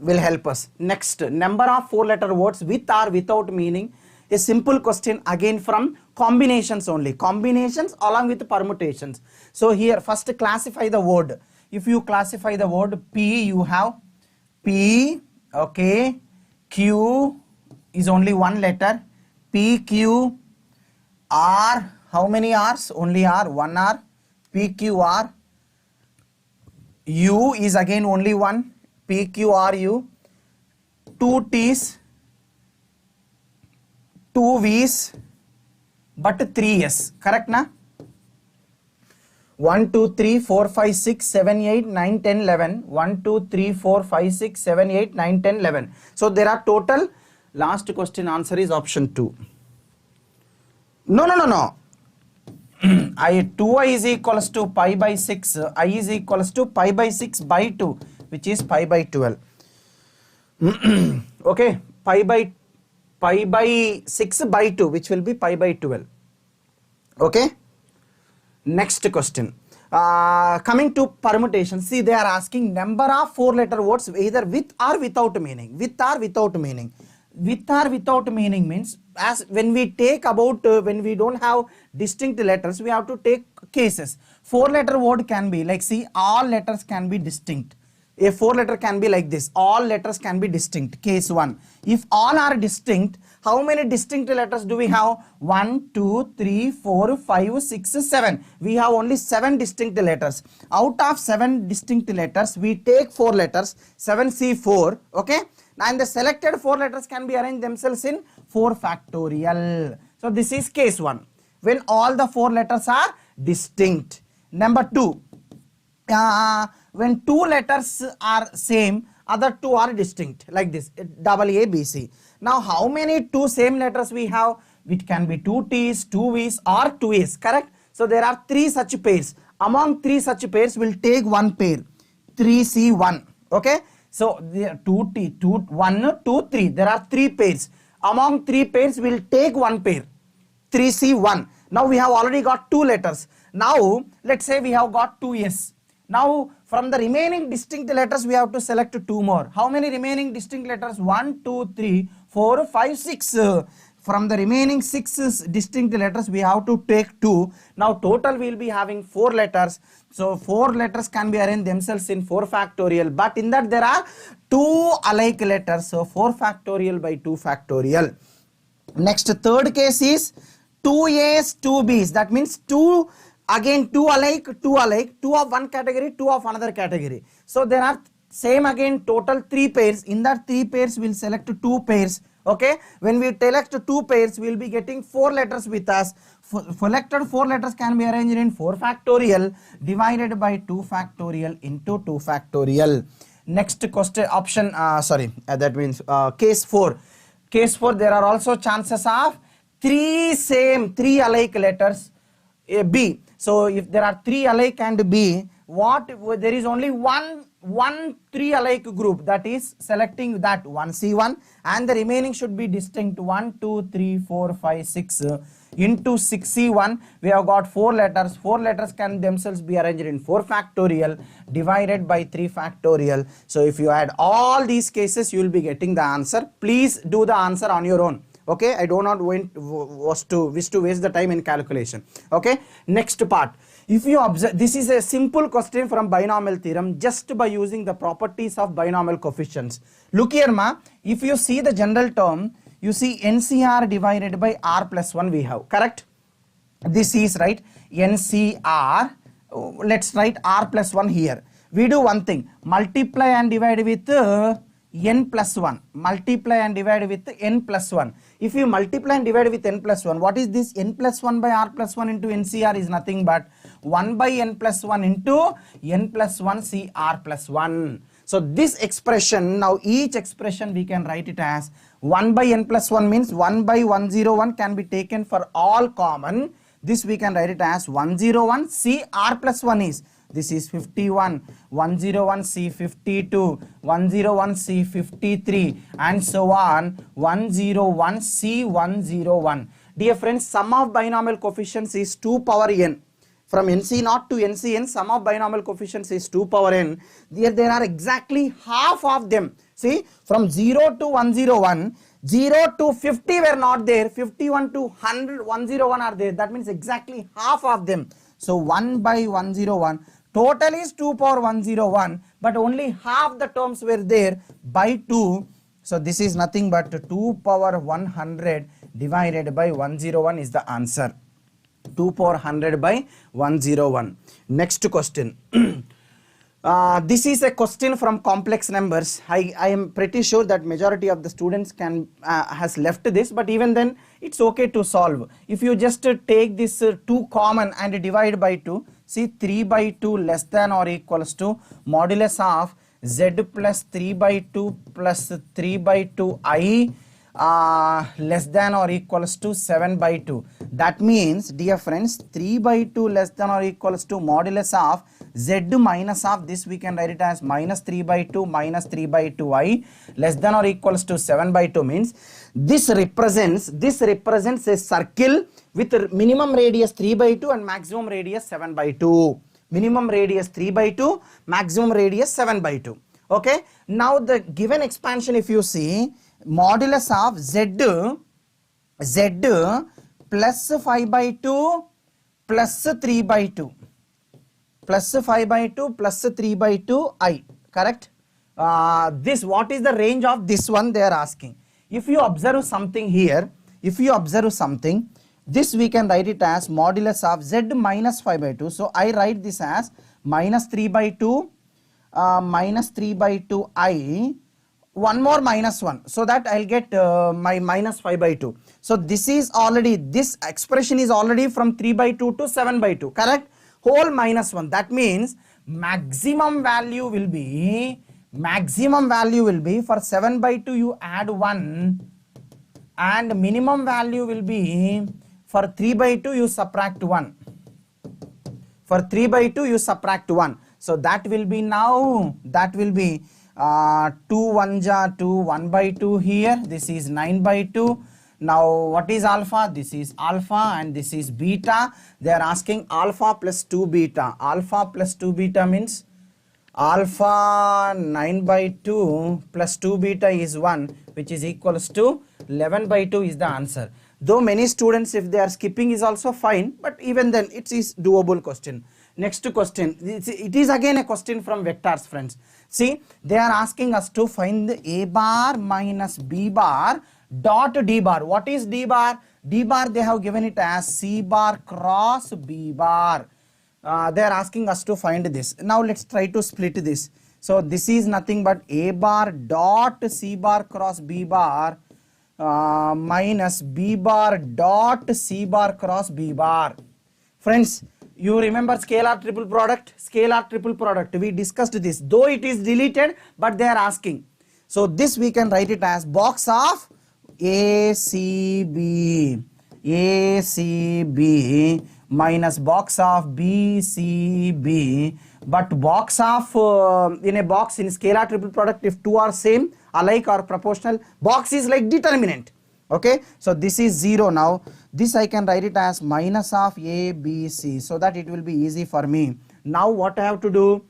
will help us. Next, number of 4-letter words with or without meaning. A simple question again from combinations only. Combinations along with permutations. So here first classify the word. If you classify the word P, you have P, okay, Q is only one letter, P, Q, R, how many R's? Only R, one R, P, Q, R, U is again only one, P, Q, R, U, 2 T's, 2 V's, but 3 S, correct na? 1, 2, 3, 4, 5, 6, 7, 8, 9, 10, 11. 1, 2, 3, 4, 5, 6, 7, 8, 9, 10, 11. So there are total, last question answer is option 2. No. I 2i is equals to pi by 6, I is equals to pi by 6 by 2, which is pi by 12. Okay, pi by 6 by 2, which will be pi by 12. Okay. Next question. Coming to permutation, see they are asking number of 4-letter words either with or without meaning. With or without meaning. With or without meaning means, as when we take about when we don't have distinct letters, we have to take cases. 4-letter word can be like, see, all letters can be distinct. A 4-letter can be like this, all letters can be distinct. Case 1. If all are distinct, how many distinct letters do we have? 1, 2, 3, 4, 5, 6, 7. We have only 7 distinct letters. Out of 7 distinct letters, we take 4 letters, 7C4, okay? And the selected 4 letters can be arranged themselves in 4 factorial. So this is case 1, when all the 4 letters are distinct. Number 2, when 2 letters are same, other 2 are distinct, like this, A, B, C. Now how many 2 same letters we have? It can be 2 T's, 2 V's or 2 A's, correct? So there are 3 such pairs. Among 3 such pairs, we'll take one pair, 3C1, okay? So there 2 T, 2, 1, 2, 3. There are 3 pairs. Among 3 pairs, we'll take one pair, 3C1. Now we have already got 2 letters. Now let's say we have got 2 S. Now from the remaining distinct letters, we have to select 2 more. How many remaining distinct letters? 1, 2, 3, 4, 5, 6. From the remaining 6 distinct letters, we have to take 2. Now total we will be having 4 letters. So 4 letters can be arranged themselves in 4 factorial. But in that there are 2 alike letters. So 4 factorial by 2 factorial. Next, third case is 2 A's, 2 B's. That means 2, again 2 alike, 2 of one category, 2 of another category. So there are same again total 3 pairs. In that 3 pairs, we will select 2 pairs. Okay, when we select 2 pairs, we will be getting 4 letters with us. Selected 4 letters can be arranged in 4 factorial divided by 2 factorial into 2 factorial. Next question option, that means case 4. Case 4, there are also chances of 3 alike letters B. So if there are 3 alike and B, there is only one 3 alike group, that is selecting that 1C1, and the remaining should be distinct. 1, 2, 3, 4, 5, 6 into 6C1. We have got 4 letters. 4 letters can themselves be arranged in 4 factorial divided by 3 factorial. So if you add all these cases, you will be getting the answer. Please do the answer on your own. Okay, I do not wish to waste the time in calculation. Okay, next part. If you observe, this is a simple question from binomial theorem just by using the properties of binomial coefficients. Look here, ma. If you see the general term, you see NCR divided by R plus 1 we have, correct? This is right, NCR. Let's write R plus 1 here. We do one thing, multiply and divide with n plus 1. Multiply and divide with n plus 1. If you multiply and divide with n plus 1, what is this? N plus 1 by R plus 1 into NCR is nothing but 1 by n plus 1 into n plus 1 CR plus 1. So this expression, now each expression we can write it as 1 by n plus 1 means 1 by 101 can be taken for all common. This we can write it as 101 CR plus 1 is. This is 51, 101 C 52, 101 C 53 and so on, 101 C 101. Dear friends, sum of binomial coefficients is 2 power n. from NC0 to NCN, sum of binomial coefficients is 2 power n. There are exactly half of them. See, from 0 to 101, 0 to 50 were not there, 51 to 100, 101 are there. That means exactly half of them. So 1 by 101, total is 2 power 101, but only half the terms were there by 2. So this is nothing but 2 power 100 divided by 101 is the answer. 2 power 100 by 101. Next question. This is a question from complex numbers. I am pretty sure that majority of the students has left this, but even then it's okay to solve. If you just take this 2 common and divide by 2, see 3 by 2 less than or equals to modulus of z plus 3 by 2 plus 3 by 2 I less than or equals to 7 by 2. That means, dear friends, 3 by 2 less than or equals to modulus of z minus of this, we can write it as minus 3 by 2 minus 3 by 2 I less than or equals to 7 by 2 means this represents a circle with minimum radius 3 by 2 and maximum radius 7 by 2. Minimum radius 3 by 2, maximum radius 7 by 2. Okay. Now the given expansion, if you see, modulus of z plus 5 by 2 plus 3 by 2 plus 5 by 2 plus 3 by 2 I, correct? This, what is the range of this one, they are asking. If you observe something here, this we can write it as modulus of z minus 5 by 2. So I write this as minus 3 by 2 I, one more minus 1, so that I'll get my minus 5 by 2. So this is already, this expression is already from 3 by 2 to 7 by 2, correct? Whole minus 1. That means maximum value will be for 7 by 2 you add 1, and minimum value will be for 3 by 2 you subtract 1. For 3 by 2 you subtract 1. So that will be now, 2 1 ja 2, 1 by 2 here, this is 9 by 2. Now what is alpha? This is alpha and this is beta. They are asking alpha plus 2 beta. Alpha plus 2 beta means alpha 9 by 2 plus 2 beta is 1, which is equals to 11 by 2 is the answer. Though many students, if they are skipping, is also fine, but even then it is doable question. Next question, it is again a question from vectors, friends. See, they are asking us to find the a bar minus b bar dot d bar. What is d bar? D bar they have given it as c bar cross b bar. They are asking us to find this. Now let's try to split this. So this is nothing but a bar dot c bar cross b bar minus b bar dot c bar cross b bar. Friends, you remember scalar triple product? Scalar triple product, we discussed this, though it is deleted, but they are asking. So this we can write it as box of ACB minus box of BCB, but box of in a box in scalar triple product, if two are same, alike or proportional, box is like determinant. Okay, so this is 0 now. This I can write it as minus of A, B, C, so that it will be easy for me. Now what I have to do?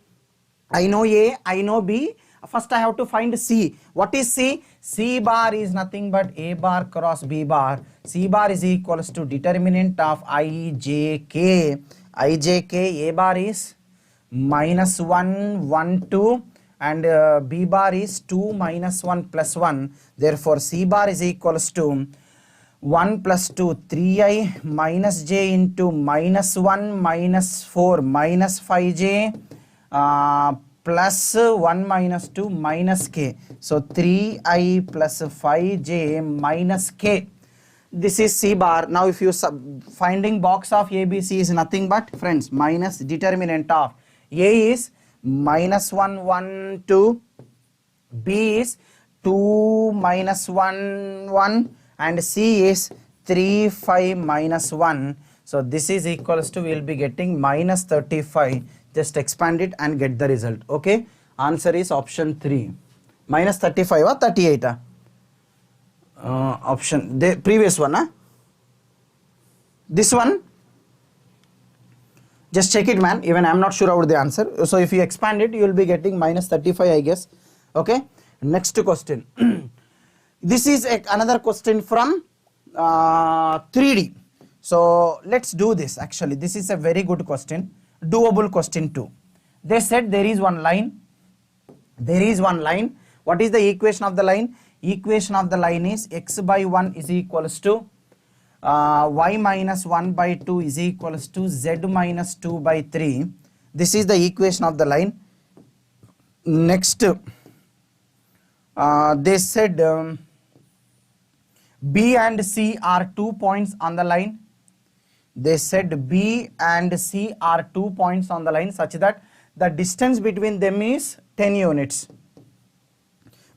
I know A, I know B. First I have to find C. What is C? C bar is nothing but A bar cross B bar. C bar is equals to determinant of I, J, K. I, J, K, A bar is minus 1, 1, 2. And b bar is 2 minus 1 plus 1. Therefore c bar is equals to 1 plus 2 3i minus j into minus 1 minus 4 minus 5j plus 1 minus 2 minus k. So 3i plus 5j minus k. This is c bar. Now if you finding box of ABC is nothing but, friends, minus determinant of A is minus 1, 1, 2, B is 2 minus 1, 1, and C is 3, 5 minus 1. So this is equals to, we will be getting minus 35. Just expand it and get the result. Okay, answer is option 3. Minus 35 or 38? Option, the previous one. This one? Just check it, man. Even I'm not sure about the answer. So if you expand it, you will be getting minus 35, I guess. Okay. Next question. This is another question from 3D. So let's do this. Actually, this is a very good question. Doable question too. They said there is one line. There is one line. What is the equation of the line? Equation of the line is x by 1 is equals to y minus 1 by 2 is equals to z minus 2 by 3. This is the equation of the line. Next, they said B and C are 2 points on the line. They said B and C are 2 points on the line such that the distance between them is 10 units.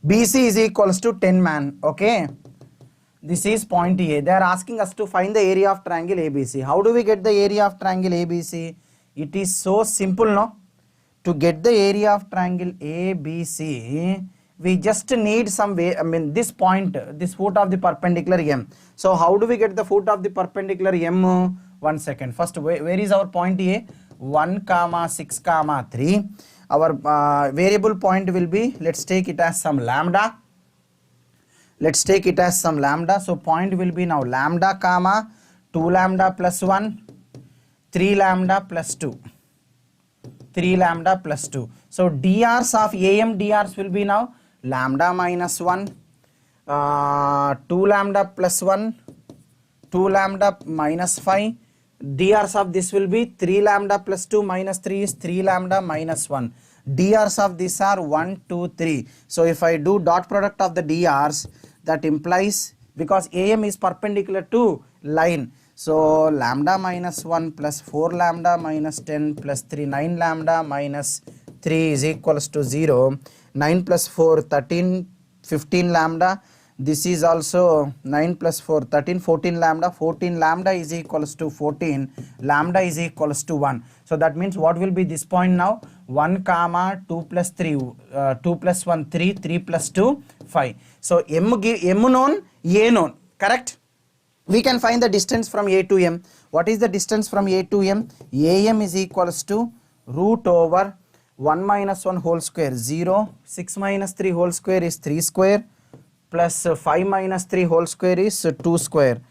BC is equals to 10 man. Okay. This is point A. They are asking us to find the area of triangle ABC. How do we get the area of triangle ABC? It is so simple, no? To get the area of triangle ABC, we just need some way, this point, this foot of the perpendicular M. So how do we get the foot of the perpendicular M? 1 second. First, where is our point A? 1, 6, 3. Our variable point will be, let's take it as some lambda. Let's take it as some lambda. So point will be now lambda, 2 lambda plus 1, 3 lambda plus 2. 3 lambda plus 2. So drs of AM drs will be now lambda minus 1, 2 lambda plus 1, 2 lambda minus 5. Drs of this will be 3 lambda plus 2 minus 3 is 3 lambda minus 1. Drs of this are 1, 2, 3. So if I do dot product of the drs, that implies, because AM is perpendicular to line, so lambda minus 1 plus 4 lambda minus 10 plus 3, 9 lambda minus 3 is equals to 0. 9 plus 4, 13, 15 lambda. This is also 9 plus 4, 13, 14 lambda. 14 lambda is equals to 14. Lambda is equals to 1. So that means what will be this point now? 1, 2 plus 3, 2 plus 1, 3, 3 plus 2, 5. So M known, A known, correct? We can find the distance from A to M. What is the distance from A to M? AM is equals to root over 1 minus 1 whole square 0, 6 minus 3 whole square is 3 square, plus 5 minus 3 whole square is 2 square.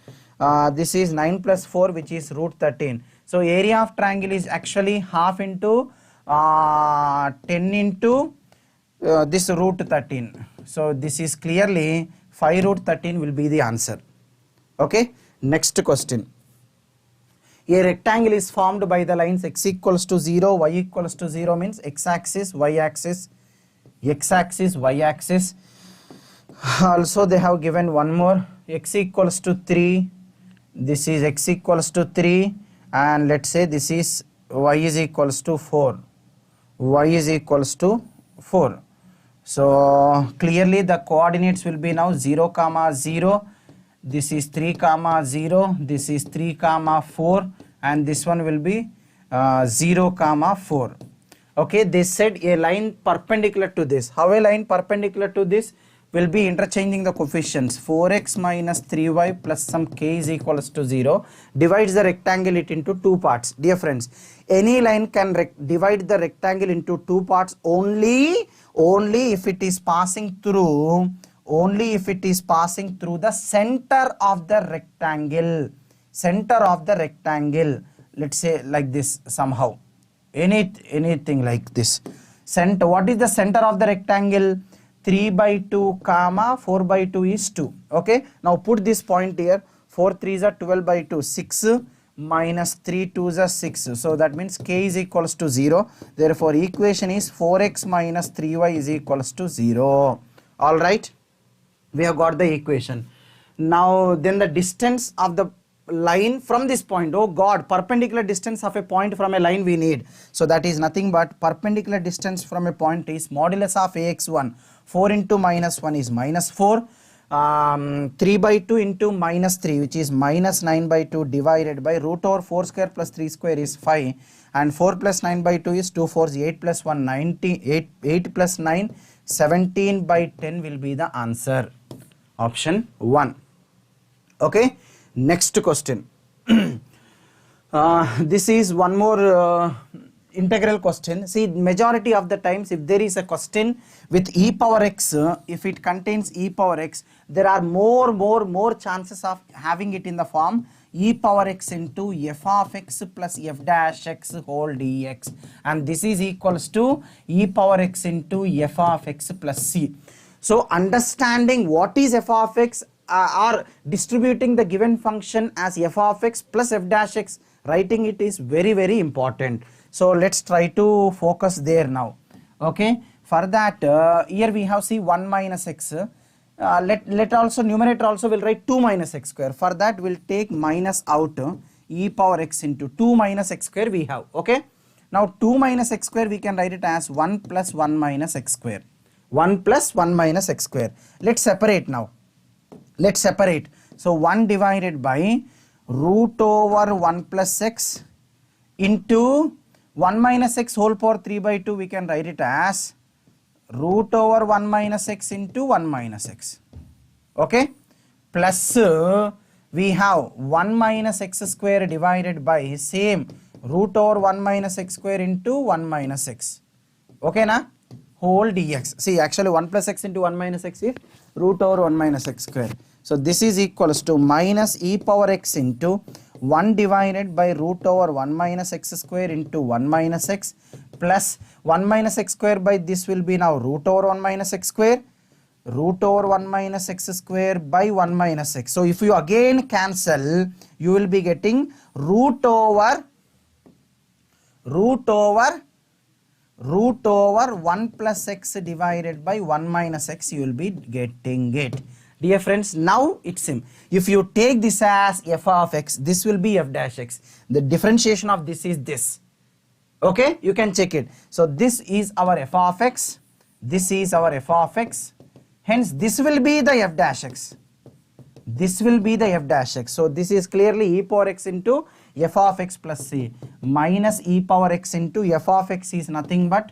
This is 9 plus 4, which is root 13. So area of triangle is actually half into 10 into this root 13. So this is clearly 5 root 13 will be the answer. Okay. Next question. A rectangle is formed by the lines x equals to 0, y equals to 0 means x-axis, y-axis, x-axis, y-axis. Also they have given one more, x equals to 3, this is x equals to 3, and let's say this is y is equals to 4, y is equals to 4. So clearly the coordinates will be now 0, 0, this is 3, 0, this is 3, 4, and this one will be 0, 4. Okay, they said a line perpendicular to this. How a line perpendicular to this? Will be interchanging the coefficients. 4x minus 3y plus some k is equals to 0 divides the rectangle it into 2 parts. Dear friends, any line can divide the rectangle into 2 parts only if it is passing through the center of the rectangle. Center of the rectangle, let's say like this somehow, anything like this. Center, what is the center of the rectangle? 3 by 2, 4 by 2 is 2. Okay. Now put this point here. 4 3s are 12 by 2. 6 minus 3 2s are 6. So that means k is equals to 0. Therefore equation is 4x minus 3y is equals to 0. Alright. We have got the equation. Now then the distance of the line from this point, oh God, perpendicular distance of a point from a line we need. So that is nothing but perpendicular distance from a point is modulus of ax1. 4 into minus 1 is minus 4. 3 by 2 into minus 3, which is minus 9 by 2 divided by root over 4 square plus 3 square is 5. And 4 plus 9 by 2 is 2 4s 8 plus 1 19, 8 plus 9 17 by 10 will be the answer. Option 1. Okay. Next question. This is one more integral question. See, majority of the times if there is a question with e power x, if it contains e power x, there are more chances of having it in the form e power x into f of x plus f dash x whole dx, and this is equals to e power x into f of x plus c. So understanding what is f of x or distributing the given function as f of x plus f dash x, writing it is very important. So let's try to focus there now. Okay, for that here we have see 1 minus x. Let also numerator also will write 2 minus x square. For that we'll take minus out, e power x into 2 minus x square we have. Okay, now 2 minus x square we can write it as 1 plus 1 minus x square. 1 plus 1 minus x square. Let's separate now. Let's separate. So 1 divided by root over 1 plus x into 1 minus x whole power 3 by 2, we can write it as root over 1 minus x into 1 minus x. Okay, plus we have 1 minus x square divided by same root over 1 minus x square into 1 minus x. Okay na, whole dx. See, actually 1 plus x into 1 minus x is root over 1 minus x square. So this is equals to minus e power x into 1 divided by root over 1 minus x square into 1 minus x plus 1 minus x square by this will be now root over 1 minus x square, root over 1 minus x square by 1 minus x. So if you again cancel, you will be getting root over 1 plus x divided by 1 minus x, you will be getting it. Dear friends, now it's him. If you take this as f of x, this will be f dash x. The differentiation of this is this. Okay, you can check it. So this is our f of x. This is our f of x. Hence, this will be the f dash x. This will be the f dash x. So this is clearly e power x into f of x plus c minus e power x into f of x is nothing but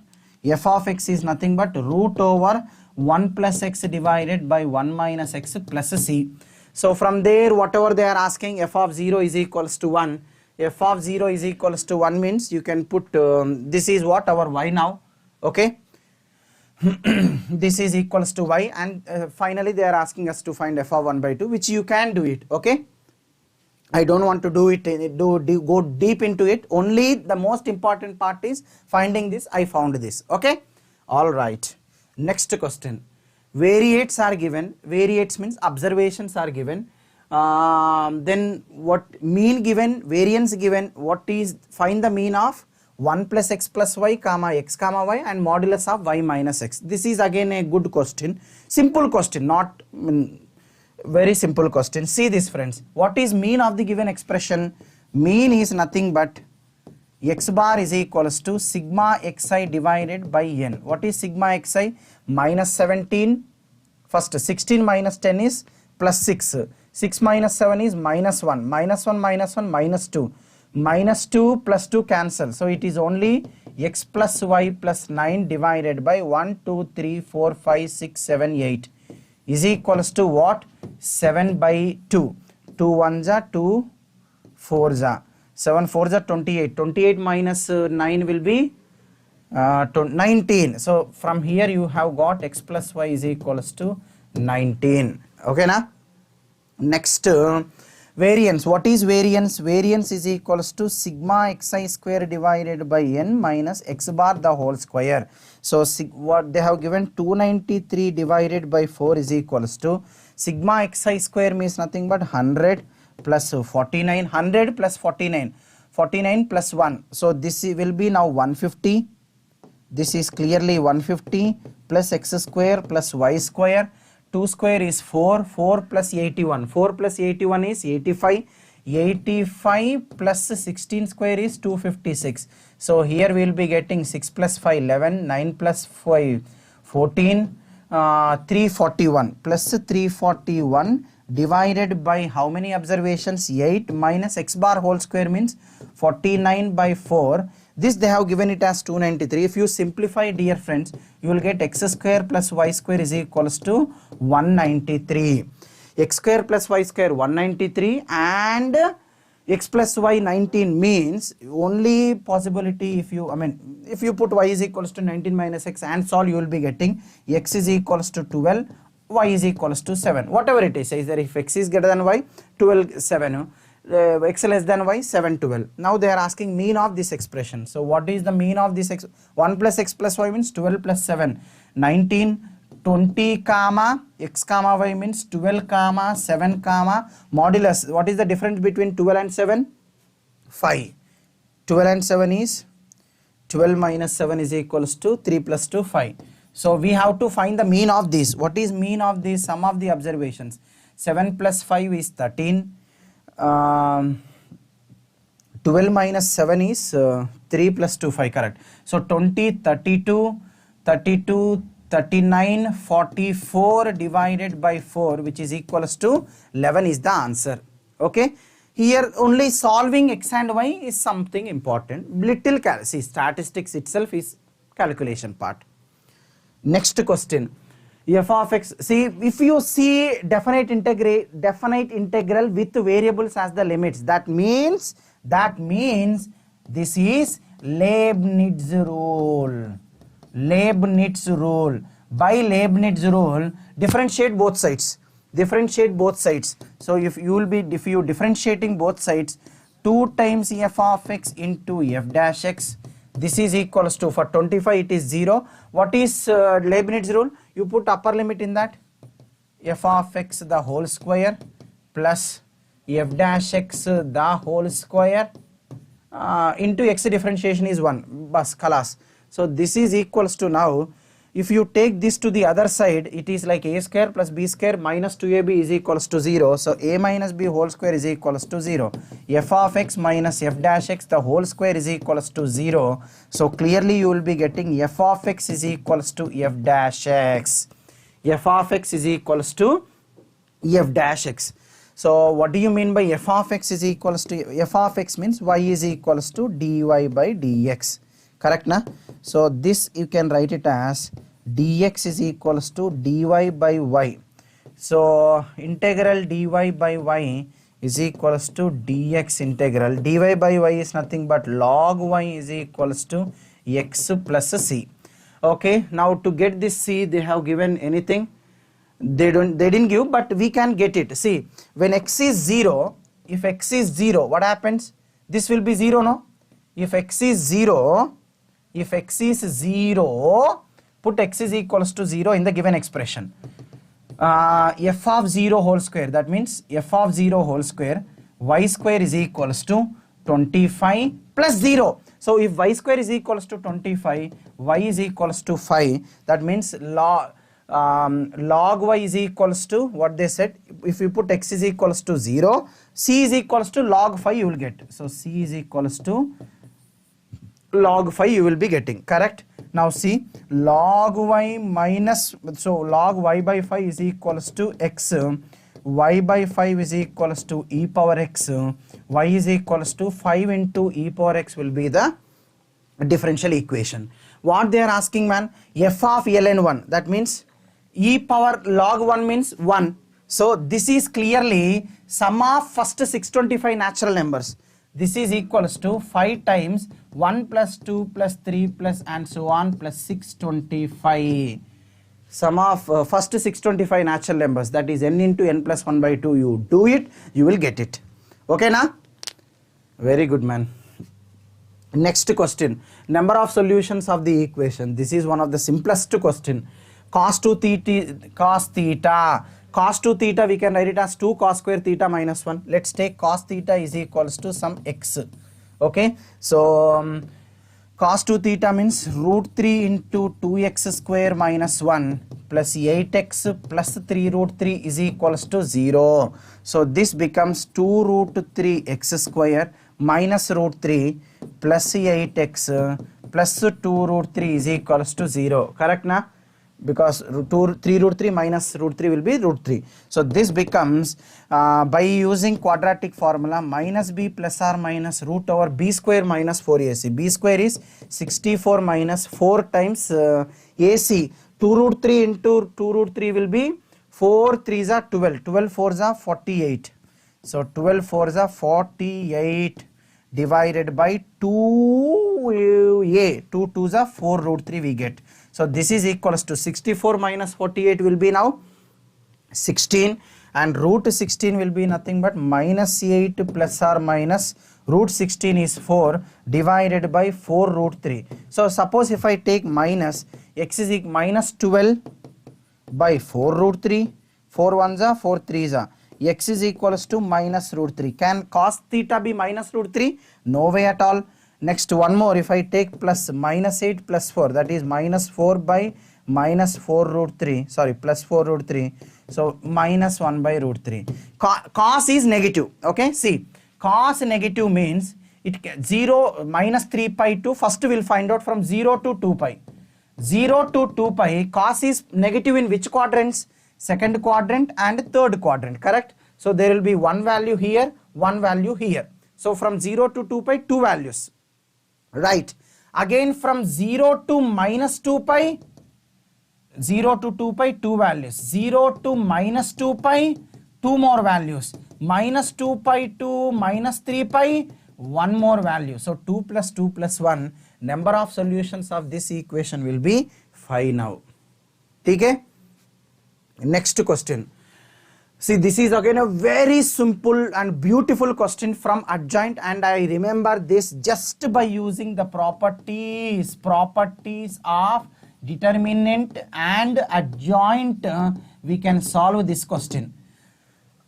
root over 1 plus x divided by 1 minus x plus c. So from there, whatever they are asking, f of 0 is equals to 1. F of 0 is equals to 1 means you can put this is what our y now. Okay, this is equals to y, and finally they are asking us to find f of 1 by 2, which you can do it. Okay, I don't want to do it, go deep into it. Only the most important part is finding this. I found this. Okay, all right. Next question. Variates are given. Variates means observations are given. Then what mean given, variance given. What is, find the mean of 1 plus x plus y comma x comma y and modulus of y minus x. This is again a good question. Simple question, not very simple question. See this, friends. What is mean of the given expression? Mean is nothing but x bar is equals to sigma xi divided by n. What is sigma xi? Minus 17. First 16 minus 10 is plus 6. 6 minus 7 is minus 1. Minus 1 minus 1 minus 2. Minus 2 plus 2 cancel. So it is only x plus y plus 9 divided by 1, 2, 3, 4, 5, 6, 7, 8 is equals to what? 7 by 2. 2 1s are 2 4s are 7 4s are 28. 28 minus 9 will be 19. So from here you have got x plus y is equals to 19. Okay na? Next variance. What is variance? Variance is equals to sigma xi square divided by n minus x bar the whole square. So what they have given, 293 divided by 4 is equals to sigma xi square means nothing but 100 plus 49. 100 plus 49. 49 plus 1. So this will be now 150. This is clearly 150 plus x square plus y square. 2 square is 4. 4 plus 81. 4 plus 81 is 85. 85 plus 16 square is 256. So here we will be getting 6 plus 5 11. 9 plus 5 14. 341 plus 341 divided by how many observations? 8 minus x bar whole square means 49 by 4. This they have given it as 293. If you simplify, dear friends, you will get x square plus y square is equals to 193. X square plus y square 193 and x plus y 19 means only possibility if you, if you put y is equals to 19 minus x and solve, you will be getting x is equals to 12, y is equals to 7. Whatever it is, either if x is greater than y, 12, 7. X less than y, 7, 12. Now they are asking mean of this expression. So what is the mean of this? 1 plus x plus y means 12 plus 7. 19, 20 comma x comma y means 12 comma 7 comma modulus. What is the difference between 12 and 7? 5. 12 and 7 is 12 minus 7 is equals to 3 plus 2, 5. So we have to find the mean of this. What is mean of this? Sum of the observations. 7 plus 5 is 13. 12 minus 7 is 3 plus 2, 5, correct. So 20, 32, 32, 39, 44 divided by 4, which is equals to 11 is the answer. Okay. Here only solving x and y is something important. Little see, statistics itself is calculation part. Next question. F of x, see, if you see definite integral with variables as the limits, that means this is Leibniz rule. Leibniz rule. By Leibniz rule, differentiate both sides. So if you differentiating both sides, 2 times f of x into f dash x, this is equals to, for 25 it is 0. What is Leibniz rule? You put upper limit in that, f of x the whole square plus f dash x the whole square into x differentiation is 1. Bas, khalas. So this is equals to, now if you take this to the other side, it is like a square plus b square minus 2ab is equals to 0. So a minus b whole square is equals to 0. F of x minus f dash x the whole square is equals to 0. So clearly you will be getting f of x is equals to f dash x. F of x is equals to f dash x. So what do you mean by f of x is equals to, f of x means y is equals to dy by dx. Correct na? So this you can write it as dx is equals to dy by y. So integral dy by y is equals to dx integral. Dy by y is nothing but log y is equals to x plus c. Okay, now to get this c, they have given anything. They didn't give, but we can get it. See, when x is 0, if x is 0, what happens? This will be 0, no? If x is 0, put x is equals to 0 in the given expression. F of 0 whole square, that means f of 0 whole square, y square is equals to 25 plus 0. So if y square is equals to 25, y is equals to 5, that means log y is equals to what they said. If you put x is equals to 0, c is equals to log 5 you will get. So c is equals to log 5 you will be getting, correct? Now see, log y minus, so log y by 5 is equals to x, y by 5 is equals to e power x, y is equals to 5 into e power x will be the differential equation. What they are asking, man, f of ln1, that means e power log 1 means 1. So this is clearly sum of first 625 natural numbers. This is equals to 5 times 1 plus 2 plus 3 plus and so on plus 625. Sum of first 625 natural numbers, that is n into n plus 1 by 2. You do it, you will get it. Okay, na? Very good, man. Next question. Number of solutions of the equation. This is one of the simplest question. Cos 2 theta, cos theta. Cos 2 theta we can write it as 2 cos square theta minus 1. Let's take cos theta is equals to some x. Okay, so cos 2 theta means root 3 into 2x square minus 1 plus 8x plus 3 root 3 is equals to 0. So this becomes 2 root 3 x square minus root 3 plus 8x plus 2 root 3 is equals to 0. Correct na? Because 3 root 3 minus root 3 will be root 3. So this becomes by using quadratic formula minus b plus or minus root over b square minus 4ac. B square is 64 minus 4 times ac. 2 root 3 into 2 root 3 will be 4 3s are 12. 12 4s are 48. So 12 4s are 48 divided by 2a. 2 2s are 4 root 3 we get. So this is equals to 64 minus 48 will be now 16, and root 16 will be nothing but minus 8 plus or minus root 16 is 4 divided by 4 root 3. So suppose if I take minus, x is equal minus 12 by 4 root 3, 4 1s are 4 3s are, x is equals to minus root 3. Can cos theta be minus root 3? No way at all. Next one more, if I take plus minus 8 plus 4, that is minus 4 by minus 4 root 3, sorry, plus 4 root 3. So minus 1 by root 3. Cos is negative. Okay, see, cos negative means it 0 minus 3 pi to, first we will find out from 0 to 2 pi. 0 to 2 pi, cos is negative in which quadrants? Second quadrant and third quadrant, correct? So there will be one value here, one value here. So from 0 to 2 pi, two values. Right. Again from 0 to minus 2 pi, 0 to 2 pi, two values. 0 to minus 2 pi, two more values. Minus 2 pi to minus 3 pi, one more value. So 2 plus 2 plus 1, number of solutions of this equation will be 5 now. Okay? Next question. See, this is again a very simple and beautiful question from adjoint, and I remember this just by using the properties of determinant and adjoint. We can solve this question,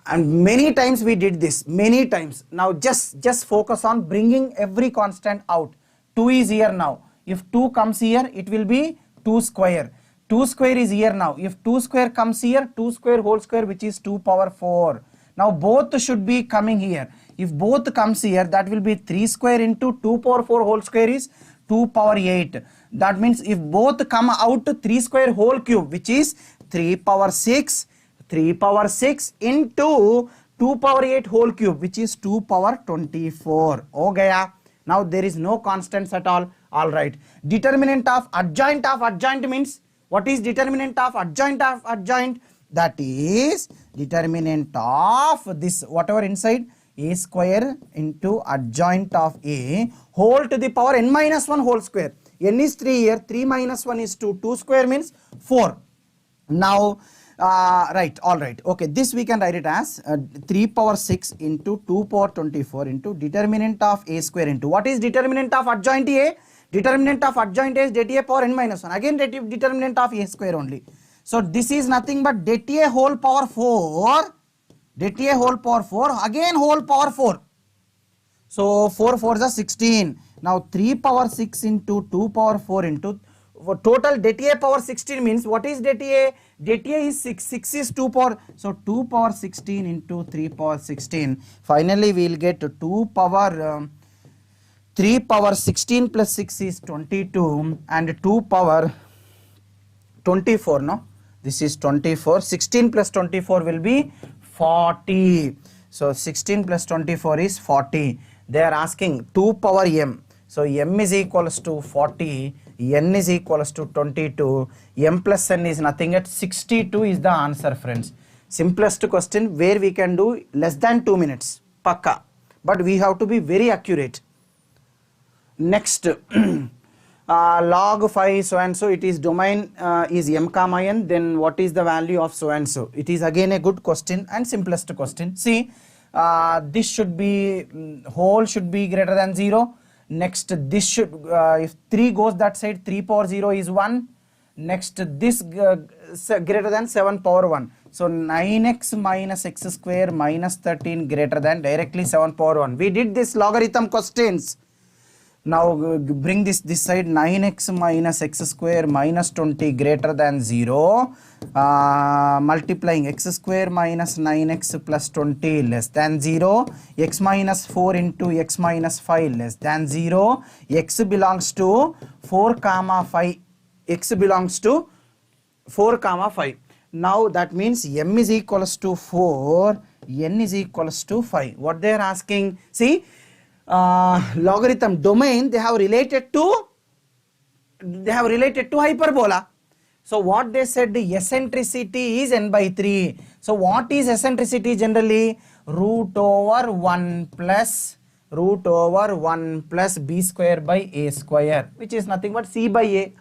and many times we did this, many times. Now just focus on bringing every constant out. 2 is here now. If 2 comes here, it will be 2 square. 2 square is here now. If 2 square comes here, 2 square whole square, which is 2 power 4. Now both should be coming here. If both comes here, that will be 3 square into 2 power 4 whole square is 2 power 8. That means if both come out, 3 square whole cube, which is 3 power 6, 3 power 6 into 2 power 8 whole cube, which is 2 power 24. Oh gaya. Now there is no constants at all. All right. Determinant of adjoint means, what is determinant of adjoint of adjoint? That is determinant of this, whatever inside, a square into adjoint of a whole to the power n minus 1 whole square. N is 3 here, 3 minus 1 is 2, 2 square means 4. Now, right, all right, okay, this we can write it as 3 power 6 into 2 power 24 into determinant of a square into, what is determinant of adjoint a? Determinant of adjoint is det a power n minus 1, again determinant of a square only. So this is nothing but det a whole power 4, det a whole power 4, again whole power 4. So 4 4s are 16. Now 3 power 6 into 2 power 4 into, total det a power 16 means, what is det a? Det a is 6, 6 is 2 power, so 2 power 16 into 3 power 16. Finally we will get 2 power 3 power 16 plus 6 is 22, and 2 power 24, no? This is 24. 16 plus 24 will be 40. So 16 plus 24 is 40. They are asking 2 power m. So m is equals to 40, n is equals to 22, m plus n is nothing at 62 is the answer, friends. Simplest question where we can do less than 2 minutes, pakka. But we have to be very accurate. Next, log 5 so and so, it is domain is m comma n, then what is the value of so and so? It is again a good question and simplest question. See, this should be, whole should be greater than 0. Next, this should, if 3 goes that side, 3 power 0 is 1. Next, this greater than 7 power 1. So 9x minus x square minus 13 greater than directly 7 power 1. We did this logarithm questions. Now bring this side, 9x minus x square minus 20 greater than 0, multiplying x square minus 9x plus 20 less than 0, x minus 4 into x minus 5 less than 0, x belongs to 4 comma 5, x belongs to 4 comma 5. Now that means m is equals to 4, n is equals to 5. What they are asking, see, logarithm domain they have related to hyperbola. So what they said, the eccentricity is n by 3. So what is eccentricity generally? root over 1 plus b square by a square, which is nothing but c by a.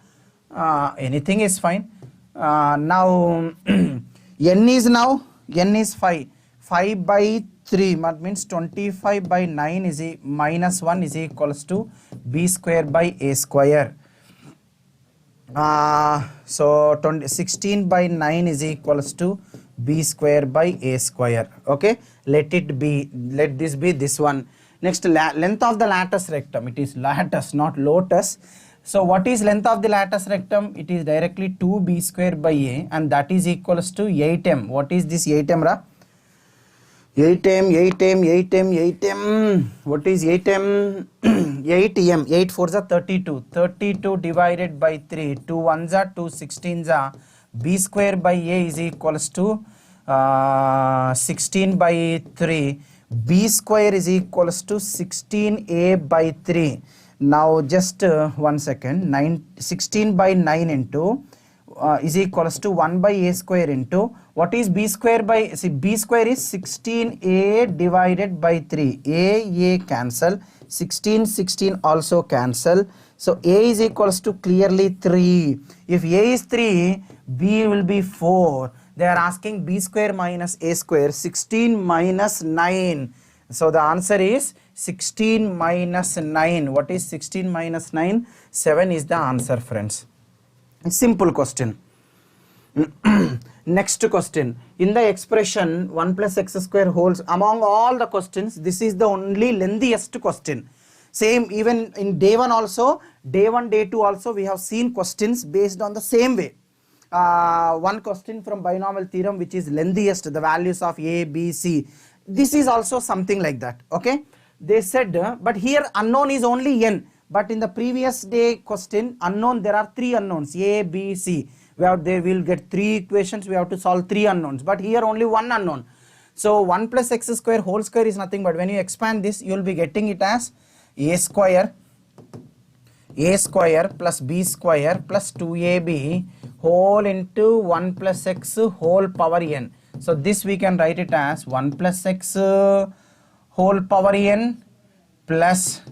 Anything is fine. Now n is 5. 5 by 3, that means 25 by 9 is minus 1 is equals to b square by a square. So 16 by 9 is equals to b square by a square. Okay, let this be this one. Next, length of the lattice rectum. It is lattice, not lotus. So what is length of the lattice rectum? It is directly 2b square by a, and that is equals to 8m. What is this 8m, ra? 8m. What is 8m? 8m. 8 4s are 32. 32 divided by 3. 2 1s are 2 16s are. B square by a is equals to 16 by 3. B square is equals to 16a by 3. Now just 1 second. 16 by 9 into is equals to 1 by a square into what is b square by, see, b square is 16a divided by 3. A cancel, 16 also cancel. So a is equals to clearly 3. If a is 3, b will be 4. They are asking b square minus a square, 16 minus 9. So the answer is 16 minus 9. What is 16 minus 9? 7 is the answer, friends. Simple question. Next question. In the expression 1 plus x square wholes, among all the questions, this is the only lengthiest question. Same even in day 1 also, day 1, day 2 also, we have seen questions based on the same way. One question from binomial theorem which is lengthiest, the values of a, b, c. This is also something like that. Okay. They said, but here unknown is only n. But in the previous day question, unknown, there are 3 unknowns, a, b, c. They will get 3 equations, we have to solve 3 unknowns. But here only 1 unknown. So 1 plus x square whole square is nothing but when you expand this, you will be getting it as a square plus b square plus 2ab whole into 1 plus x whole power n. So this we can write it as 1 plus x whole power n plus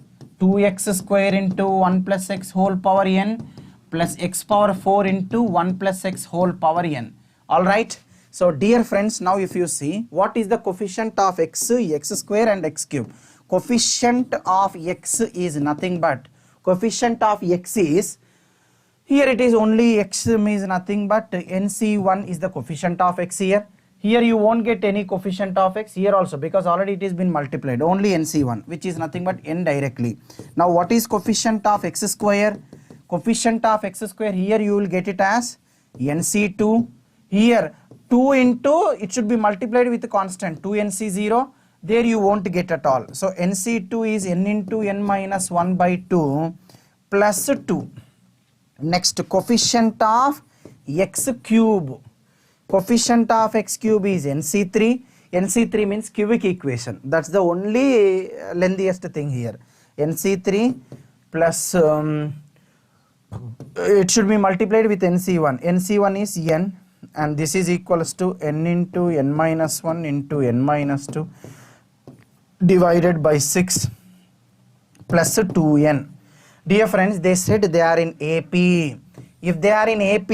2x square into 1 plus x whole power n plus x power 4 into 1 plus x whole power n. Alright. So dear friends, now if you see what is the coefficient of x square and x cube. Coefficient of x is nothing but coefficient of x is, here it is only x means nothing but nc1 is the coefficient of x here. Here you won't get any coefficient of x here also because already it has been multiplied, only nc1 which is nothing but n directly. Now what is coefficient of x square? Coefficient of x square, here you will get it as nc2. Here 2 into, it should be multiplied with a constant 2 nc0. There you won't get at all. So nc2 is n into n minus 1 by 2 plus 2. Next, coefficient of x cube. Coefficient of x cube is nc3. nc3 means cubic equation. That's the only lengthiest thing here. nc3 plus it should be multiplied with nc1. nc1 is n and this is equals to n into n minus 1 into n minus 2 divided by 6 plus 2n. Dear friends, they said they are in AP. If they are in AP,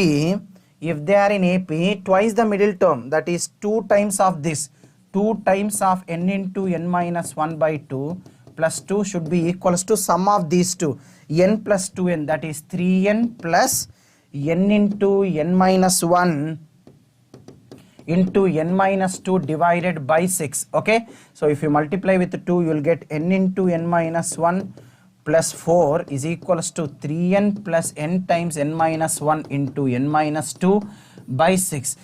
twice the middle term, that is 2 times of this, 2 times of n into n minus 1 by 2 plus 2 should be equals to sum of these two, n plus 2n, that is 3n plus n into n minus 1 into n minus 2 divided by 6. Okay, so if you multiply with 2, you will get n into n minus 1 plus 4 is equals to 3n plus n times n minus 1 into n minus 2 by 6.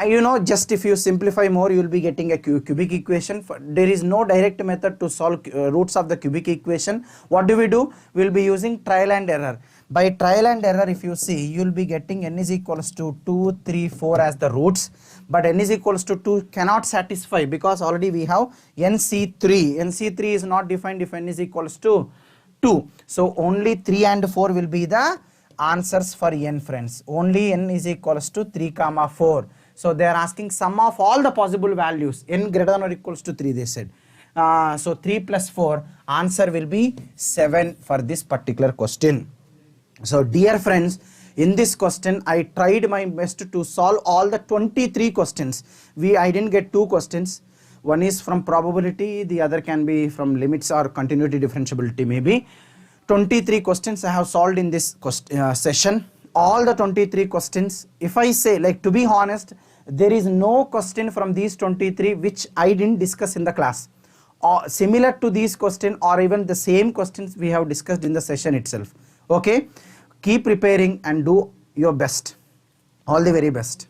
You know, just if you simplify more, you will be getting a cubic equation. There is no direct method to solve roots of the cubic equation. What do? We will be using trial and error. By trial and error, if you see, you will be getting n is equals to 2, 3, 4 as the roots. But n is equals to 2 cannot satisfy because already we have nc3. nc3 is not defined if n is equals to 2. So only 3 and 4 will be the answers for n, friends. Only n is equals to 3, 4. So they are asking sum of all the possible values n greater than or equals to 3, they said. So 3 plus 4, answer will be 7 for this particular question. So dear friends, in this question I tried my best to solve all the 23 questions. I didn't get 2 questions. One is from probability, the other can be from limits or continuity differentiability maybe. 23 questions I have solved in this session. All the 23 questions, if I say, like, to be honest, there is no question from these 23 which I didn't discuss in the class, or similar to these questions or even the same questions we have discussed in the session itself. Okay, keep preparing and do your best. All the very best.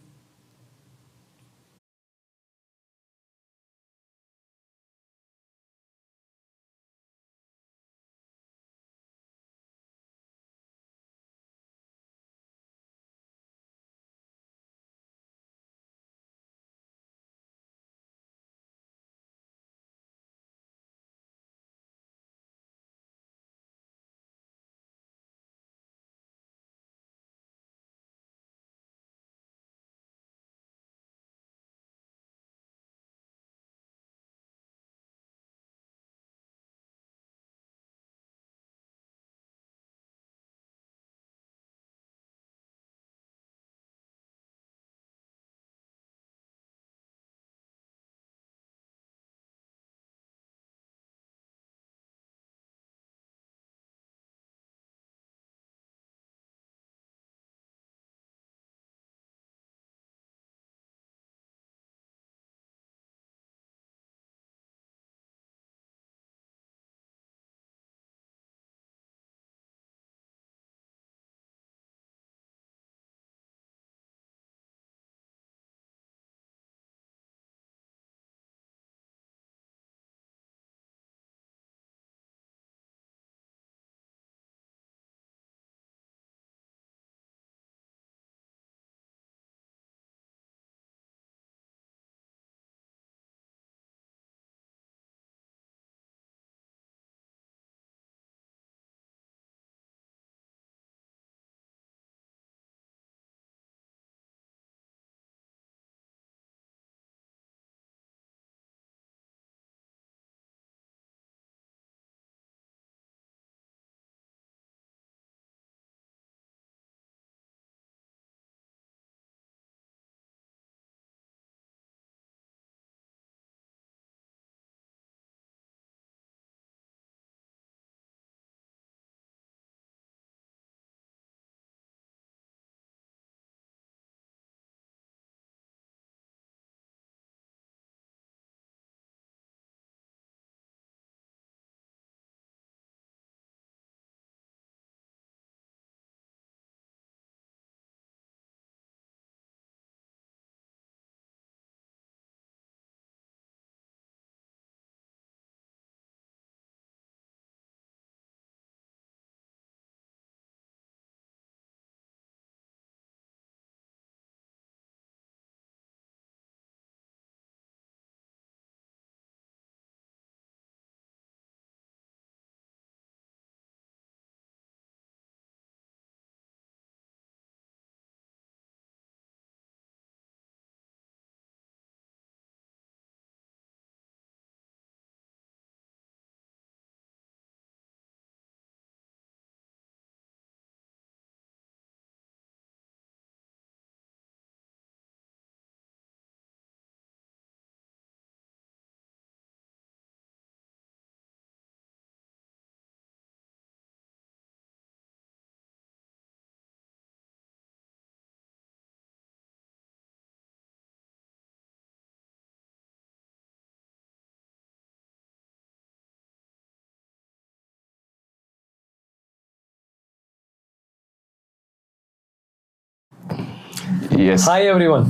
Yes. Hi everyone.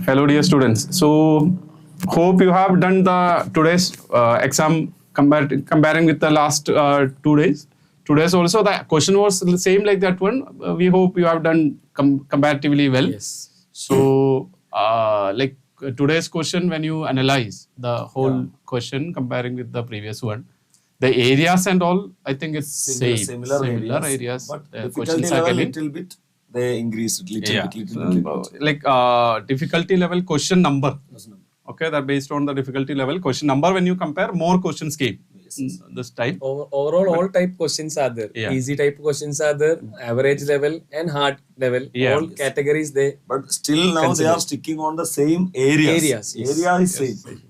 Hello dear students. So hope you have done the today's exam comparing with the last 2 days. Today's also the question was the same like that one. We hope you have done comparatively well. Yes. So like today's question, when you analyze the whole question comparing with the previous one, the areas and all, I think it's similar areas. But questions difficulty are level getting little bit they increased little bit. Like difficulty level question number. Okay, that based on the difficulty level question number. When you compare, more questions came this time. Overall, all type questions are there. Yeah. Easy type questions are there, average level and hard level. Yeah. All categories they. But still now they are sticking on the same areas. Yes. Area is same.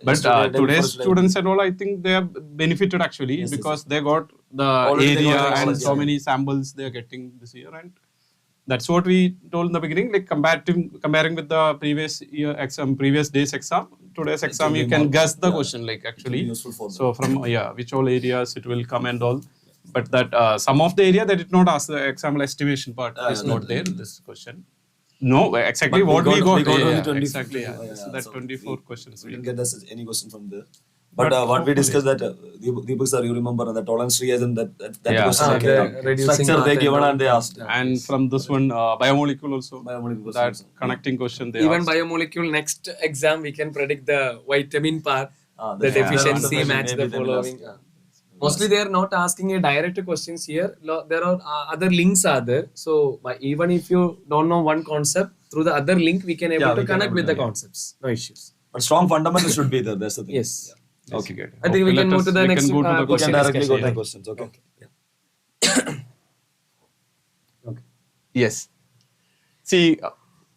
But today's students and all, I think they have benefited actually because they got the area and so many samples they are getting this year, and that's what we told in the beginning. Like comparing with the previous year exam, previous day's exam, today's exam, you can guess the question like actually. So from which all areas it will come and all. But that some of the area they did not ask the example estimation part is not there in this question. No, exactly what we got. Exactly, so that 24 questions. We didn't get any question from there. But what we discussed that Deepak sir, you remember the tolerance reagent that question structure they given and they asked. And from this one, biomolecule also. That connecting question they Even asked. biomolecule next exam we can predict the vitamin part, the deficiency match the following. Mostly they are not asking a direct questions here. There are other links are there. So even if you don't know one concept, through the other link we can able to connect with the concepts. No issues. But strong fundamentals should be there. That's the thing. Yes. Okay. I think we can move to the next We can question. directly go to the questions. Okay. Yes. See,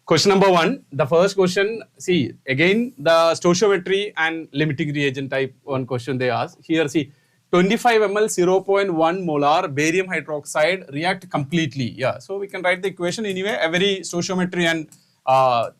question number 1. The first question. See, again the stoichiometry and limiting reagent type 1 question they asked. Here, see. 25 ml 0.1 molar barium hydroxide react completely. Yeah, so we can write the equation anyway. Every stoichiometry and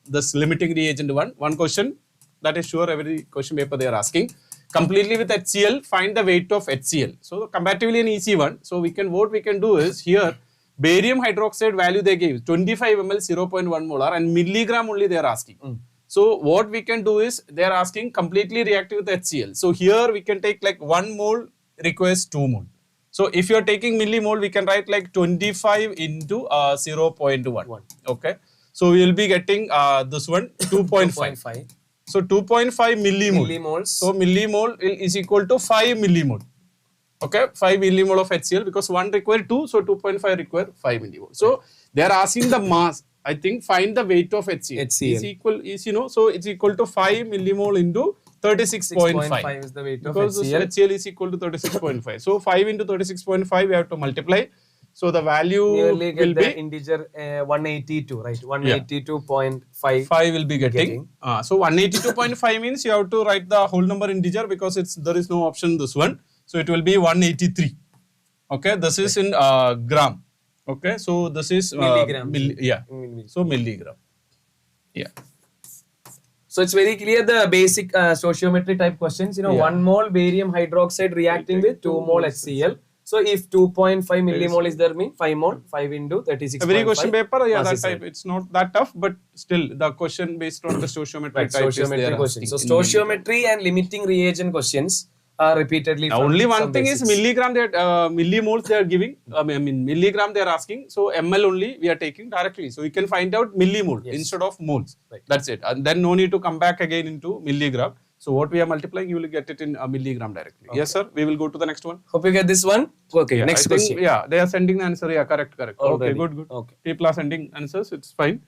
this limiting reagent one question that is sure every question paper they are asking. Completely with HCl, find the weight of HCl. So comparatively an easy one. So what we can do is here barium hydroxide value they gave 25 ml 0.1 molar and milligram only they are asking. So what we can do is they are asking completely reactive with HCl. So here we can take like 1 mole requires 2 mole. So if you are taking millimole, we can write like 25 into 0.1. Okay. So we will be getting this one 2.5. So 2.5 millimoles. So millimole is equal to 5 millimole. Okay, 5 millimole of HCl because 1 require 2, so 2.5 require 5 millimole. So they are asking the mass. I think find the weight of HCl. So it's equal to 5 millimole into 36.5 is the weight of because HCl is equal to 36.5. So 5 into 36.5 we have to multiply. So the value will be integer 182, right? 182.5. 5 will be getting. So 182.5 means you have to write the whole number integer because there is no option this one. So it will be 183. Okay, this is in gram. Okay, so this is milligram. So milligram. Yeah. So it's very clear the basic stoichiometry type questions. 1 mole barium hydroxide reacting with 2 mole HCl. So if 2.5 millimole is there, mean 5 mole, 5 into 36.5. Every question paper, that type. It's not that tough, but still the question based on the stoichiometry type is there. Questions. So stoichiometry and limiting reagent questions are repeatedly. Now only one thing is milligram, millimoles they are giving. I mean milligram they are asking. So ml only we are taking directly. So we can find out millimole instead of moles. Right. That's it. And then no need to come back again into milligram. So what we are multiplying, you will get it in a milligram directly. Okay. Yes, sir. We will go to the next one. Hope you get this one. Okay. Next question. They are sending the answer. Yeah, correct. Already. Okay, good. Okay. People are sending answers. It's fine.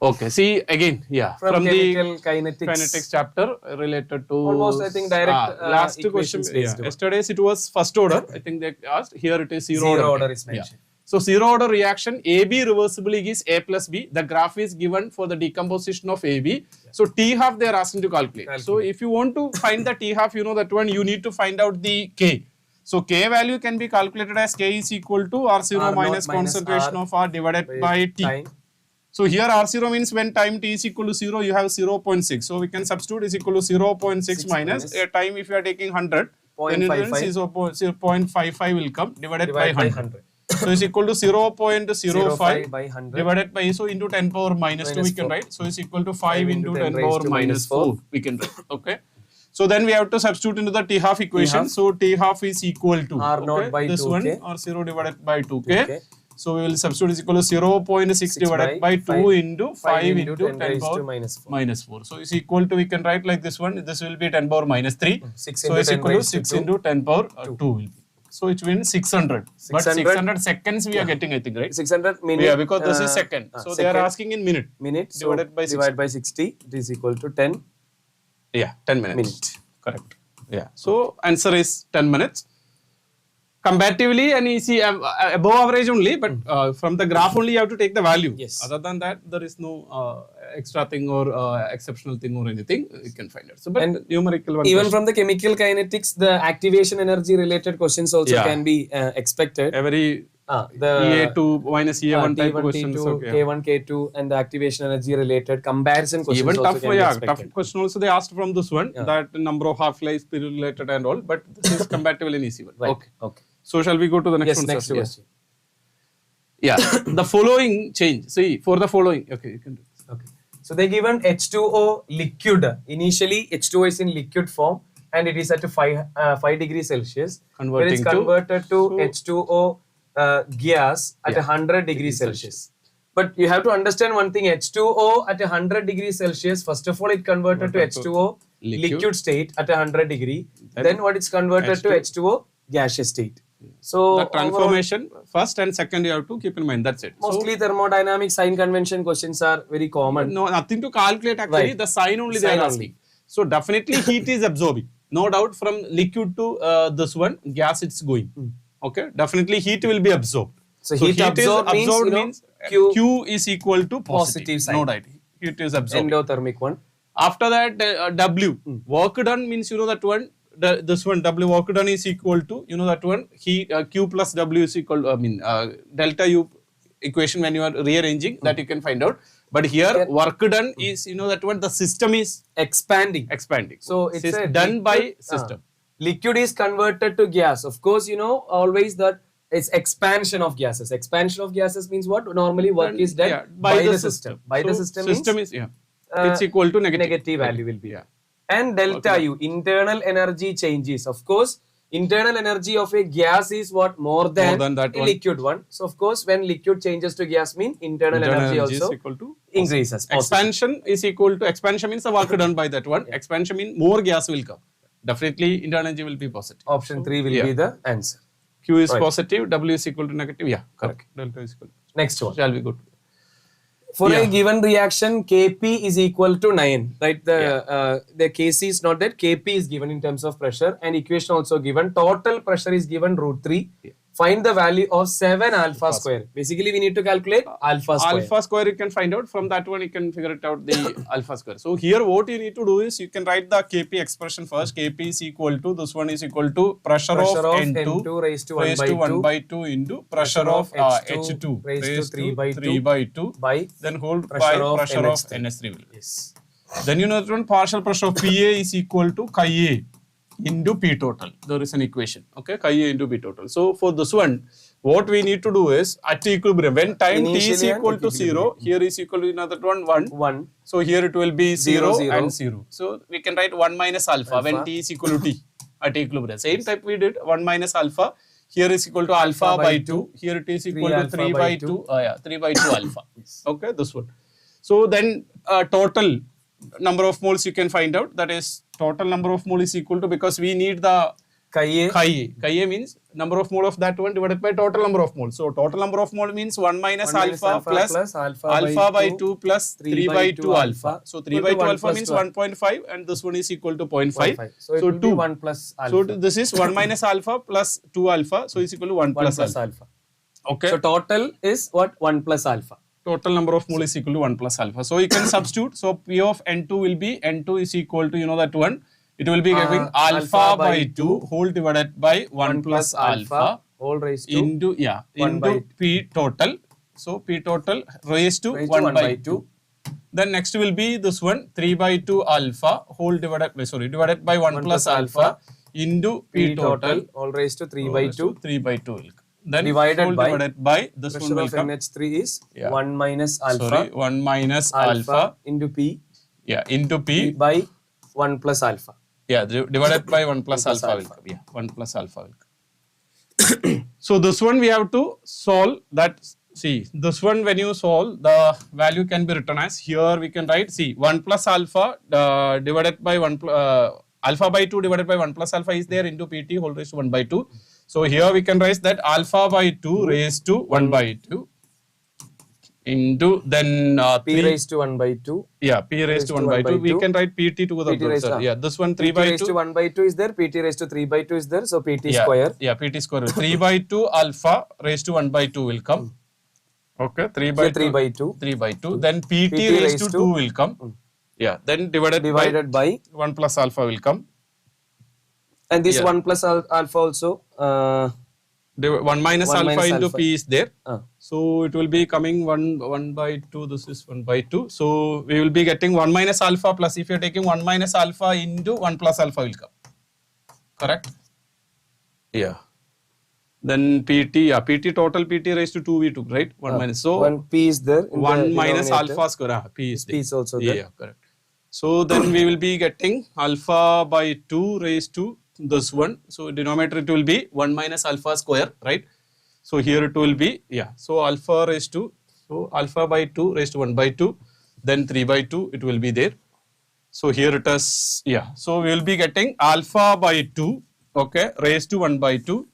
Okay. See again. Yeah. From the kinetics chapter related to almost I think direct last question. Yeah. Yesterday's it was first order. I think they asked. Here it is zero order is mentioned. Yeah. So zero order reaction AB reversibly gives A plus B. The graph is given for the decomposition of AB. So T half they are asking to calculate. So if you want to find the T half, you know that one, you need to find out the K. So K value can be calculated as K is equal to R0 minus concentration of R divided by T. Time. So here R0 means when time T is equal to 0, you have 0.6. So we can substitute is equal to 0.6 minus a time if you are taking 100, then it is 0.55 will come divided by 100. So it's equal to 0.05 divided by, so into 10 power minus 2 we can write. So it's equal to 5 into 10 power minus 4 we can write. Okay. So then we have to substitute into the T half equation. So T half is equal to R0 by 2K. This one R0 divided by 2K. So we will substitute is equal to 0.6 divided by 2 into 5 into 10 power minus 4. So it's equal to, we can write like this one. This will be 10 power minus 3. So it's equal to 6 into 10 power 2 will be. so it means 600. But 600 600 seconds we are getting, I think, right? 600 minute. Yeah, because this is second. So they are second. asking in minute. Minute. Divided by 60. Divide by 60. It is equal to 10. Yeah, 10 minutes. Minute. Correct. Yeah. So answer is 10 minutes. Comparatively and easy, above average only, but from the graph only you have to take the value. Yes. Other than that, there is no extra thing or exceptional thing or anything you can find it. So, but And numerical one. Even question. from the chemical kinetics, the activation energy related questions also Yeah. can be expected. Every The EA2 minus EA1 type T1, questions. T2, Okay. K1, K2, and the activation energy related comparison questions Even also tough, can be yeah, expected. tough question also they asked from this one, that number of half-lives period related and all, but this is comparatively an easy one. Right. Okay. Okay. So shall we go to the next Yes, one? next sir? question. Yeah. The following change. See, for the following. Okay, you can do this. Okay. So they given H2O liquid. Initially, H2O is in liquid form and it is at 5 degrees Celsius. When it's converted to H2O gas at 100 degrees Celsius. But you have to understand one thing, H2O at 100 degrees Celsius, first of all, it converted to H2O liquid state at 100 degree. Then what it's converted to H2O gaseous state. So The transformation, first and second you have to keep in mind, that's it. mostly thermodynamic sign convention questions are very common. No, nothing to calculate actually, Right. the sign only they Sign are only. asking. So definitely heat is absorbing. No doubt from liquid to this one, gas it's going. Okay, definitely heat will be absorbed. So heat absorbed means, Q is equal to positive sign. No doubt, heat is absorbed. Endothermic one. After that, W, work done means you know that one, this one W work done is equal to, you know that one, Q plus W is equal to, delta U equation when you are rearranging, that you can find out. But here work done is, you know that one, the system is Expanding. So it's it's a done by liquid- system. Liquid is converted to gas. Of course, you know always that it's expansion of gases. Expansion of gases means what? Normally work is done Yeah, by the system. By the So system is, means it's equal to negative. negative value will be. Yeah. And delta U, internal energy changes. Of course, internal energy of a gas is what? More than that a one. liquid one. So of course, when liquid changes to gas mean internal energy is also equal to increases. positive. expansion is equal to expansion means the work done by that one. Expansion means more gas will come. Definitely internal energy will be positive. Option 3 will be the answer. Q is Right. positive, W is equal to negative. Yeah, correct. Delta is equal. Next one. Shall we go to? For a given reaction, Kp is equal to 9, right? The Kc is not that. Kp is given in terms of pressure and equation also given. Total pressure is given √3. Find the value of 7 alpha square. Basically, we need to calculate alpha square. Alpha square you can find out. From that one you can figure it out the alpha square. So here what you need to do is you can write the Kp expression first. Kp is equal to, this one is equal to pressure of N2 raised to 1 by 2 into pressure of H2 raised to 3 by 2 by then whole pressure by of pressure of NH3. NH3 will. Yes. Then you know that one partial pressure of Pa is equal to chi A into P total. There is an equation. Okay, chi A into P total. So for this one, what we need to do is at equilibrium, when time t is Initially equal and to 0, here is equal to another one 1. 1. So here it will be 0, 0. and 0. So we can write 1 minus alpha when t is equal to t at equilibrium. Same type we did 1 minus alpha. Here is equal to alpha by 2. Here it is equal to 3 by 2. 3 by 2 alpha. Okay, this one. So then total number of moles you can find out. That is total number of mole is equal to, because we need the Chi A. chi A means number of mole of that one divided by total number of moles. So total number of mole means 1 minus alpha plus alpha by 2 plus 3 by 2 alpha. So 3 by 2 alpha means 1.5 and this one is equal to 0.5. So it will be 1 plus alpha. So this is 1 minus alpha plus 2 alpha. So it's equal to 1 plus alpha. Okay. So total is what? 1 plus alpha. Total number of mole is equal to 1 plus alpha. So you can substitute. So P of N2 will be, N2 is equal to, you know that one. It will be giving alpha by 2 whole divided by 1 plus alpha whole raised to into, into P total. So P total raised to 1 by 2. Then next will be this one 3 by 2 alpha whole divided by 1 plus alpha into P total all raised to 3 by 2. 3 by 2 will come. Then Divided by this one pressure will of come. NH3 is 1 minus alpha. 1 minus alpha into P. Into P By 1 plus alpha. Divided by 1 plus alpha will come. 1 plus alpha will come. So this one we have to solve that. See, this one when you solve, the value can be written as, here we can write, see, 1 plus alpha divided by 1 alpha by 2 divided by 1 plus alpha is there into Pt whole raised to 1 by 2. So here we can write that alpha by 2 raised to 1 by 2 into then P 3 raised to 1 by 2. Yeah, P raised to 1 by 2. We can write PT to the PT raised sir. to, Yeah, this one 3 PT by raised 2. to 1 by 2 is there, PT raised to 3 by 2 is there, so PT Yeah, square. yeah, PT square. 3 by 2 alpha raised to 1 by 2 will come. Okay, 3 by Here 3 2. by 2. 3 by 2. Then PT raised to 2 will come. Yeah, then divided by 1 plus alpha will come. and this Yeah. 1 plus alpha also 1 minus 1 alpha minus into alpha. P is there. Ah. So it will be coming 1 by 2. This is 1 by 2. So we will be getting 1 minus alpha plus if you are taking 1 minus alpha into 1 plus alpha will come. Correct? Yeah. Then PT, yeah, PT total PT raised to 2 we took, right? 1 minus. So 1 P is there. In 1 the minus denominator. alpha square. P is there. P is also there. Yeah, correct. So then we will be getting alpha by 2 raised to this one. So denominator it will be 1 minus alpha square, right? So here it will be, yeah. So alpha raised to, so alpha by 2 raised to 1 by 2. Then 3 by 2 it will be there. So here it is, yeah. So we will be getting alpha by 2, okay, raised to 1 by 2.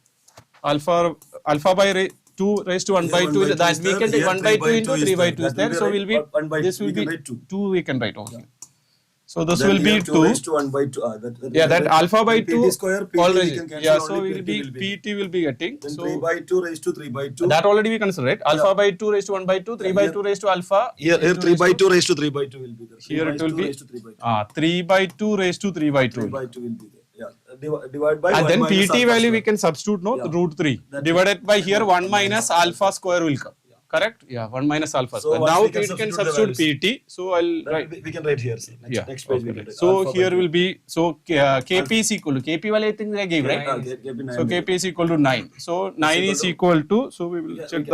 Alpha by 2 raised to 1 by 2 is that we can take 1 by 2 into 3 by 2 is there. So will be, this will be 2 we can write also. So this will be 2. raised to 1 by 2. Yeah, that alpha by 2 PT square, PT already. we can cancel, Yeah, so only will be PT will be getting. Then So 3 by 2 raised to 3 by 2. that already we consider, right? Alpha by 2 raised to 1 by 2, 3 by 2 raised to alpha. Here 3 by 2 raised to 3 by 2 will be there. Here it will be raised to 3 by 2. 3 by 2 raised to 3 by 2. 3 by 2 will be there. Yeah. Divide by And 1 then minus PT alpha value we square. can substitute, no? Yeah. Root 3. That's Divided it. by here 1 minus alpha square will come. Correct? Yeah, 1 minus alpha So square. once Now we we can can substitute the substitute PT. So I'll Then write. we can write here. Sir. Next, Yeah. next page we Okay. can write. So Alpha by here 2. will be, so KP is equal to, KP value I think they gave, right? KP 9 So KP is equal to 9. So 9 is equal to, so we will check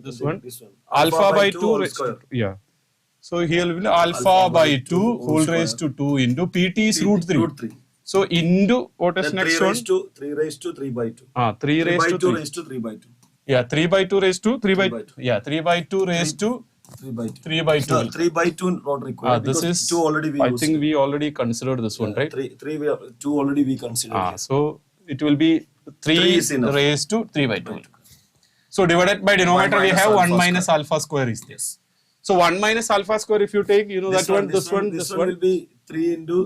this one. Alpha by 2 whole raised to, square. yeah. So here will be alpha by 2 whole raised to 2 into PT is root 3. Root 3. So into what is Then next 3 one? raised to 3 raised to 3 by 2. 3 3 raised by to 2 3. raised to 3 by 2. Yeah, 3 by 2 raised to 3 by 3 by 2. 2. Yeah, 3 by 2 raised to 3 by 2. 3 by 2. No, 3 by 2 not required. This because is, 2 already we I used. think we already considered this one, right? 2 already we considered. So it will be 3 is enough. raised to 3 by 2. So divided by denominator we minus have 1 alpha minus square. alpha square is this. So 1 minus alpha square if you take, you know that one, this one, this one will be 3 into.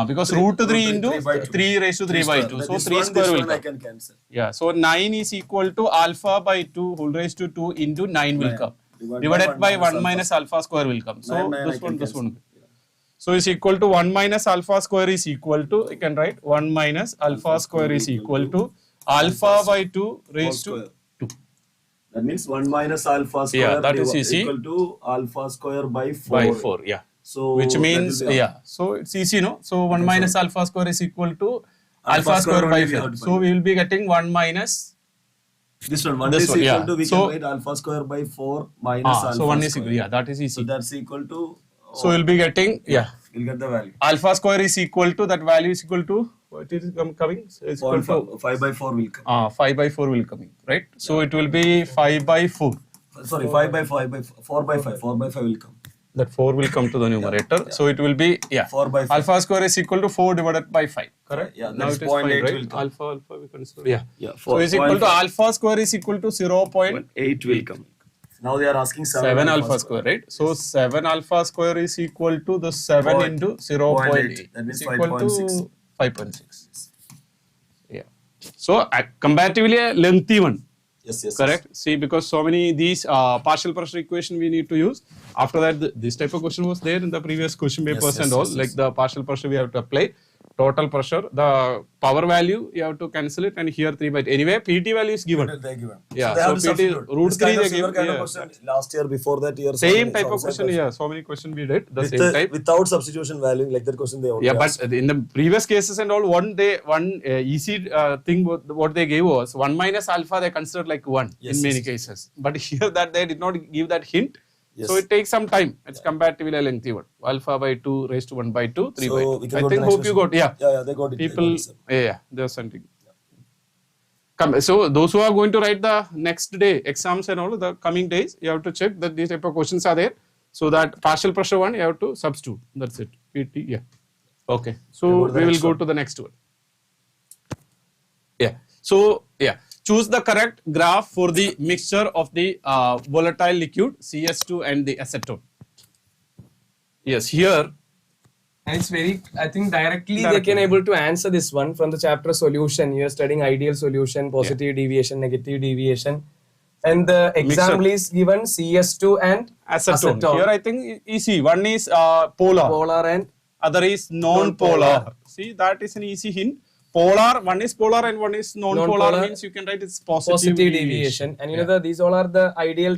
because root 3 into 3 by 2. 3 raised to 3 by 2. So 3 square will I come. can cancel. Yeah, so 9 is equal to alpha by 2 whole raised to 2 into 9 will come. Divided by 1 minus alpha square will come. So this one. So is equal to 1 minus alpha square is equal to, you can write 1 minus alpha square is equal to alpha by 2 raised to 2. That means 1 minus alpha square Yeah, that is easy. equal to alpha square by 4. By 4, yeah. So Which means, that will be yeah. So it's easy, no? So 1 minus alpha square is equal to alpha square by only we have 4. to So find. we will be getting 1 minus. This one This is one, equal yeah. to, we So- can write alpha square by 4 minus alpha So 1 is square. equal, yeah, that is So easy. that's equal to. So we'll be getting, yeah. We'll get the value. Alpha square is equal to, that value is equal to, what is coming? It's equal to 5 by 4 will come. 5 by 4 will come in, right? So it will be 5 by 4. Sorry, 4 by 5. 4 by 5 will come. That 4 will come to the numerator. So it will be, yeah. 4 by 5. Alpha square is equal to 4 divided by 5. Correct? Yeah, Now that's it is 5, 0.8 right? will come. Alpha we consider. Yeah. Yeah, So is equal to 4.5. alpha square is equal to 8 will come. Now they are asking 7 alpha square, right? So 7 alpha square is equal to the 7 into 0.8. That means Is equal to 5.6. 5.6. Yeah. So comparatively a lengthy one. Yes. Correct. See, because so many these partial pressure equation we need to use. After that, this type of question was there in the previous question papers and all. Like the partial pressure we have to apply, total pressure, the power value you have to cancel it, and here 3 by 2. Anyway, PT value is given. They given. Yeah, they have to so PT substitute. root This 3 kind of they similar give. kind of Yeah. question last year, before that year. Same type of question. Yeah, so many question we did the same type. Without substitution valuing, like that question they only Yeah, asked. but in the previous cases and all, one easy thing what they gave was 1 minus alpha they considered like 1 in many cases. But here that they did not give that hint. Yes. So it takes some time. It's comparatively a lengthy one. Alpha by 2 raised to 1 by 2, 3 So by we 2. can I go to think the next hope you question. got, yeah. Yeah, they got it. People, They got it, sir. yeah, they're sending. So those who are going to write the next day exams and all the coming days, you have to check that these type of questions are there. So that partial pressure one, you have to substitute. That's it. PT, yeah. Okay. So we will go to the next one. Yeah. So, yeah. choose the correct graph for the mixture of the volatile liquid CS2 and the acetone. Yes, here. And it's very, I think directly they can able to answer this one from the chapter solution. You are studying ideal solution, positive deviation, negative deviation. And the example is given CS2 and Acetone. Here I think easy. One is polar. Polar and other is non-polar. See, that is an easy hint. Polar, one is polar and one is non-polar, means you can write it's positive deviation. And you know these all are the ideal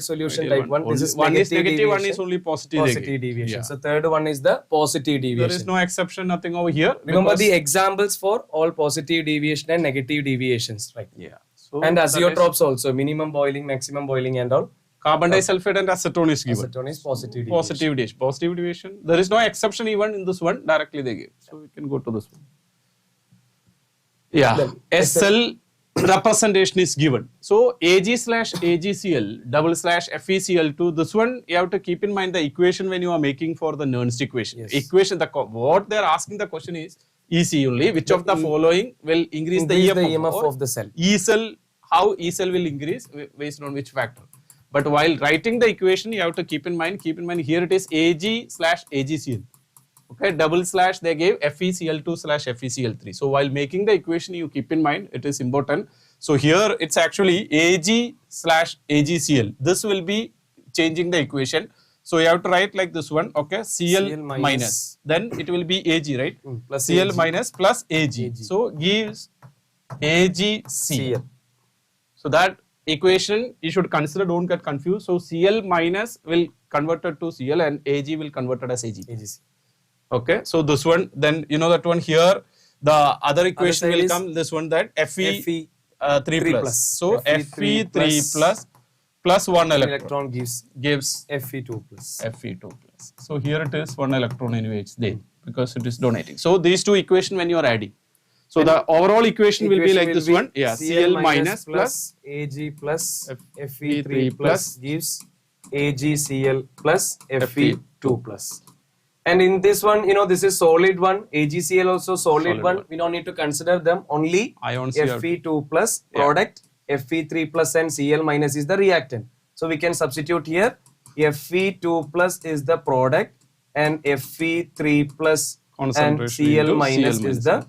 solution type one. This is one is negative, one is only positive deviation. Yeah. So third one is the positive deviation. There is no exception, nothing over here. Remember the examples for all positive deviation and negative deviations, right? Yeah. So and azeotropes also, minimum boiling, maximum boiling and all. Carbon disulfide and acetone is given. Acetone is positive deviation. Positive deviation. Positive deviation. There is no exception even in this one. Directly they give. So we can go to this one. Yeah. SL representation is given. So Ag/AgCl /FeCl2. This one you have to keep in mind the equation when you are making for the Nernst equation. Yes. Equation. What they are asking the question is EC only. Which of the following will increase the EMF of the cell? E cell. How E cell will increase based on which factor? But while writing the equation, you have to keep in mind here it is Ag/AgCl. Okay, / they gave FeCl2/FeCl3. So while making the equation, you keep in mind, it is important. So here it's actually Ag/AgCl. This will be changing the equation. So you have to write like this one, okay, Cl minus. Then it will be Ag, right? Plus Cl Ag. minus plus Ag. So gives AgCl. So that equation you should consider, don't get confused. So Cl minus will converted to Cl and Ag will converted as Ag. Okay, so this one, then you know that one here, the other equation will come, this one that Fe3 plus. So Fe3 plus 1 electron gives Fe2 plus. Fe2 plus. So here it is 1 electron anyway, it's there because it is donating. So these two equations when you are adding. So the overall equation will be like this one. Yeah, Cl minus plus Ag plus Fe3 plus gives AgCl plus Fe2 plus. And in this one, you know, this is solid one, AgCl also solid one. We don't need to consider them, only ions Fe2 plus product, Fe3 plus and Cl minus is the reactant. So we can substitute here, Fe2 plus is the product and Fe3 plus and Cl minus is the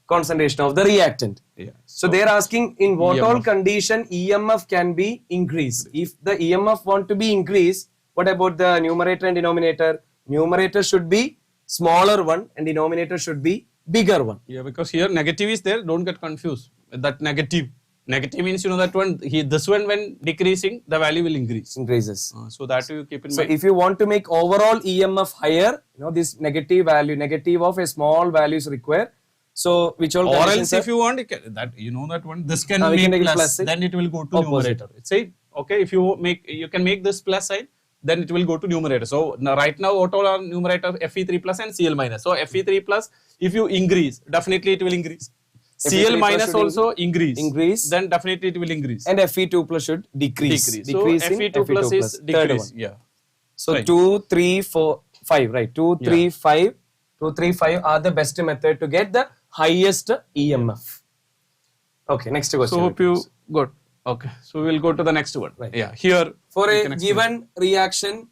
concentration of the reactant. Yeah. So they are asking in what all condition EMF can be increased. If the EMF want to be increased, what about the numerator and denominator? Numerator should be smaller one and denominator should be bigger one. Yeah, because here negative is there, don't get confused. That negative means you know that one, this one when decreasing, the value will increase. Increases. So that you keep in So mind. if you want to make overall EMF higher, you know, this negative value, negative of a small value is required. So which all or conditions else if you want, that you know that one, this can we be can take plus, plus, then it will go to opposite. numerator. Say, okay, if you can make this plus side, then it will go to numerator. So now, right now, what all are numerator? Fe3 plus and Cl minus. So Fe3 plus, if you increase, definitely it will increase. Cl minus also increase. Then definitely it will increase. And Fe2 plus should decrease. So Fe2 plus is decrease. Yeah. So Right. 2, 3, 4, 5, right? 2, 3, 5. 2, 3, 5 are the best method to get the highest EMF. Okay, next question. So hope you got. Okay, so we'll go to the next one. Right. Yeah, here. For we a can explain. given reaction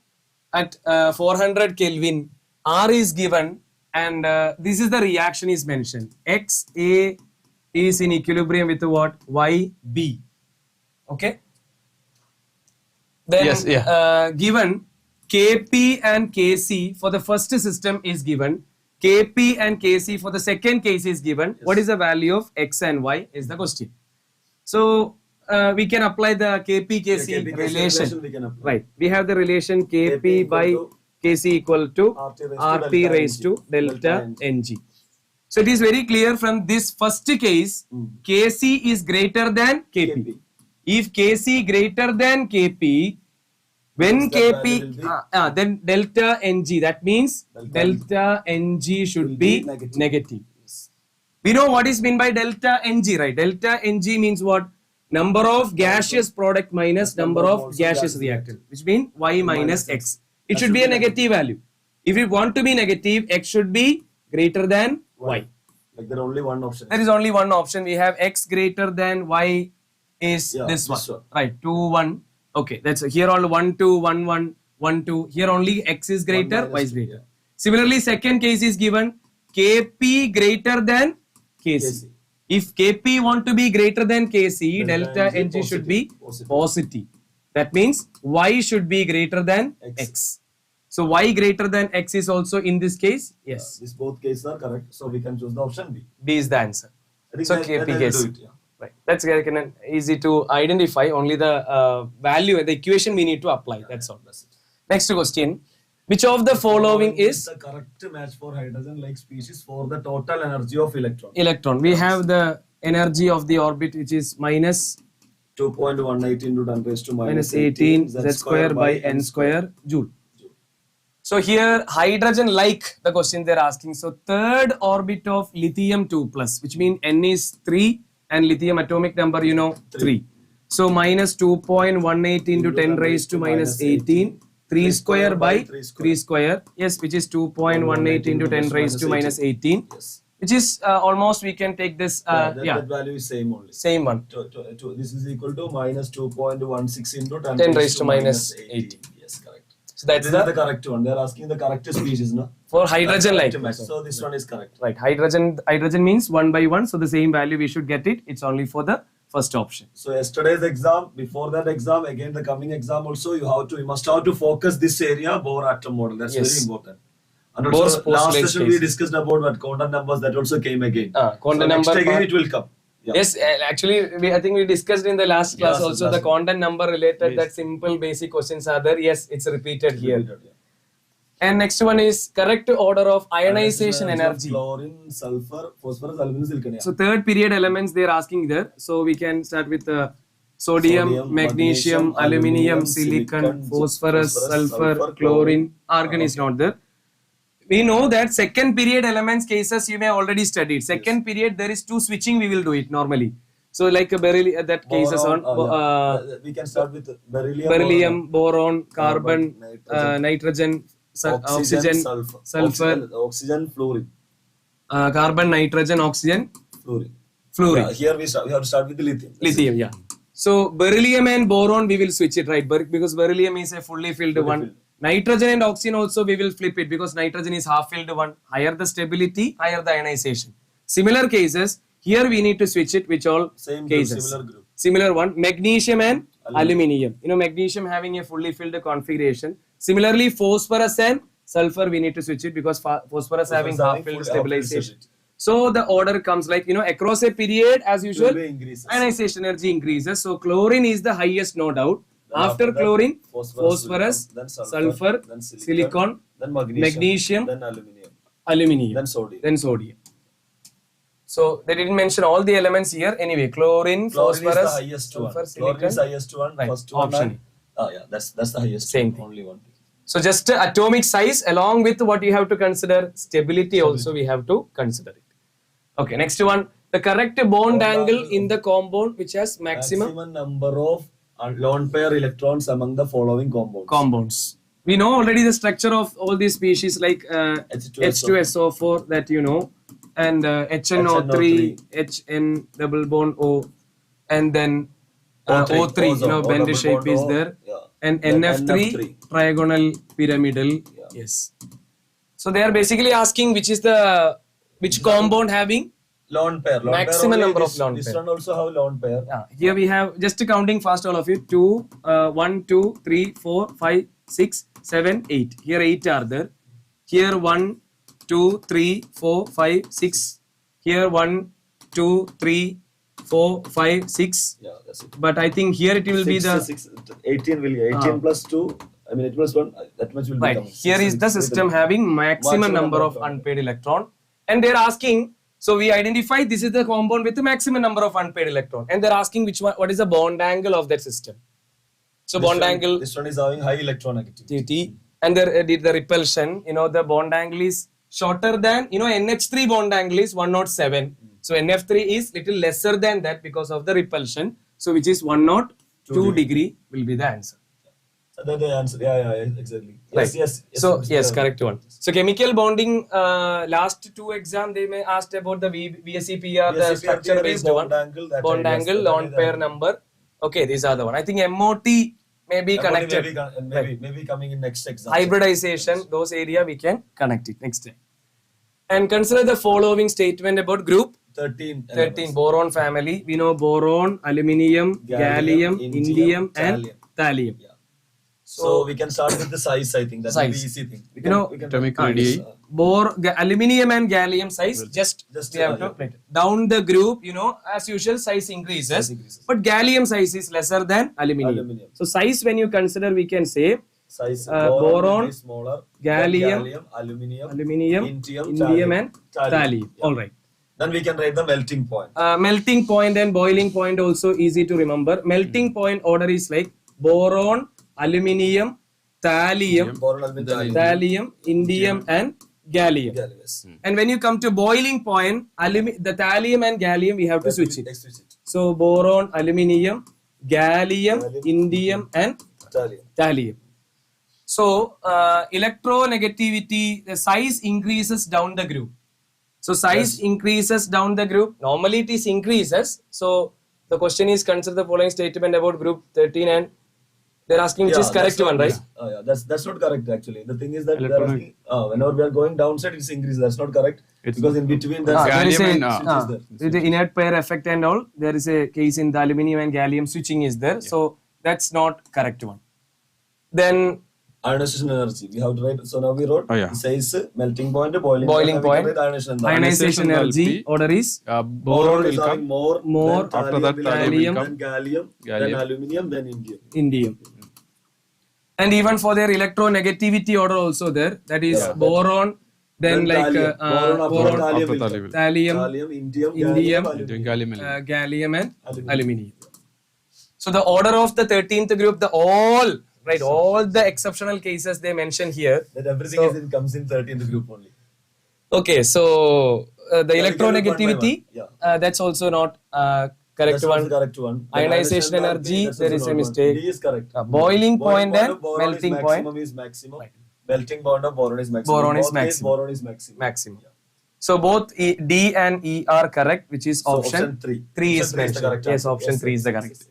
at 400 Kelvin, R is given and this is the reaction is mentioned. XA is in equilibrium with what? YB. Okay. Then Yes, yeah. Given Kp and Kc for the first system is given. Kp and Kc for the second case is given. What is the value of X and Y is the question. So we can apply the Kp Kc relation. We can apply. Right. We have the relation Kp by Kc equal to RT raised to delta Ng. So it is very clear from this first case, Kc is greater than Kp. If Kc greater than Kp, when Kp, then delta Ng, that means delta Ng should be negative. We know what is meant by delta Ng, right? Delta Ng means what? Number of gaseous product minus number of gaseous reactant, which means Y minus X. It should be a negative value. If you want to be negative, X should be greater than Y. Like there is only one option. There is only one option. We have X greater than Y is Yeah, this one. this one. Right, 2, 1. Okay, that's here all 1, 2, 1, 1, 1, 2. Here only x is greater, y is greater. Similarly, second case is given Kp greater than Kc. If Kp want to be greater than Kc, delta Ng should be positive. That means y should be greater than x. So y greater than x is also in this case? Yes. These both cases are correct. So we can choose the option B. B is the answer. I think So that Kp will case. do it, yeah. Right. That's easy to identify. Only the value, the equation we need to apply. That's all. Next question. Which of the following is the correct match for hydrogen-like species for the total energy of electron? electron? We have the energy of the orbit, which is minus 2.18 into 10 raised to minus 18 z square by n square joule. So here hydrogen-like the question they're asking. So third orbit of lithium 2 plus, which means n is 3 and lithium atomic number 3. So minus 2.18 into 10 raised to minus 18. 3 square by 3 square. Yes, which is 2.18 into 10 raised to minus 18. Yes. Which is almost we can take this. That value is same only. Same one. This is equal to minus 2.16 into 10 raised to minus 18. Yes, correct. So that's This is the correct one. They are asking the correct species, no? for hydrogen-like. So this one is correct. Right. Hydrogen means 1 by 1. So the same value we should get it. It's only for the first option. So yesterday's exam, before that exam, again the coming exam also, you must have to focus this area, Bohr atom model. That's Yes. very important. And Bohr's also last postulate session we cases. discussed about what quantum numbers, that also came again. Quantum so next number again part- it will come. Yeah. Yes, actually, I think we discussed in the last class Yes, also last the quantum number related, that simple basic questions are there. Yes, it's repeated here. Yeah. And next one is correct order of ionization energy. Chlorine, sulfur, phosphorus, aluminum, silicon. Yeah. So third period elements they are asking there. So we can start with sodium, magnesium, aluminium, silicon, phosphorus, sulfur, chlorine, argon is not there. We know that second period elements cases you may already studied. Second period there is 2 switching we will do it normally. So like beryllium, that cases on we can start with beryllium, boron, carbon, nitrogen, oxygen, sulfur, oxygen, fluorine. Carbon, nitrogen, oxygen, Fluorine. fluorine. Yeah, here we have to start with the lithium. Lithium, yeah. So beryllium and boron we will switch it, right? Because beryllium is a fully filled one. Nitrogen and oxygen also we will flip it because nitrogen is half filled one. Higher the stability, higher the ionization. Similar cases, here we need to switch it, which all Same group, cases. similar group. Similar one, magnesium and aluminium. You know, magnesium having a fully filled configuration. Similarly, phosphorus and sulfur we need to switch it because phosphorus having half filled stabilization. So the order comes like, across a period as usual, ionization energy increases. So chlorine is the highest, no doubt. After chlorine, phosphorus, then sulfur, then silicon, then magnesium, then aluminium, then sodium. So they didn't mention all the elements here. Anyway, chlorine, Chlorine phosphorus, is the highest sulfur, one. Chlorine is the highest one. Right. First one. Option. That's the highest. Same one. thing. Only one. So just atomic size along with what you have to consider, stability also we have to consider it. Okay, next one. The correct bond angle in the compound which has maximum number of lone pair electrons among the following compounds. We know already the structure of all these species like H2SO4 that you know, and HNO3, HN double bond O, and then O3, bend shape is there, and NF3 trigonal pyramidal. Yes. So they are basically asking which compound having lone pair. Maximum number of lone pair. This pair. one also have lone pair. Here we have, just counting fast all of you, 1, 2, 3, 4, 5, 6, 7, 8. Here 8 are there. Here 1, 2, 3, 4, 5, 6. Here 1, 2, 3, 4, 5, 6. Yeah, that's it. But I think here it will be the 18 will 18 plus 2. I mean 8 plus 1. That much will be right. coming. Here is the system having maximum number of unpaired electron, and they are asking. So we identify this is the compound with the maximum number of unpaired electron, and they're asking what is the bond angle of that system. So bond angle. This one is having high electronegativity. And the repulsion, the bond angle is shorter than, NH3 bond angle is 107. So NF3 is little lesser than that because of the repulsion. So which is 102 degree will be the answer. That's the answer. Yeah, exactly. Right. Yes. Yes, correct one. So chemical bonding, last 2 exam they may asked about the VSEPR, the structure based one. Bond angle, lone pair number. Okay, these are the one. I think MOT may be connected. Maybe coming in next exam. Hybridization, those area we can connect it next time. And consider the following statement about group 13. 13 boron family. We know boron, aluminium, gallium, indium, and thallium. Yeah. So we can start with the size. I think that will be easy thing. We can, Atomic radii. Aluminium and gallium size just we have to write it. Down the group, as usual size increases, but gallium size is lesser than aluminium. So size when you consider, we can say size boron, will be smaller, gallium, aluminium, indium, and thallium. Yeah. All right. Then we can write the melting point. Melting point and boiling point also easy to remember. Melting point order is like boron, aluminium, thallium, indium, and gallium. And when you come to boiling point, the thallium and gallium we have to switch it. So boron, aluminium, gallium, indium, and thallium. So electronegativity, the size increases down the group. So size increases down the group. Normally it is increases. So the question is, consider the following statement about group 13, and they're asking which is correct one, right? That's not correct actually. The thing is that they're asking, whenever we are going downside, it's increases. That's not correct. Because in between there's the inert pair effect and all, there is a case in the aluminium and gallium switching is there. So that's not correct one. Then ionization energy. We have to write. So now we wrote size, melting point, boiling point. Ionization energy order is boron will come more after that thallium, then gallium, then aluminium, then indium. And even for their electronegativity order also there, that is boron, then like thallium, indium, gallium, and aluminium. So the order of the 13th group, all the exceptional cases they mention here. That everything comes in 13th group only. Okay, so the electronegativity, that's also not correct one. Ionization energy, there is a mistake. D is correct. Boiling point and melting point. Is maximum. Melting point of boron is maximum. Boron is maximum. So both D and E are correct, which is option 3. 3 is mentioned. Yes, option 3 is the correct.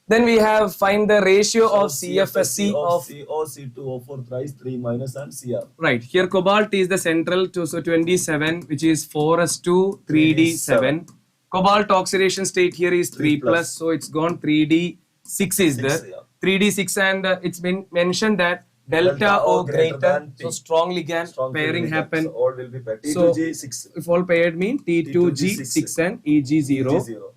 Then we have find the ratio of CFSC of CO, C2O4 thrice 3 minus and CR. Right. Here cobalt is the central to, so 27, which is 4s2 3d7. Cobalt oxidation state here is 3 plus, so it's gone 3d6 is there. 3d6, and it's been mentioned that delta O greater, so strong ligand pairing happen. So all will be paired. So T2G6. if all paired mean T2G6 and EG0.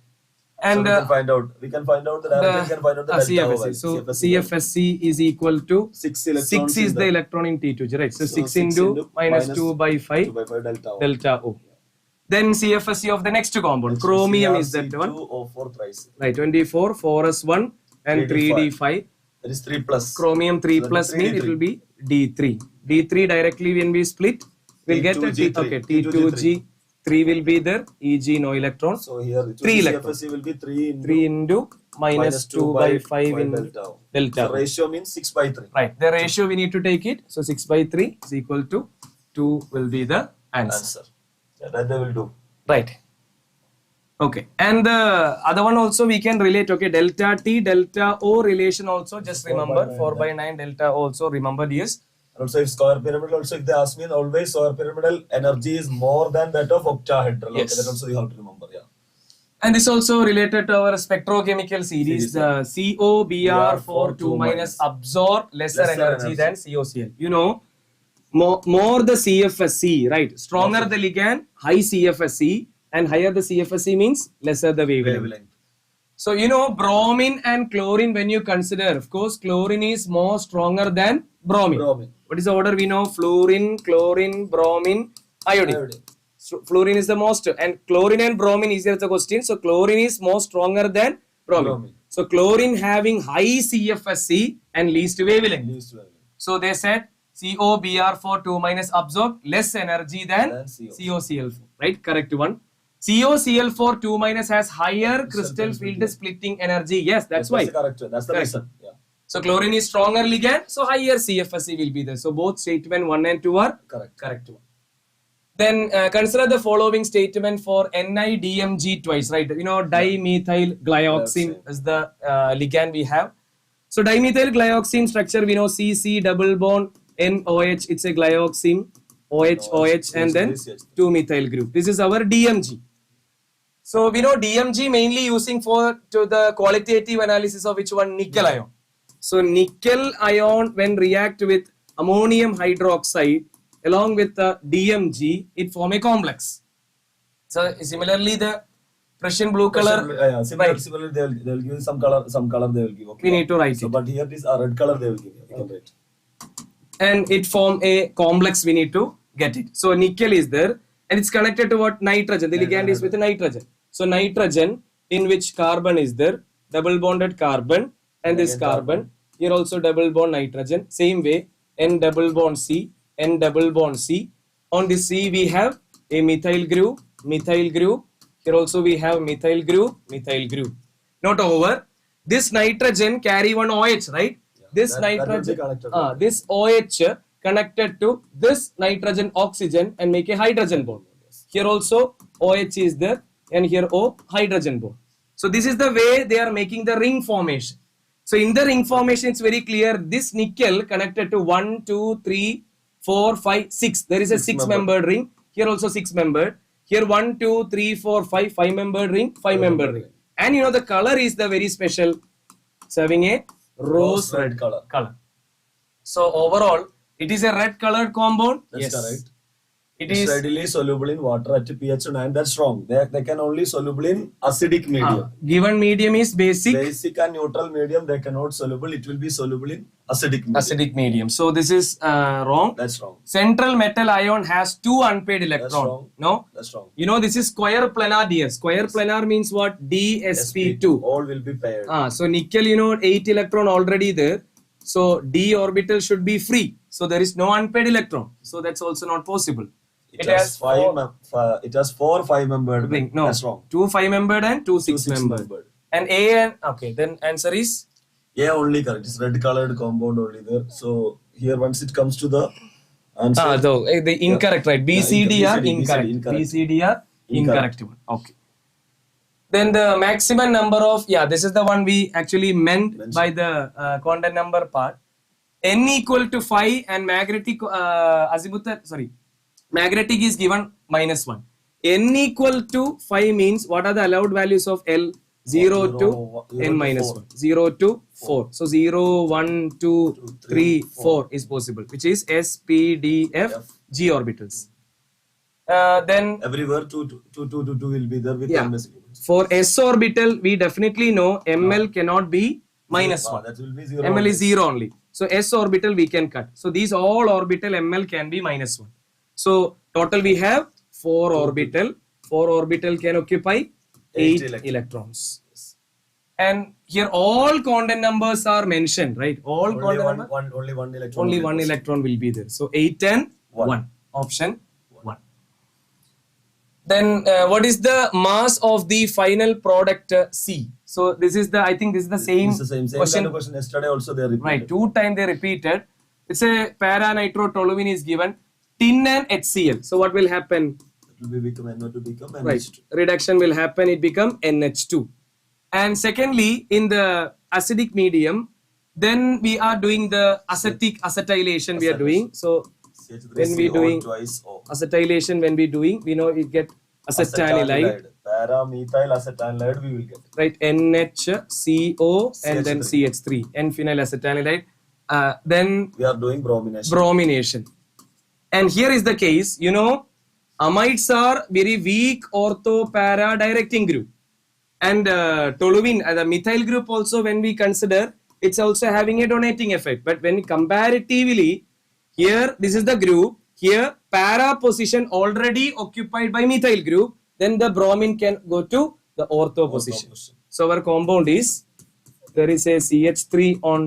And so we can find out the delta CFSC. So CFSC is equal to 6 is the electron in T2G, right? So 6 into minus 2 by 5 delta O. Then CFSC of the next compound, chromium is that one. Right, 24, 4s1 and 3d5. That is 3 plus. Chromium 3 plus means it will be D3. D3 directly when we split, we'll get a T2G. 3 will be there, EG no electron. So here 3 electrons. will be 3 into minus 2 by 5 in delta. So ratio means 6 by 3. Right, the ratio we need to take it. So 6 by 3 is equal to 2 will be the answer. That they will do. Right. Okay, and the other one also we can relate. Okay, delta T, delta O relation also just remember 4 by 9 delta O also remember yes. Also, if square pyramidal, also if they ask me, always square pyramidal energy is more than that of octahedral. Yes. Okay, that also you have to remember. Yeah. And this also related to our spectrochemical series. The COBr4 2 minus absorb lesser energy than COCl. You know, more the CFSC, right? Stronger the ligand, high CFSC, and higher the CFSC means lesser the wavelength. So you know, bromine and chlorine, when you consider, of course, chlorine is more stronger than bromine. What is the order? We know fluorine, chlorine, bromine, iodine. So fluorine is the most, and chlorine and bromine is the question. So chlorine is more stronger than bromine. So chlorine having high CFSC and least wavelength. So they said COBr4 2 minus absorb less energy than COCl4. Right? Correct one. COCl4 2 minus has higher crystal field splitting energy. Yes, that's why. That's the reason. Yeah. So chlorine is stronger ligand, so higher CFSC will be there. So both statement 1 and 2 are correct one. Then consider the following statement for NiDMG twice, right? You know, dimethyl glyoxime is the ligand we have. So dimethyl glyoxime structure, we know CC double bond NOH, it's a glyoxime, OH, and then 2-methyl group. This is our DMG. So we know DMG mainly using to the qualitative analysis of which one? Nickel ion. So nickel ion when react with ammonium hydroxide along with the DMG, it form a complex. So similarly the Prussian blue color. Similarly they'll give some color they will give. Okay. We need to write so, it. But here this red color they will give. You can write. And it form a complex, we need to get it. So nickel is there and it's connected to what? Nitrogen. The ligand is with nitrogen. So nitrogen in which carbon is there, double bonded carbon, and this carbon. Here also double bond nitrogen. Same way, N double bond C, N double bond C. On this C we have a methyl group. Here also we have methyl group. Note over, this nitrogen carry one OH, right? This nitrogen, this OH connected to this nitrogen oxygen and make a hydrogen bond. Here also OH is there and here O hydrogen bond. So this is the way they are making the ring formation. So in the ring formation, it's very clear this nickel connected to 1, 2, 3, 4, 5, 6. There is a 6-membered ring. Here also 6-membered. Here 1, 2, 3, 4, 5, 5-membered ring, 5-membered ring. And you know the color is the very special. It's having a rose red color. So overall, it is a red colored compound. That's correct. It It's is readily soluble in water at pH 9. That's wrong. They can only soluble in acidic medium. Given medium is basic. Basic and neutral medium they cannot soluble. It will be soluble in acidic medium. Acidic medium. So this is wrong. That's wrong. Central metal ion has 2 unpaired That's electrons. wrong. No? That's wrong. You know this is square planar DS. Square planar means what? DsP2. All will be paired. So nickel, you know, 8 electron already there. So D orbital should be free. So there is no unpaired electron. So that's also not possible. It has 4 5-membered ring. No, that's wrong. 2 5-membered and 2 6-membered. 6-membered. And A and okay, then answer is Yeah, only correct. It's red colored compound only there. So here once it comes to the answer. the incorrect, right? B, C, D are BCD, incorrect. B, C, D are Incorrect. incorrect one. Okay. Then the maximum number of, this is the one we actually meant by the content number part. N equal to 5 and magnetic magnetic is given -1. N equal to 5 means what are the allowed values of L? 0 to N minus 1. 0 to 4. So 0, 1, 2, 3, 4 is possible, which is S, P, D, F, G orbitals. Then Everywhere 2 will be there with MS. for S orbital, we definitely know ML cannot be -1. That will be 0. ML is 0 only. So S orbital we can cut. So these all orbital ML can be -1. So total we have 4 orbital. 4 orbital can occupy 8 electrons. And here all content numbers are mentioned, right? All content numbers. Only one electron. Only 1 electron will be there. So 8 and 1. Option 1. Then what is the mass of the final product C? So this is the, I think this is the same, It's the same question. kind of question. Yesterday also they repeated. Right, 2 times they repeated. It's a para-nitrotoluene is given. Tin and HCl. So what will happen? It will be become NO2 become NH2. Right, reduction will happen. It become NH2. And secondly, in the acidic medium, then we are doing the acetylation we are doing. So when we doing twice O. acetylation, when we doing, we know we get acetanilide. Para-methyl acetanilide we will get. Right, NHCO and then CH3, N-phenyl acetanilide. Then We are doing bromination. bromination. And here is the case, you know, amides are very weak ortho-para directing group. And toluene, the methyl group also when we consider, it's also having a donating effect. But when comparatively, here, this is the group, here para position already occupied by methyl group, then the bromine can go to the ortho position. So our compound is, there is a CH3 on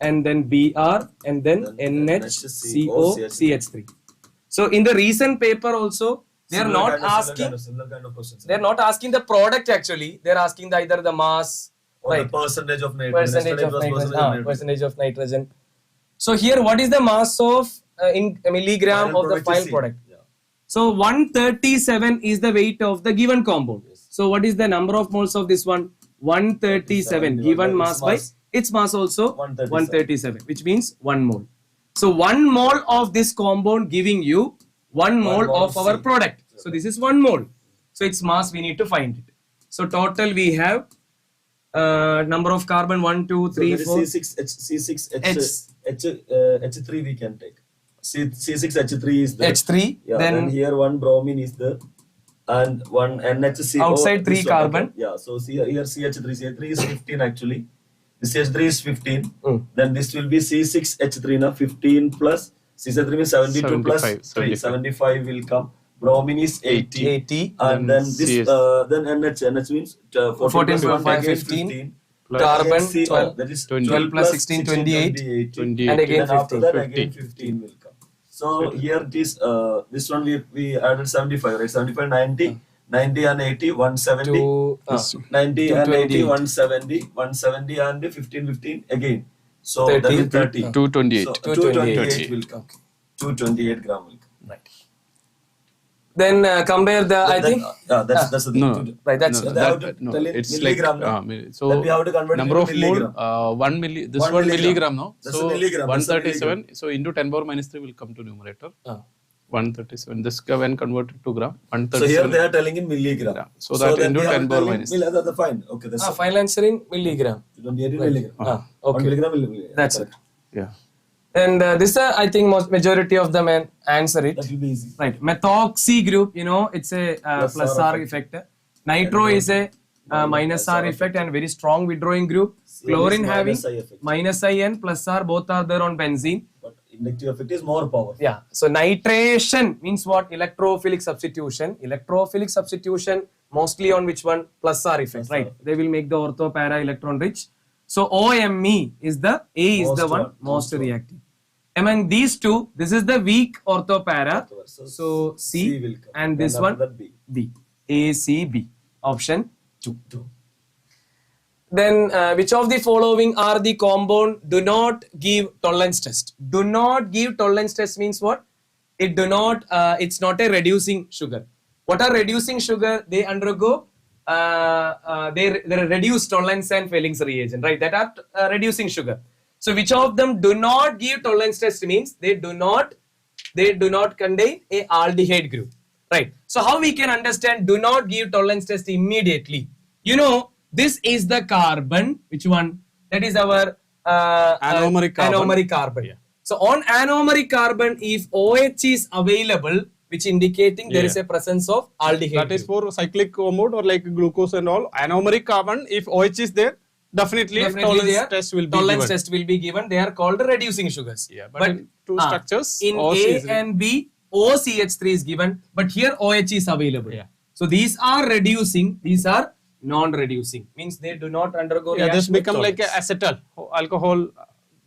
and then Br and then NHCO CH3. So in the recent paper also, they are not asking, Similar kind of questions. they are not asking the product actually, they are asking either the mass, Or right, the percentage of nitrogen. percentage Yesterday of it was nitrogen, percentage of nitrogen. So here what is the mass of in milligram Final of the product is final C. product? Yeah. So 137 is the weight of the given compound. So what is the number of moles of this one? 137 given mass by its mass also 137, which means 1 mole. So 1 mole of this compound giving you 1 mole of our product. So this is 1 mole. So its mass we need to find it. So total we have number of carbon 1, 2, 3, 4. H3 we can take. C6H3 is there. H3. Yeah, then here one bromine is there. And one NHCO. Outside 3 carbon. Okay. Yeah, so here CH3 is 15 actually. This H3 is 15. Then this will be C6H3 now. 15 plus CH3 means 72 plus 3. 75 will come. Bromine is 80. And then this then NH means 14 plus 1 15. Carbon CO, 12. that is 12 plus 16 28. And again then after 15. that again 15 will come. So here it is this one we added 75, right? 75, 90, 90 and 80, 170, 90 and 80, 170, 170 and 15, 15 again. So 30, that is 30. 228. So 228 will come. 228 gram will come. Right. Then compare the, I think. That's the thing. No, Right, that's So they have to no, tell it it's like milligram now. so Then we have to convert it number into of mole milligram. 1 milli. This 1 1 milligram. milligram now. That's So a milligram. That's a 137. So into 10 power minus 3 will come to numerator. 137. This when converted to gram. So 137. here they are telling in milligram. Yeah. So that then into we have 10 to power tell in minus. That's fine. Okay, that's final answer in milligram. 28 milligram. Okay. 1 milligram milligram. That's it. Yeah. And this I think majority of them answer it. That will be easy. Right. Methoxy group, you know, it's a plus R effect. Nitro is a minus R effect and very strong withdrawing group. Chlorine having minus I effect. minus I and plus R, both are there on benzene. But inductive effect is more powerful. Yeah. So nitration means what? Electrophilic substitution. Electrophilic substitution mostly on which one? Plus R effect, right? They will make the ortho para electron rich. So OMe is the A is the one most reactive. Among these two, this is the weak ortho para. So C will come. and this Then one after that B. B. A C B. Option 2. Then which of the following are the compound do not give tolerance test? Do not give tolerance test means what? It do not. It's not a reducing sugar. What are reducing sugar? They undergo they reduce tolerance and Fehling's reagent, right? That are reducing sugar. So which of them do not give tolerance test means they do not contain a aldehyde group, right? So how we can understand do not give tolerance test immediately? You know, this is the carbon. Which one? That is our Anomeric carbon. Anomeric carbon. Yeah. So on anomeric carbon, if OH is available, which indicating there is a presence of aldehyde. That is for cyclic mode or like glucose and all. Anomeric carbon, if OH is there, definitely tolerance test will be tolerance given. test will be given. They are called reducing sugars. Yeah, but in two structures, in OC A is and B, OCH3 is given, but here OH is available. Yeah. So these are reducing, these are non-reducing. Means they do not undergo reaction. This become with like a acetal alcohol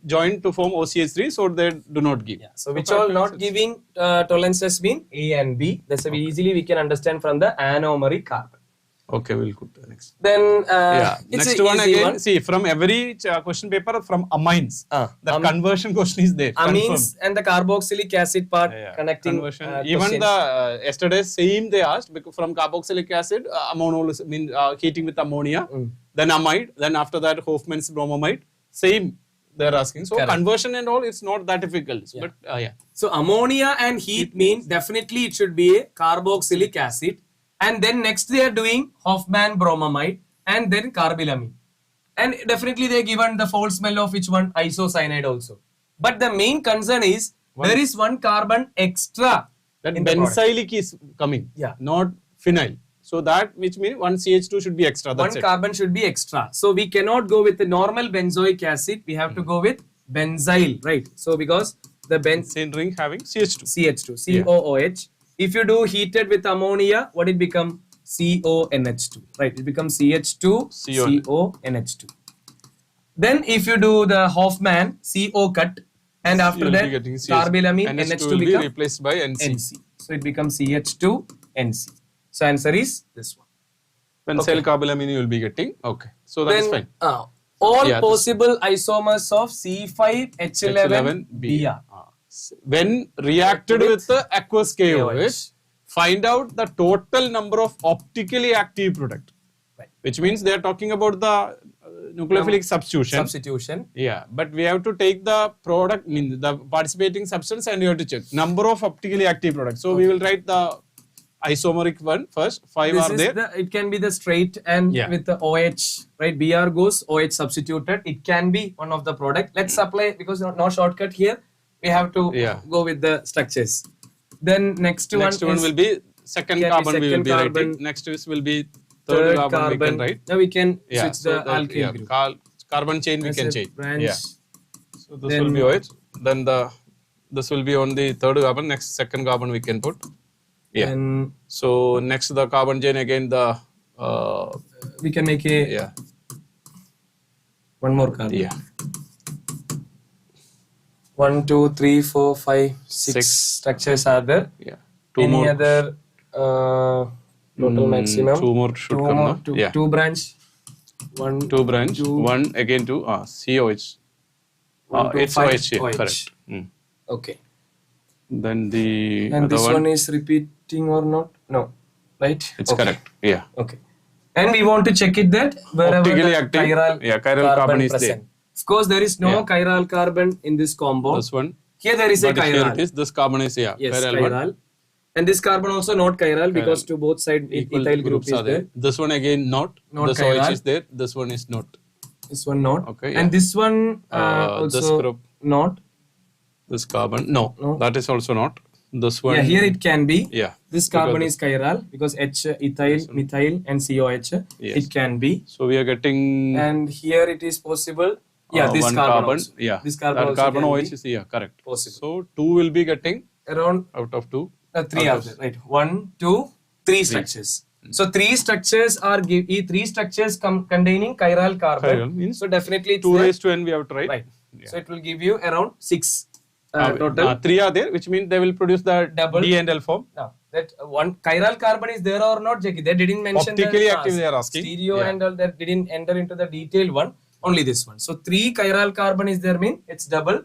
joined to form OCH3, so they do not give. Yeah. So which all not giving tolerance test mean A and B. That's why easily we can understand from the anomeric carbon. Okay, we'll go to the next. Then it's next a one easy again. one. See, from every question paper, from amines, the conversion question is there. Amines and the carboxylic acid part connecting. Conversion. Even the yesterday same they asked because from carboxylic acid, ammonol mean heating with ammonia, then amide, then after that Hofmann's bromamide. Same they are asking. So conversion and all, it's not that difficult. But So ammonia and heat means definitely it should be a carboxylic acid. And then next they are doing Hofmann bromamide and then carbylamine. And definitely they given the foul smell of which one? Isocyanide also. But the main concern is there is one carbon extra. That benzylic is coming, not phenyl. So that which means one CH2 should be extra. That's one carbon should be extra. So we cannot go with the normal benzoic acid. We have to go with benzyl, right? So because the benzene ring having CH2. CH2, COOH. If you do heated with ammonia, what it become? CONH2, right? It becomes CH2, CONH2. Then if you do the Hofmann, CO cut, and after that carbylamine, NH2 will become be replaced by NC. So it becomes CH2, NC. So answer is this one. Benzyl carbylamine you will be getting. Okay. So that is fine. All possible isomers of C5H11 Br. When reacted with the aqueous KOH, find out the total number of optically active product, which means they are talking about the nucleophilic substitution. Yeah, but we have to take the product, mean the participating substance, and you have to check number of optically active products. So we will write the isomeric one first. 5 This are is there. it can be the straight and with the OH, right? Br goes OH substituted. It can be one of the product. Let's apply, because no shortcut here. We have to go with the structures. Then next one will be second carbon. We will be writing. Next will be third carbon. We can write. Now we can switch the alkyl group. Carbon chain we can change. Branch. So this will be OH. Then this will be on the third carbon. Next second carbon we can put. And so next the carbon chain again the we can make a one more carbon. 1, 2, 3, 4, 5, 6 structures are there. Two Any more. other total maximum? 2 more should come. Two branch. 1, 2 branch. 1 again to COH. It's OH here. Correct. Okay. Then the and other this one is repeating or not? No. Right? It's correct. Yeah. Okay. And we want to check it that wherever Optically the active. chiral carbon is present. there. Of course, there is no chiral carbon in this compound. This one. Here there is a But here chiral. it is. This carbon is Yes, chiral chiral. one. And this carbon also not chiral because to both sides ethyl group is are there. This one again not. This chiral. OH is there. This one is not. This one not. Okay. And this one this also group. not. This carbon. No. That is also not. This one. Yeah, here it can be. Yeah. This carbon is chiral because H, ethyl, methyl and COH. Yes. It can be. So we are getting And here it is possible. Yeah, this one carbon. Also. Yeah. This carbon that also carbon can OH be is correct. possible. So 2 will be getting Around out of 2. 3 are there, right? 1, 2, 3 structures. So 3 structures are three structures containing chiral carbon. Chiral means so definitely it's 2 there. raised to n we have to write. Right. So it will give you around 6 total. 3 are there, which means they will produce the Double. D and L form. Now that one chiral carbon is there or not, Jackie? They didn't mention Optically the active they are asking. stereo and all that didn't enter into the detailed one. Only this one. So 3 chiral carbon is there, mean it's double.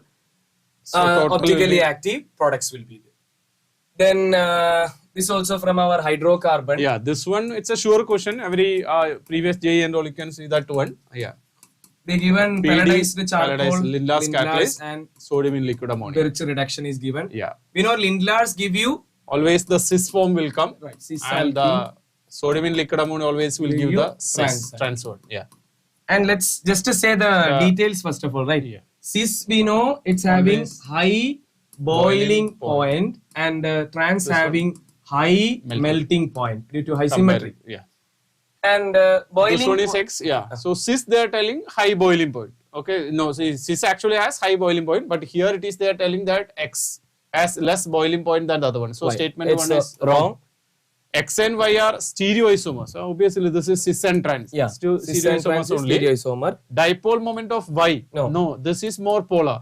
So total Optically active products will be there. Then this also from our hydrocarbon. Yeah, this one it's a sure question. Every previous JEE and all you can see that one. Yeah. They given PD, pelletized charcoal, Lindlar's catalyst, and sodium in liquid ammonia. rich reduction is given. Yeah. We know Lindlar's give you Always the cis form will come. right, cis And the sodium in liquid ammonia always will give you the cis trans. transfer. Yeah. And let's just to say the details first of all, right? Yeah. Cis we know it's having high boiling point and trans having high melting point due to high symmetry. Yeah. And boiling This one is X, yeah. So cis they are telling high boiling point. Okay, no, see, cis actually has high boiling point, but here it is they are telling that X has less boiling point than the other one. So statement it's 1 is wrong. X and Y are stereoisomers. So obviously this is cis and trans. Yeah, cis and trans Stereoisomers is only. stereoisomer. Dipole moment of Y. No. This is more polar.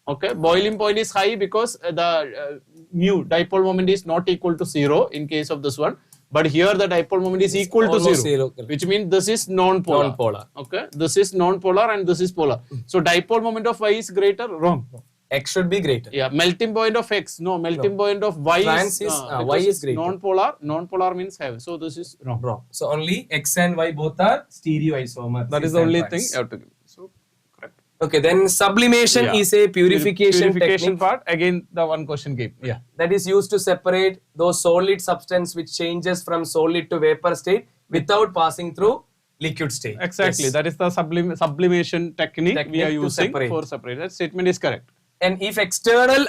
Okay, boiling point is high because the mu dipole moment is not equal to 0 in case of this one. But here the dipole moment is equal to almost 0, correct. which means this is non-polar. Non-polar. Okay, this is non-polar and this is polar. So dipole moment of Y is greater. Wrong. X should be greater. Yeah, melting point of X. No, melting point of Y Trans is Y because is greater. non-polar. Non-polar means have. So this is wrong. Wrong. So only X and Y both are stereoisomers. That is the only thing you have to give. So correct. Okay, then sublimation Yeah. is a purification technique part. Again, the one question came. Yeah. that is used to separate those solid substance which changes from solid to vapor state without passing through liquid state. Exactly. Yes. That is the sublimation technique we Technique are to using separate. for separate. That statement is correct. And if external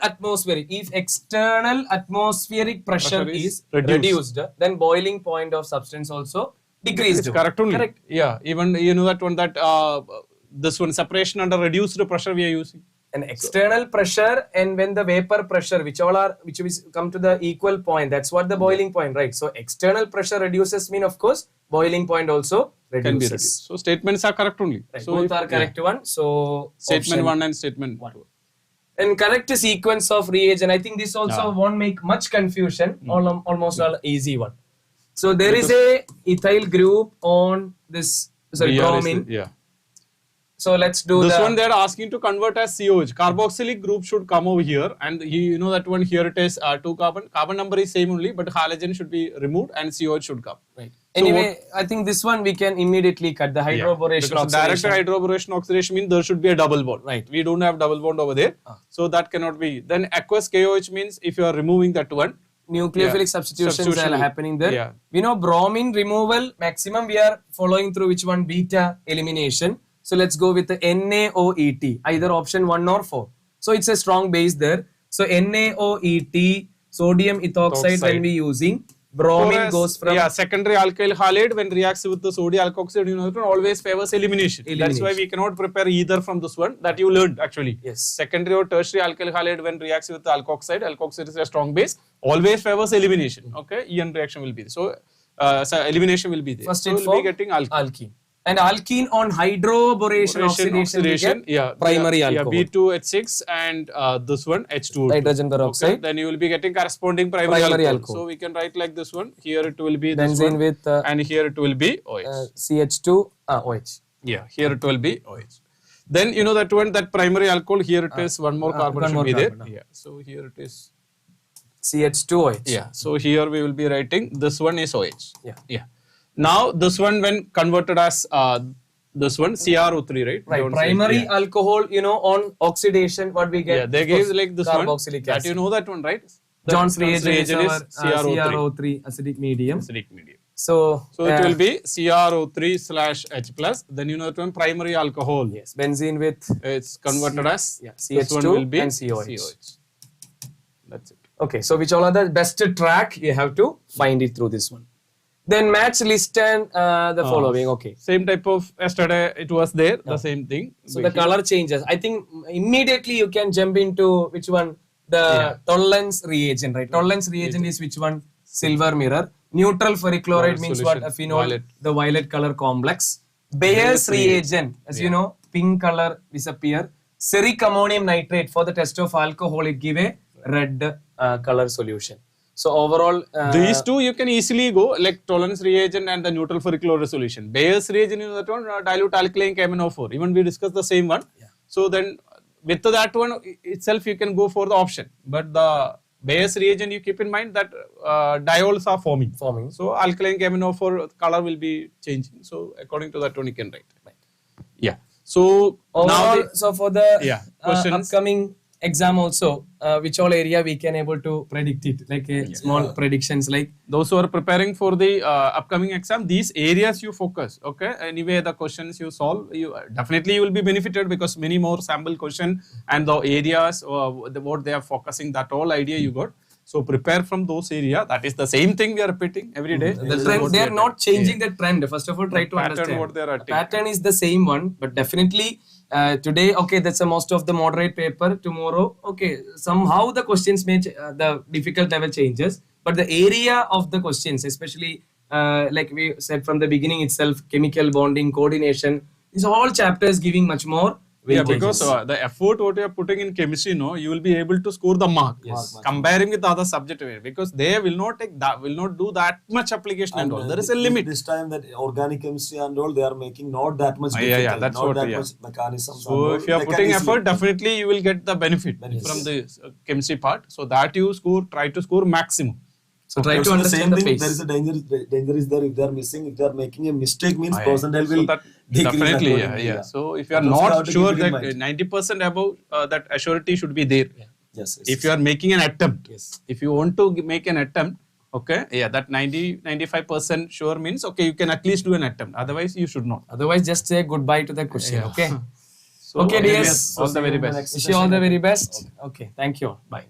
atmospheric pressure is reduced, then boiling point of substance also decreased. It's correct only. Correct. Yeah. Even you know that one that this one separation under reduced pressure we are using. An external pressure and when the vapor pressure which is come to the equal point, that's what the boiling point, right? So external pressure reduces mean of course boiling point also reduces. Can be reduced. So statements are correct only. Right. So Both are correct one. So statement option 1 and statement 2. and correct sequence of reagent. I think this also won't make much confusion. Almost all easy one. So there is a ethyl group on this Br is bromine. yeah. So let's do This the one they are asking to convert as COH. Carboxylic group should come over here, and you know that one here it is 2 carbon. Carbon number is same only, but halogen should be removed and COH should come. right. So Anyway, I think this one we can immediately cut the hydroboration because direct oxidation. hydroboration oxidation means there should be a double bond. Right. We don't have double bond over there, so that cannot be. Then aqueous KOH means if you are removing that one. Nucleophilic substitutions are happening there. Yeah. We know bromine removal maximum we are following through which one? Beta elimination. So let's go with the NaOET, either option 1 or 4. So it's a strong base there. So NaOET, sodium ethoxide when we using, bromine goes from secondary alkyl halide when reacts with the sodium alkoxide, you know, always favors elimination. That's why we cannot prepare either from this one that you learned actually. Yes. Secondary or tertiary alkyl halide when reacts with the alkoxide is a strong base, always favors elimination. Okay, EN reaction will be there. So elimination will be there. First so it will be getting alkene. And alkene on hydroboration oxidation we get primary alcohol. B2H6 and this one H2O2. Hydrogen peroxide. Okay, then you will be getting corresponding primary alcohol. So we can write like this one. Here it will be this benzene one, with and here it will be OH. CH2 OH. Yeah, here it will be OH. Then you know that one, that primary alcohol, here it is one more carbon should be there. Yeah, so here it is CH2OH. Yeah, so here we will be writing this one is OH. Yeah. Now this one when converted as this one CrO3, right? Right. Primary alcohol, you know, on oxidation, what we get? Yeah, they gave like this one. Carboxylic That acid. you know that one, right? John's reagent is our CrO3. CrO3 acidic medium. Acidic medium. So it will be CrO3/H plus. Then you know that one primary alcohol. yes, benzene with It's converted as CH2 this one will be and COH. That's it. Okay, so which all are the best track? You have to find it through this one. Then match list and the following. Okay. Same type of yesterday it was there. The same thing. So the color changes. I think immediately you can jump into which one? The tolerance reagent, right? Tolerance reagent is which one? Silver mirror. Neutral ferrichloride means what? A phenol, violet. the violet color complex. Bayer's reagent, as you know, pink color disappear. Ceric ammonium nitrate for the test of alcohol, it give a red color solution. So overall, these two you can easily go like tolerance reagent and the neutral ferrichloride solution. Bayer's reagent is that one dilute alkaline KMnO4. Even we discussed the same one. So then with that one itself you can go for the option. But the Bayer's reagent you keep in mind that diols are forming. So alkaline KMnO4 color will be changing. So according to that one you can write. Yeah. So overall, now so for the questions. upcoming exam also, which all area we can able to predict it, like a small predictions like those who are preparing for the upcoming exam, these areas you focus. Okay, anyway the questions you solve, you definitely you will be benefited because many more sample question and the areas what they are focusing, that whole idea you got. So prepare from those areas. That is the same thing we are repeating every day. the trend, they are not changing the trend. First of all, try to understand what they are the pattern is the same one, but definitely today, okay, that's a most of the moderate paper. Tomorrow, okay, somehow the questions may the difficult level changes, but the area of the questions, especially like we said from the beginning itself, chemical bonding, coordination, these all chapters giving much more. Yeah, because the effort what you are putting in chemistry, you will be able to score the mark. Comparing with the other subject, because they will not take that, will not do that much application and all. There is a limit. This time that organic chemistry and all, they are making not that much difficult, yeah, that's not what, that yeah. much mechanisms. So if you are putting effort, definitely you will get the benefit from the chemistry part. So that you score, try to score maximum. So try to the understand same the thing, pace. there is a danger is there if they are missing, if they are making a mistake means percentile will So that definitely, yeah. So if you are not sure that 90% above that assurity should be there. Yes. If you are making an attempt, if you want to make an attempt, okay, that 95% sure means okay, you can at least do an attempt. Otherwise, you should not. Otherwise, just say goodbye to the question. Okay. So Okay, dear. all the very best. Wish you all the very best. Okay. Thank you. Bye.